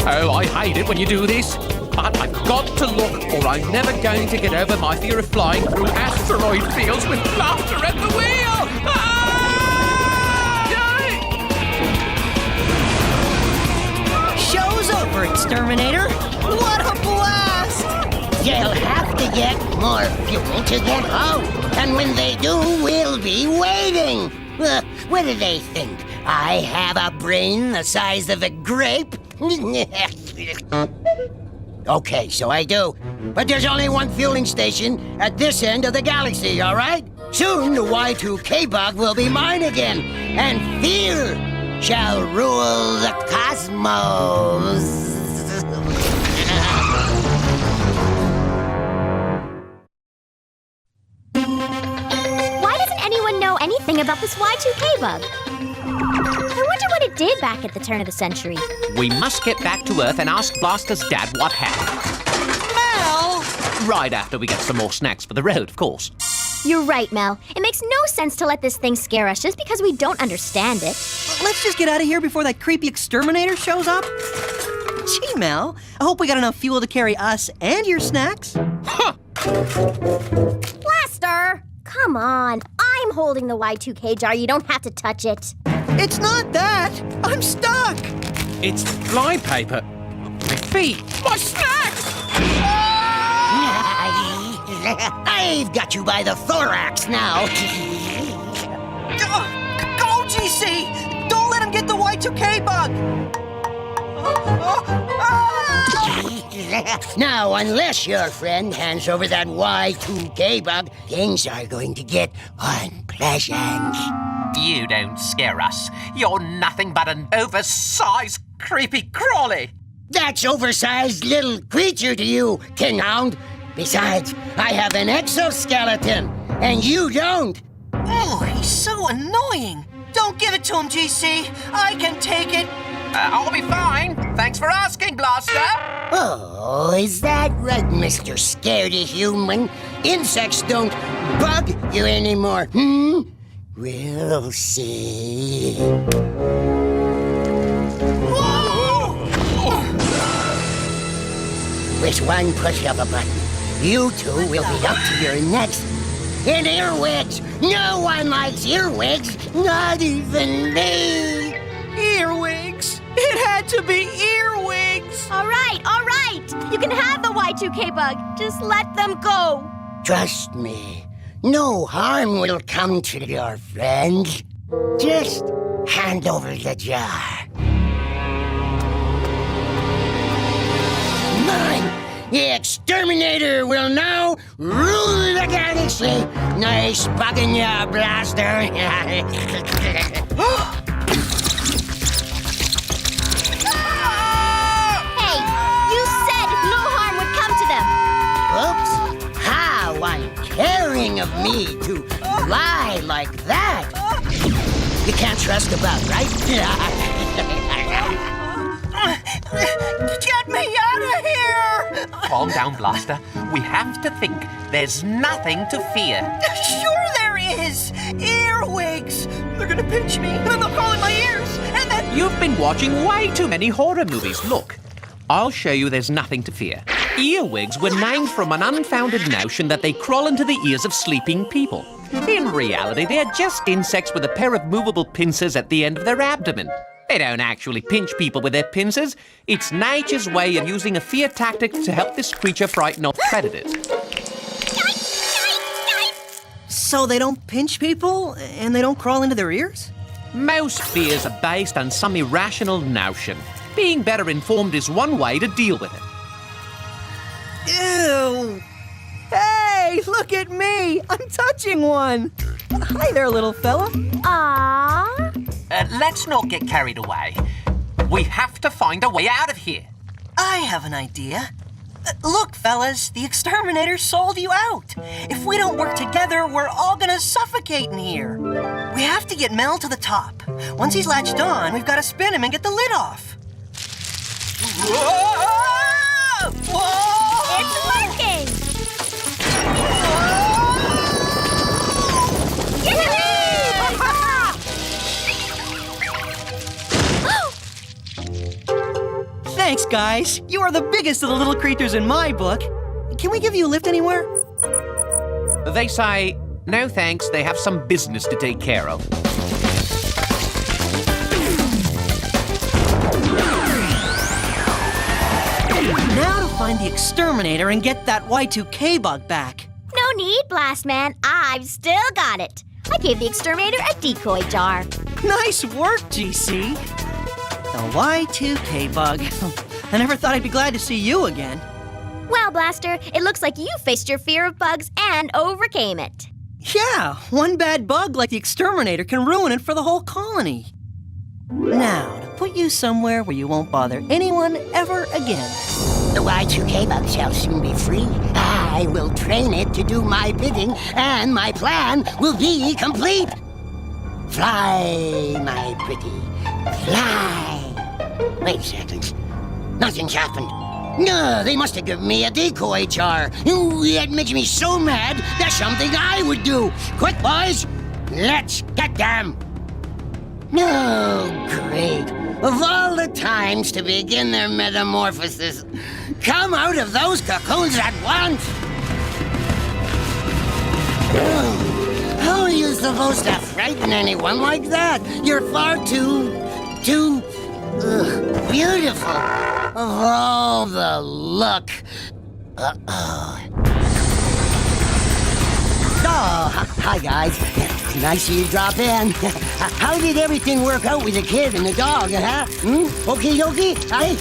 Oh, I hate it when you do this. But I've got to look, or I'm never going to get over my fear of flying through asteroid fields with Blaster at the wheel! Show's over, Exterminator! What a blast! They'll have to get more fuel to get home. And when they do, we'll be waiting. What do they think? I have a brain the size of a grape? Okay, so I do. But there's only one fueling station at this end of the galaxy, all right? Soon the Y2K bug will be mine again, and fear shall rule the cosmos. Why doesn't anyone know anything about this Y2K bug? I wonder what it did back at the turn of the century. We must get back to Earth and ask Blaster's dad what happened. Mel! Right after we get some more snacks for the road, of course. You're right, Mel. It makes no sense to let this thing scare us just because we don't understand it. Let's just get out of here before that creepy exterminator shows up. Gee, Mel, I hope we got enough fuel to carry us and your snacks. Huh! Blaster! Come on. I'm holding the Y2K jar. You don't have to touch it. It's not that. I'm stuck. It's flypaper. My feet. My snacks! I've got you by the thorax now. Go, GC! Don't let him get the Y2K bug! Now, unless your friend hands over that Y2K bug, things are going to get unpleasant. You don't scare us. You're nothing but an oversized, creepy crawly. That's oversized little creature to you, Tin Hound. Besides, I have an exoskeleton, and you don't. Oh, he's so annoying. Don't give it to him, GC. I can take it. I'll be fine. Thanks for asking, Blaster. Oh, is that right, Mr. Scaredy Human? Insects don't bug you anymore, We'll see. With one push of a button, you two will be up to your necks in earwigs. No one likes earwigs, not even me. Earwigs? It had to be earwigs! All right, all right. You can have the Y2K bug. Just let them go. Trust me, no harm will come to your friends. Just hand over the jar. Mine! The exterminator will now rule the galaxy. Nice bugging ya, Blaster. Hey, you said no harm would come to them. Oops. How uncaring of me to lie like that. You can't trust a bug, right? Get me out of here! Calm down, Blaster. We have to think. There's nothing to fear. Sure there is! Earwigs! They're gonna pinch me, and then they'll crawl in my ears, and then... You've been watching way too many horror movies. Look, I'll show you there's nothing to fear. Earwigs were named from an unfounded notion that they crawl into the ears of sleeping people. In reality, they're just insects with a pair of movable pincers at the end of their abdomen. They don't actually pinch people with their pincers. It's nature's way of using a fear tactic to help this creature frighten off predators. So they don't pinch people, and they don't crawl into their ears? Most fears are based on some irrational notion. Being better informed is one way to deal with it. Ew! Hey, look at me! I'm touching one! Hi there, little fella. Aww. Let's not get carried away. We have to find a way out of here. I have an idea. Look, fellas, the exterminator sold you out. If we don't work together, we're all gonna suffocate in here. We have to get Mel to the top. Once he's latched on, we've got to spin him and get the lid off. Whoa! Whoa! It's working! Thanks, guys. You are the biggest of the little creatures in my book. Can we give you a lift anywhere? They say, no thanks, they have some business to take care of. Now to find the exterminator and get that Y2K bug back. No need, Blast Man. I've still got it. I gave the exterminator a decoy jar. Nice work, GC. The Y2K bug. I never thought I'd be glad to see you again. Well, Blaster, it looks like you faced your fear of bugs and overcame it. Yeah, one bad bug like the exterminator can ruin it for the whole colony. Now, to put you somewhere where you won't bother anyone ever again. The Y2K bug shall soon be free. I will train it to do my bidding, and my plan will be complete. Fly, my pretty, fly. Wait a second. Nothing's happened. No, they must have given me a decoy jar. Ooh, that makes me so mad. That's something I would do. Quick, boys. Let's get them. Oh, great. Of all the times to begin their metamorphosis, come out of those cocoons at once. Oh, how are you supposed to frighten anyone like that? You're far too beautiful. Of all the luck. Uh-oh. Oh, hi guys. Nice of you to drop in. How did everything work out with the kid and the dog, huh? Okie dokie? Hey?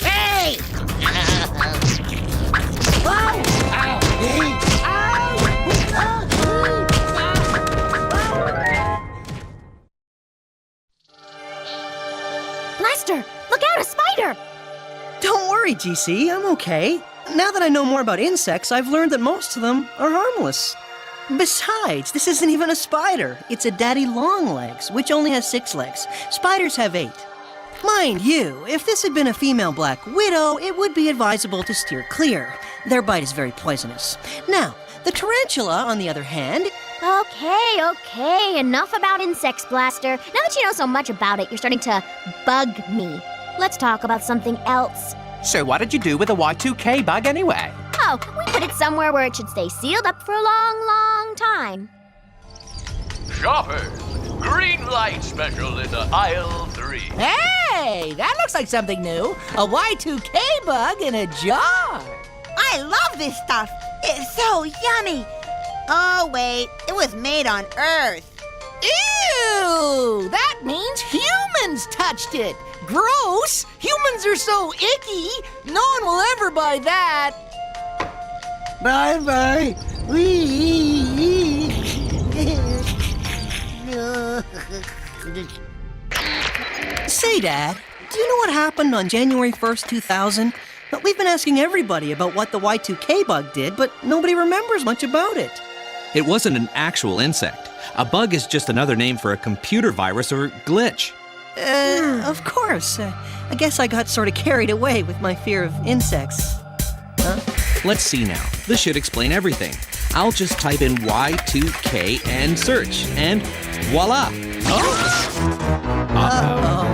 Hey! Whoa! Blaster, look out, a spider! Don't worry, GC, I'm okay. Now that I know more about insects, I've learned that most of them are harmless. Besides, this isn't even a spider. It's a daddy longlegs, which only has 6 legs. Spiders have 8. Mind you, if this had been a female black widow, it would be advisable to steer clear. Their bite is very poisonous. Now, the tarantula, on the other hand... Okay, enough about insects, Blaster. Now that you know so much about it, you're starting to bug me. Let's talk about something else. So what did you do with the Y2K bug anyway? Oh, we put it somewhere where it should stay sealed up for a long, long time. Shoppers, green light special in aisle 3. Hey, that looks like something new. A Y2K bug in a jar. I love this stuff. It's so yummy. Oh, wait, it was made on Earth. Ew! That means humans touched it. Gross! Humans are so icky. No one will ever buy that. Bye-bye. Say, Dad, do you know what happened on January 1st, 2000? We've been asking everybody about what the Y2K bug did, but nobody remembers much about it. It wasn't an actual insect. A bug is just another name for a computer virus or glitch. Of course. I guess I got sort of carried away with my fear of insects. Huh? Let's see now. This should explain everything. I'll just type in Y2K and search, and voila! Uh-oh.